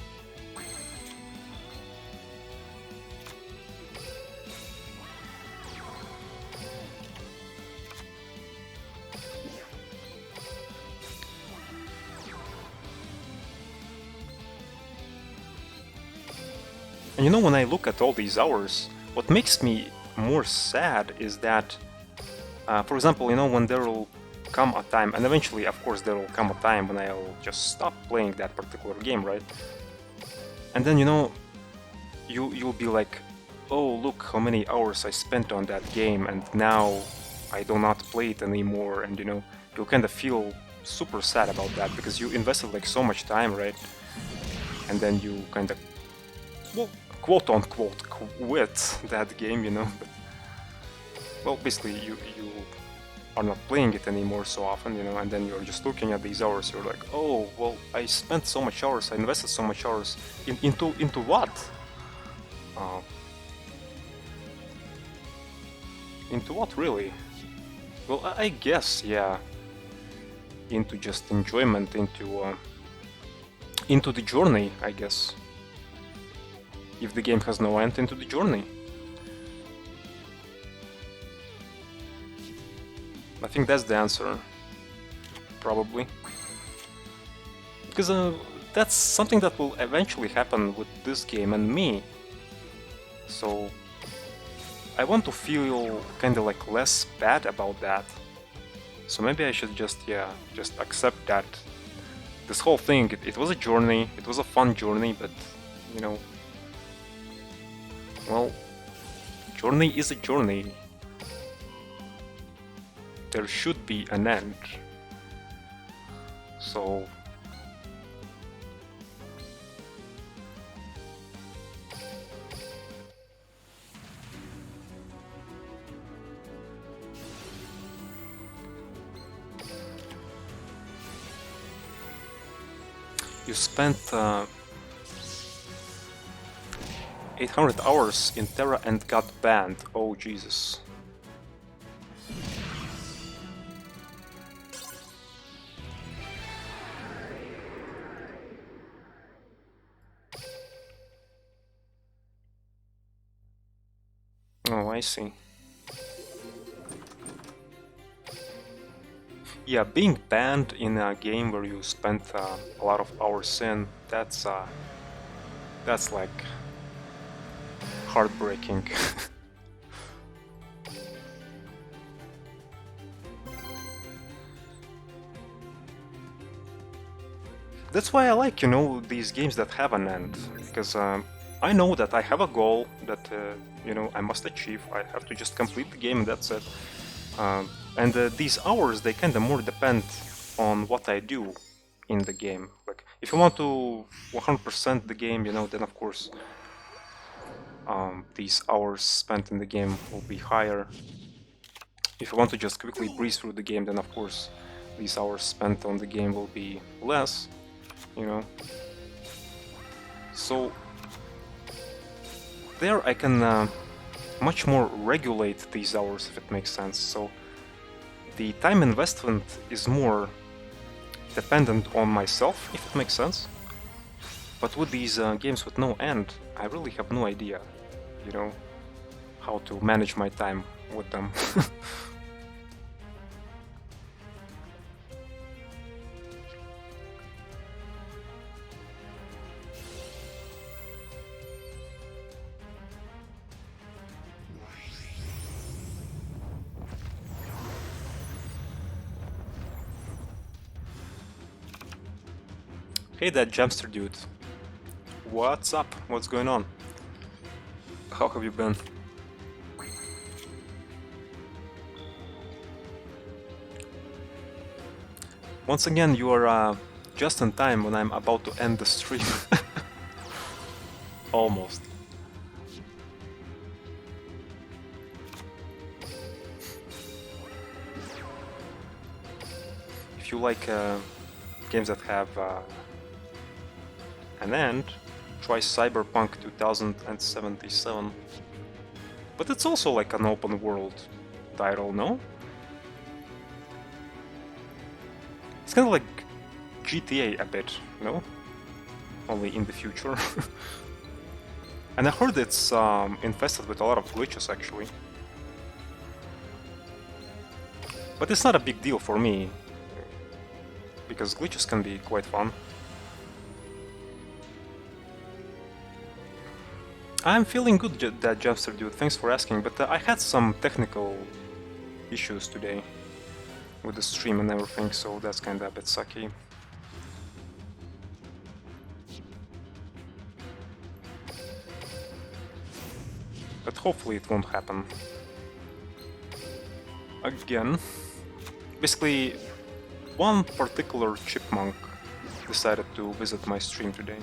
And you know, when I look at all these hours, what makes me more sad is that, for example, you know, when there will come a time, and eventually, of course, there will come a time when I'll just stop playing that particular game, right? And then, you know, you'll be like, oh, look how many hours I spent on that game, and now I do not play it anymore, and you know, you'll kind of feel super sad about that because you invested like so much time, right? And then you kind of, well, quote unquote, quit that game, you know. But, well, basically, you are not playing it anymore so often, you know, and then you're just looking at these hours. You're like, oh, well, I spent so much hours, I invested so much hours into what? Into what, really? Well, I guess, yeah, into just enjoyment, into the journey, I guess. If the game has no end, into the journey. I think that's the answer, probably. Because that's something that will eventually happen with this game and me. So I want to feel kind of like less bad about that. So maybe I should just, yeah, just accept that this whole thing, it was a journey, it was a fun journey, but, you know, well, journey is a journey. There should be an end. So you spent 800 hours in Terra and got banned. Oh, Jesus. Oh, I see. Yeah, being banned in a game where you spent a lot of hours in, that's like heartbreaking. That's why I like, you know, these games that have an end, because I know that I have a goal that, you know, I must achieve. I have to just complete the game and that's it. And these hours, they kind of more depend on what I do in the game. Like, if you want to 100% the game, you know, then of course these hours spent in the game will be higher. If you want to just quickly breeze through the game, then of course these hours spent on the game will be less, you know. So there I can much more regulate these hours, if it makes sense. So the time investment is more dependent on myself, if it makes sense. But with these games with no end, I really have no idea, you know, how to manage my time with them. Hey, that Jamster dude. What's up? What's going on? How have you been? Once again, you are just in time when I'm about to end the stream. Almost. If you like games that have an end, try Cyberpunk 2077. But it's also like an open world title, no? It's kind of like GTA a bit, no? Only in the future. And I heard it's infested with a lot of glitches, actually. But it's not a big deal for me, because glitches can be quite fun. I'm feeling good, that Jumpster dude. Thanks for asking, but I had some technical issues today with the stream and everything, so that's kinda a bit sucky. But hopefully it won't happen again. Basically, one particular chipmunk decided to visit my stream today.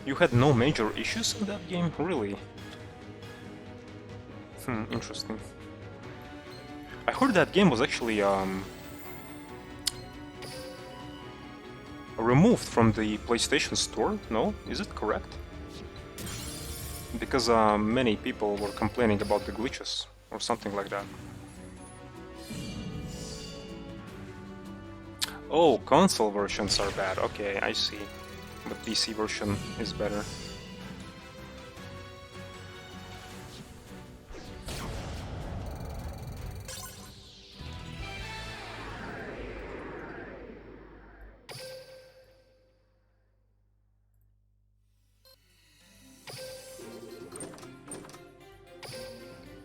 You had no major issues in that game? Really? Interesting. I heard that game was actually removed from the PlayStation Store, no? Is it correct? Because many people were complaining about the glitches or something like that. Oh, console versions are bad. Okay, I see. The PC version is better.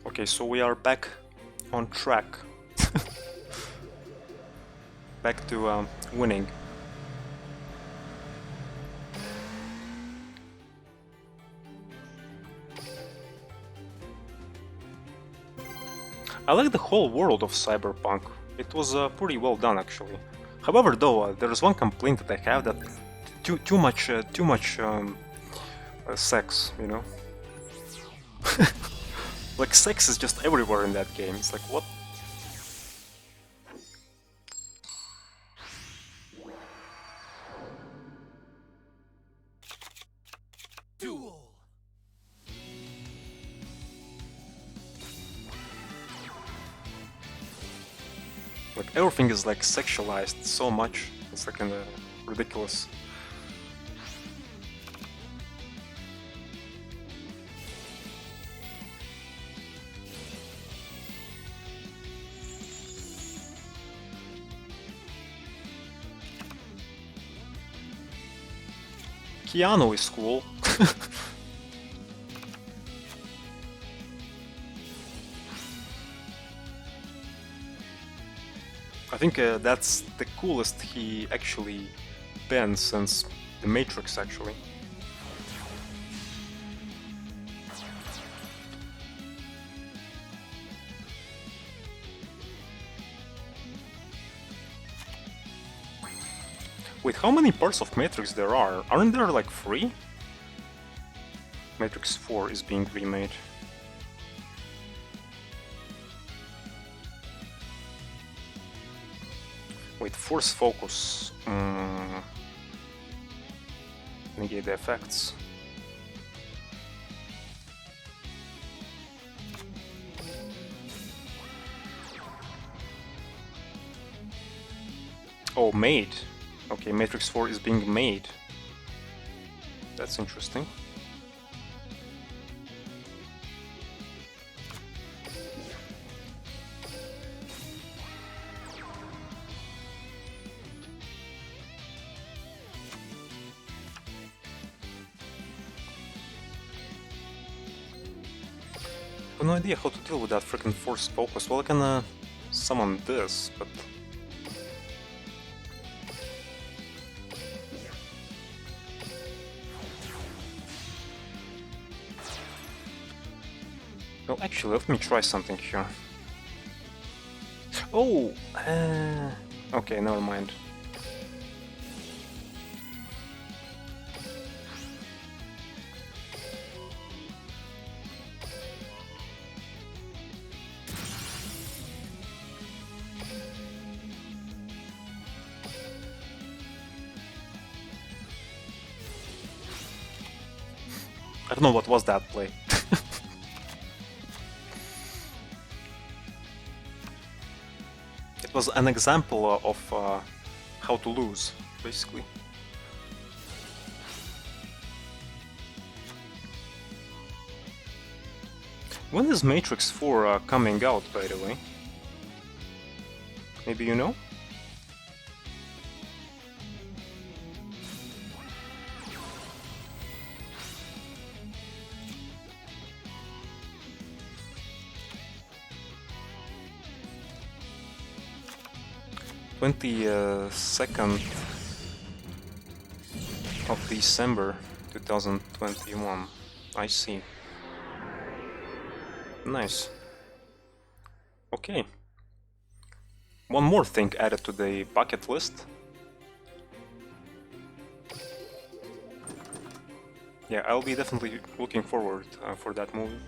Okay, so we are back on track. Back to winning. I like the whole world of Cyberpunk. It was pretty well done, actually. However, though, there is one complaint that I have, that too much sex, you know. Like, sex is just everywhere in that game. It's like, what? Duel. Like, everything is like sexualized so much. It's like kinda ridiculous. Keanu is cool. I think that's the coolest he actually been since The Matrix, actually. Wait, how many parts of Matrix there are? Aren't there like 3? Matrix 4 is being remade. Wait, force focus. Negate the effects. Oh, made. Okay, Matrix 4 is being made. That's interesting. I have no idea how to deal with that freaking force focus. Well, I can summon this, but... Well, actually, let me try something here. Oh! Okay, never mind. I don't know what was that play. It was an example of how to lose, basically. When is Matrix 4 coming out, by the way? Maybe you know? Second of December 2021. I see. Nice. Okay. One more thing added to the bucket list. Yeah, I'll be definitely looking forward for that movie.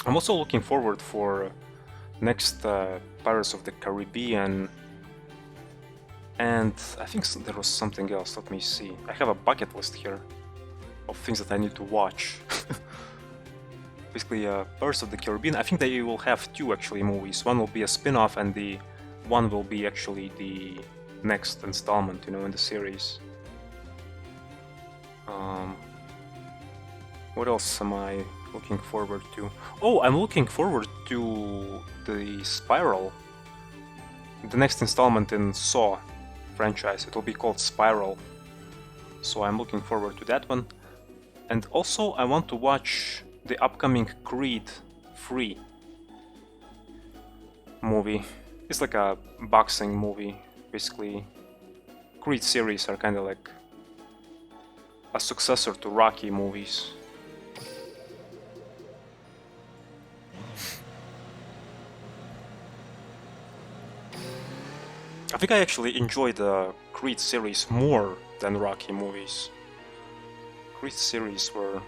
I'm also looking forward for next Pirates of the Caribbean, and I think there was something else. Let me see. I have a bucket list here of things that I need to watch. Basically, Pirates of the Caribbean. I think they will have two actually movies. One will be a spin-off, and the one will be actually the next installment, you know, in the series. What else am I looking forward to? Oh, I'm looking forward to the Spiral, the next installment in Saw franchise. It will be called Spiral, so I'm looking forward to that one. And also I want to watch the upcoming Creed 3 movie. It's like a boxing movie, basically. Creed series are kind of like a successor to Rocky movies. I think I actually enjoyed the Creed series more than Rocky movies. Creed series were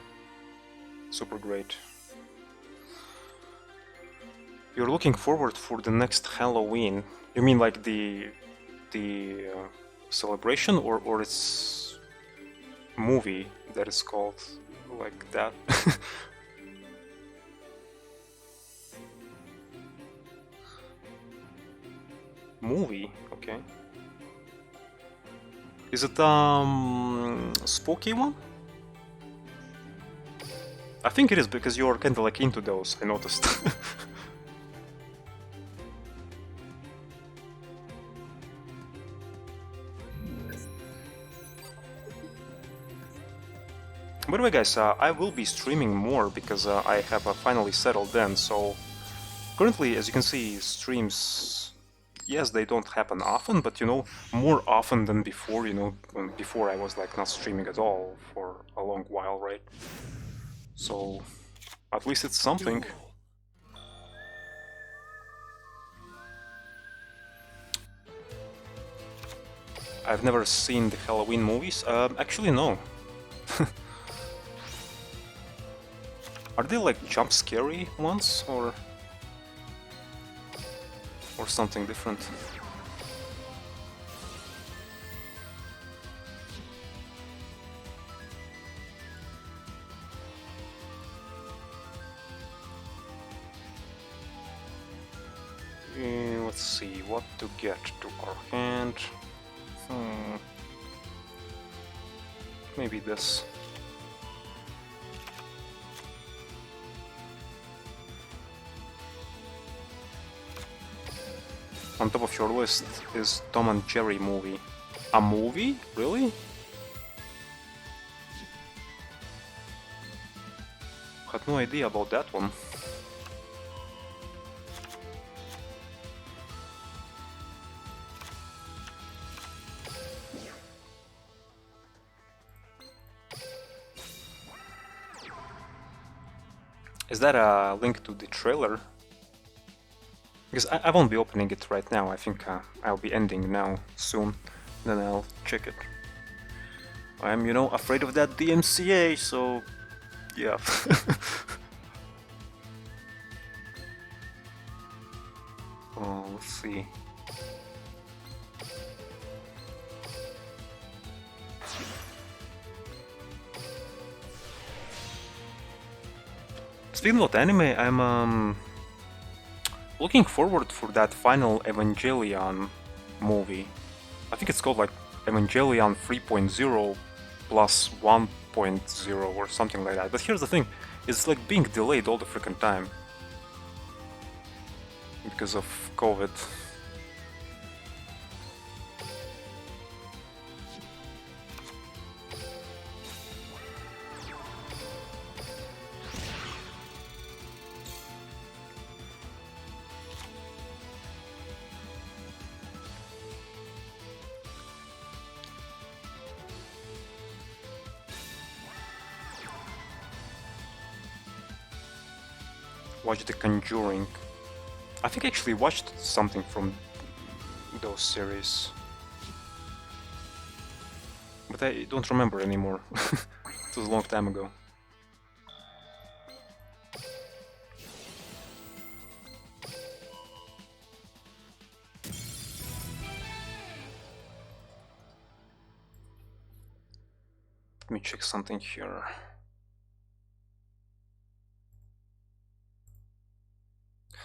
super great. You're looking forward for the next Halloween? You mean like the celebration, or its movie that is called like that? Movie, okay. Is it spooky one? I think it is, because you're kinda like into those, I noticed. By the way guys, I will be streaming more because I have finally settled in, so currently, as you can see, streams, yes, they don't happen often, but you know, more often than before, you know, before I was like not streaming at all for a long while, right? So, at least it's something. I've never seen the Halloween movies. Actually, no. Are they like jump scary ones, or something different? Let's see what to get to our hand. Maybe this. On top of your list is Tom and Jerry movie. A movie? Really? Had no idea about that one. Is that a link to the trailer? Because I won't be opening it right now. I think I'll be ending now soon. Then I'll check it. I'm, you know, afraid of that DMCA, so yeah. Oh, let's see. Speaking about anime, I'm looking forward for that final Evangelion movie. I think it's called like Evangelion 3.0 plus 2.0 or something like that. But here's the thing, it's like being delayed all the freaking time because of COVID. Watch The Conjuring. I think I actually watched something from those series, but I don't remember anymore. It was a long time ago. Let me check something here.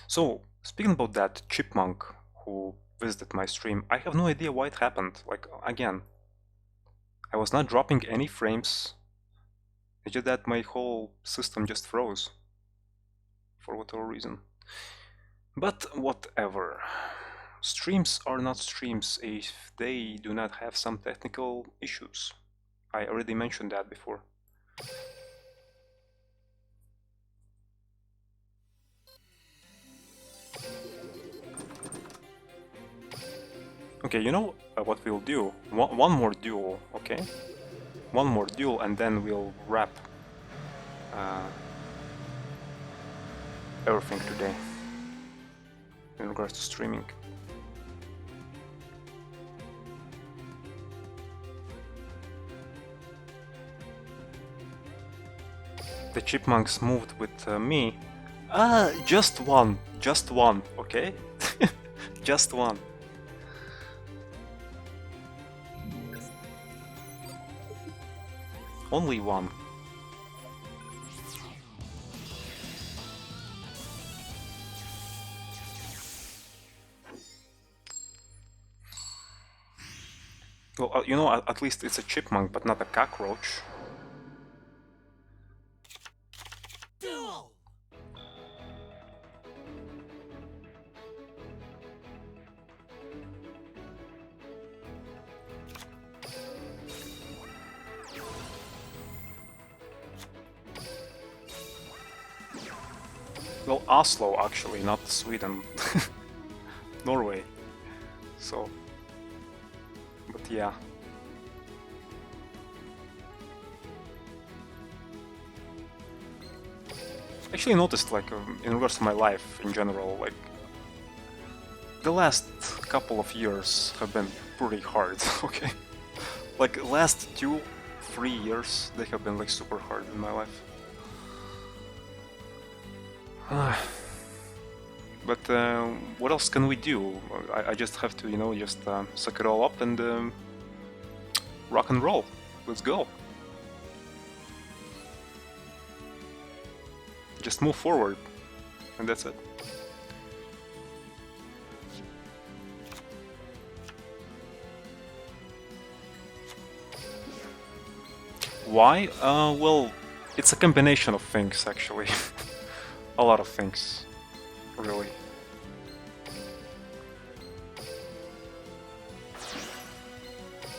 So, speaking about that chipmunk who visited my stream, I have no idea why it happened. Like, again, I was not dropping any frames. It's just that my whole system just froze for whatever reason. But whatever. Streams are not streams if they do not have some technical issues. I already mentioned that before. Okay, you know what we'll do? One more duel, okay? One more duel and then we'll wrap everything today in regards to streaming. The chipmunks moved with me. Just one, okay? Just one. Only one. Well, you know, at least it's a chipmunk, but not a cockroach. Duel! Well, Oslo actually, not Sweden. Norway. So, but yeah. Actually noticed, like, in regards to my life in general, like, the last couple of years have been pretty hard, okay? Like, last 2-3 years, they have been, like, super hard in my life. But what else can we do? I just have to, you know, just suck it all up and rock and roll. Let's go. Just move forward, and that's it. Why? Well, it's a combination of things, actually. A lot of things, really.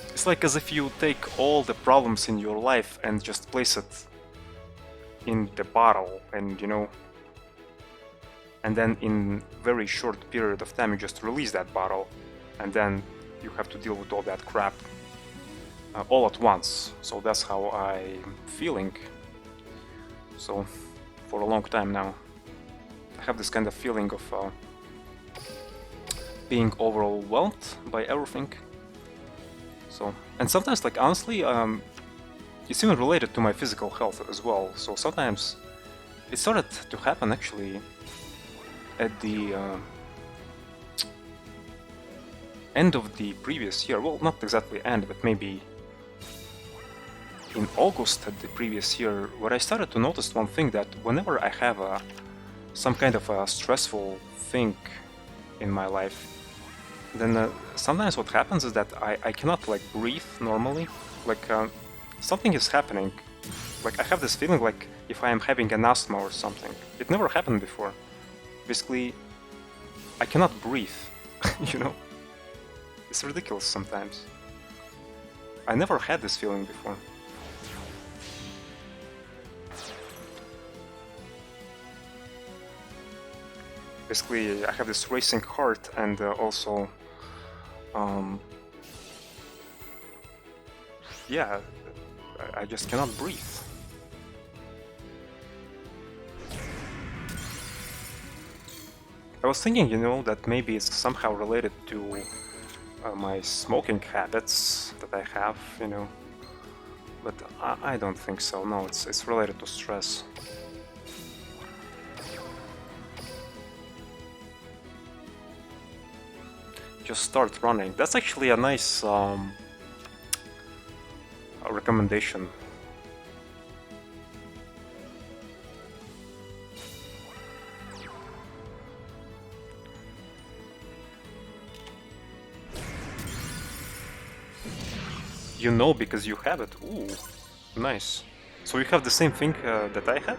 It's like as if you take all the problems in your life and just place it in the bottle, and you know, and then in very short period of time you just release that bottle, and then you have to deal with all that crap all at once. So that's how I'm feeling. So for a long time now I have this kind of feeling of being overwhelmed by everything. So, and sometimes, like, honestly, it's even related to my physical health as well. So sometimes it started to happen actually at the end of the previous year. Well, not exactly end, but maybe in August at the previous year, where I started to notice one thing, that whenever I have some kind of a stressful thing in my life, then sometimes what happens is that I cannot, like, breathe normally. Like, something is happening Like, I have this feeling like if I am having an asthma or something. It never happened before. Basically, I cannot breathe, you know? It's ridiculous sometimes. I never had this feeling before. Basically, I have this racing heart and also... yeah, I just cannot breathe. I was thinking, you know, that maybe it's somehow related to my smoking habits that I have, you know. But I don't think so. No, it's related to stress. Just start running. That's actually a nice recommendation. You know because you have it. Ooh, nice. So you have the same thing that I have?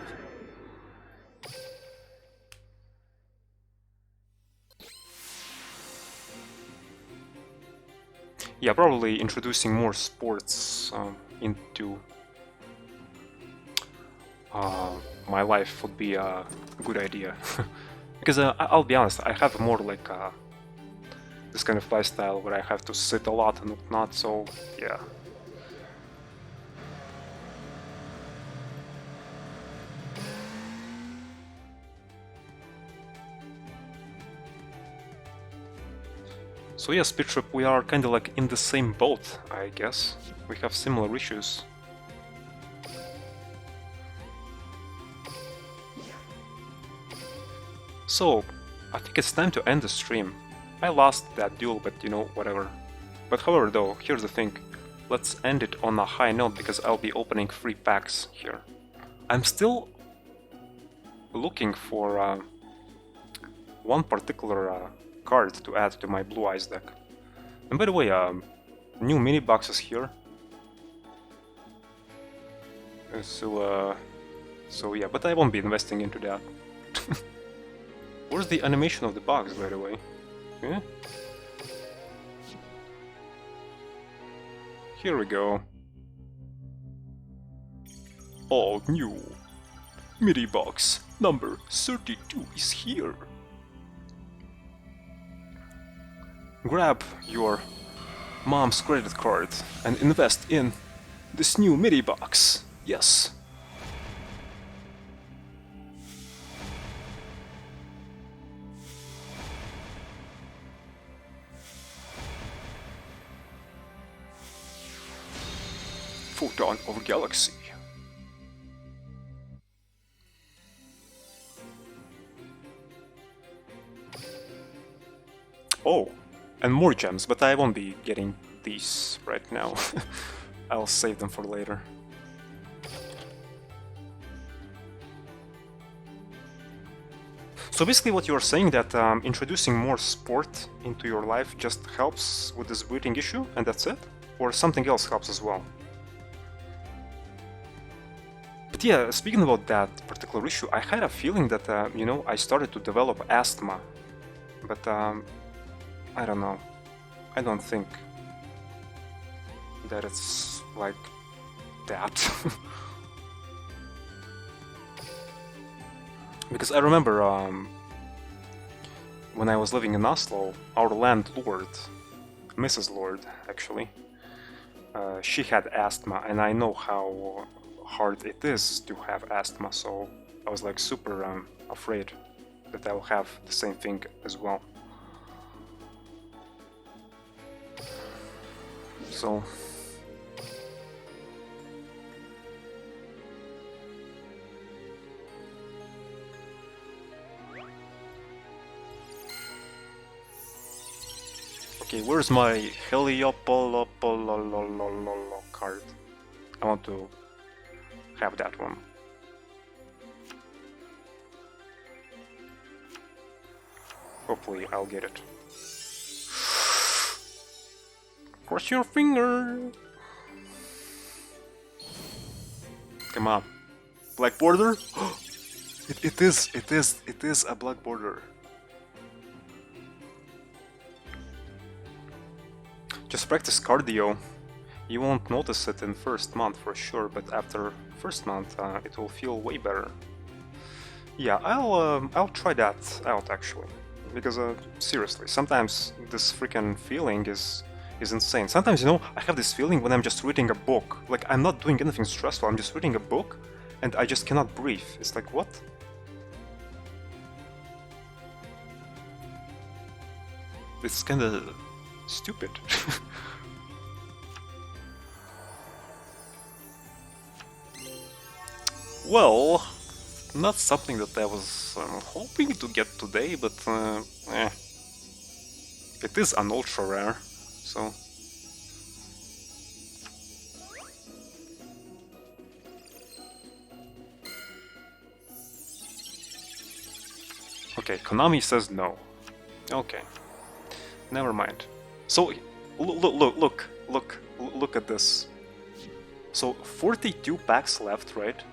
Yeah, probably introducing more sports into my life would be a good idea. Because I'll be honest, I have more like this kind of lifestyle where I have to sit a lot and whatnot, so yeah. So yeah, Speedtrip, we are kinda like in the same boat, I guess. We have similar issues. So, I think it's time to end the stream. I lost that duel, but you know, whatever. But however though, here's the thing. Let's end it on a high note because I'll be opening 3 packs here. I'm still looking for one particular card to add to my Blue Eyes deck. And by the way, new mini boxes here. So yeah, but I won't be investing into that. Where's the animation of the box, by the way? Yeah? Here we go. All new. MIDI box number 32 is here. Grab your mom's credit card and invest in this new MIDI box. Yes. Photon of Galaxy. Oh, and more gems, but I won't be getting these right now. I'll save them for later. So basically what you're saying that introducing more sport into your life just helps with this breathing issue and that's it? Or something else helps as well? But yeah, speaking about that particular issue, I had a feeling that, you know, I started to develop asthma. But, I don't know. I don't think that it's like that. Because I remember, when I was living in Oslo, our landlord, Mrs. Lord, actually, she had asthma, and I know how hard it is to have asthma, so I was like super afraid that I'll have the same thing as well. So okay, where's my Heliopolopolololololo card? I want to have that one. Hopefully I'll get it. Cross your finger! Come on. Black border? It is a black border. Just practice cardio. You won't notice it in first month for sure, but after first month it will feel way better. Yeah, I'll try that out actually, because seriously, sometimes this freaking feeling is insane. Sometimes, you know, I have this feeling when I'm just reading a book, like I'm not doing anything stressful, I'm just reading a book, and I just cannot breathe. It's like, what? It's kinda stupid. Well, not something that I was hoping to get today, but it is an ultra rare, so... Okay, Konami says no. Okay, never mind. So, look at this. So, 42 packs left, right?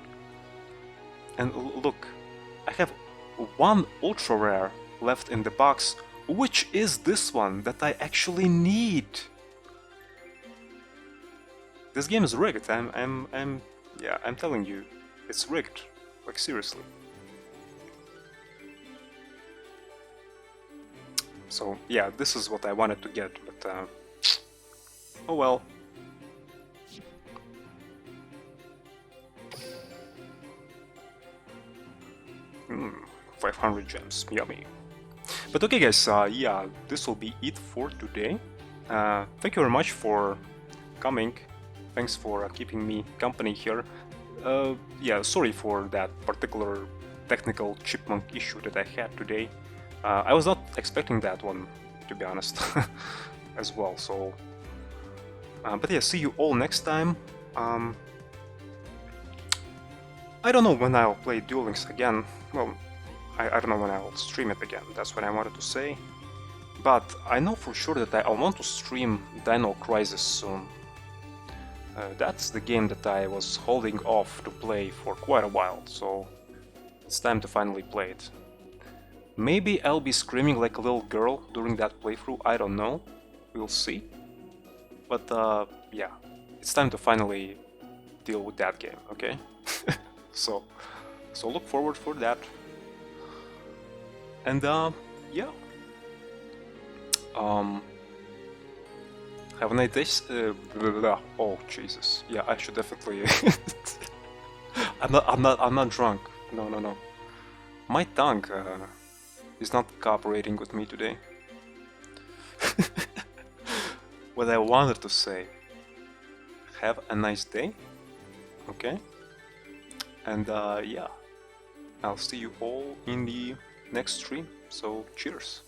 And look, I have one ultra rare left in the box, which is this one that I actually need. This game is rigged. I'm telling you, it's rigged. Like seriously. So yeah, this is what I wanted to get, but oh well. 500 gems, yummy. But okay guys, yeah, this will be it for today. Thank you very much for coming. Thanks for keeping me company here. Yeah, sorry for that particular technical chipmunk issue that I had today. I was not expecting that one, to be honest, as well, so... but yeah, see you all next time. I don't know when I'll play Duel Links again. Well, I don't know when I'll stream it again, that's what I wanted to say. But I know for sure that I want to stream Dino Crisis soon. That's the game that I was holding off to play for quite a while, so it's time to finally play it. Maybe I'll be screaming like a little girl during that playthrough, I don't know. We'll see. But yeah, it's time to finally deal with that game, okay? So look forward for that. And yeah. Have a nice day. Oh Jesus. Yeah, I should definitely. I'm not drunk. No. My tongue is not cooperating with me today. What I wanted to say. Have a nice day. Okay. And yeah, I'll see you all in the next stream. So cheers.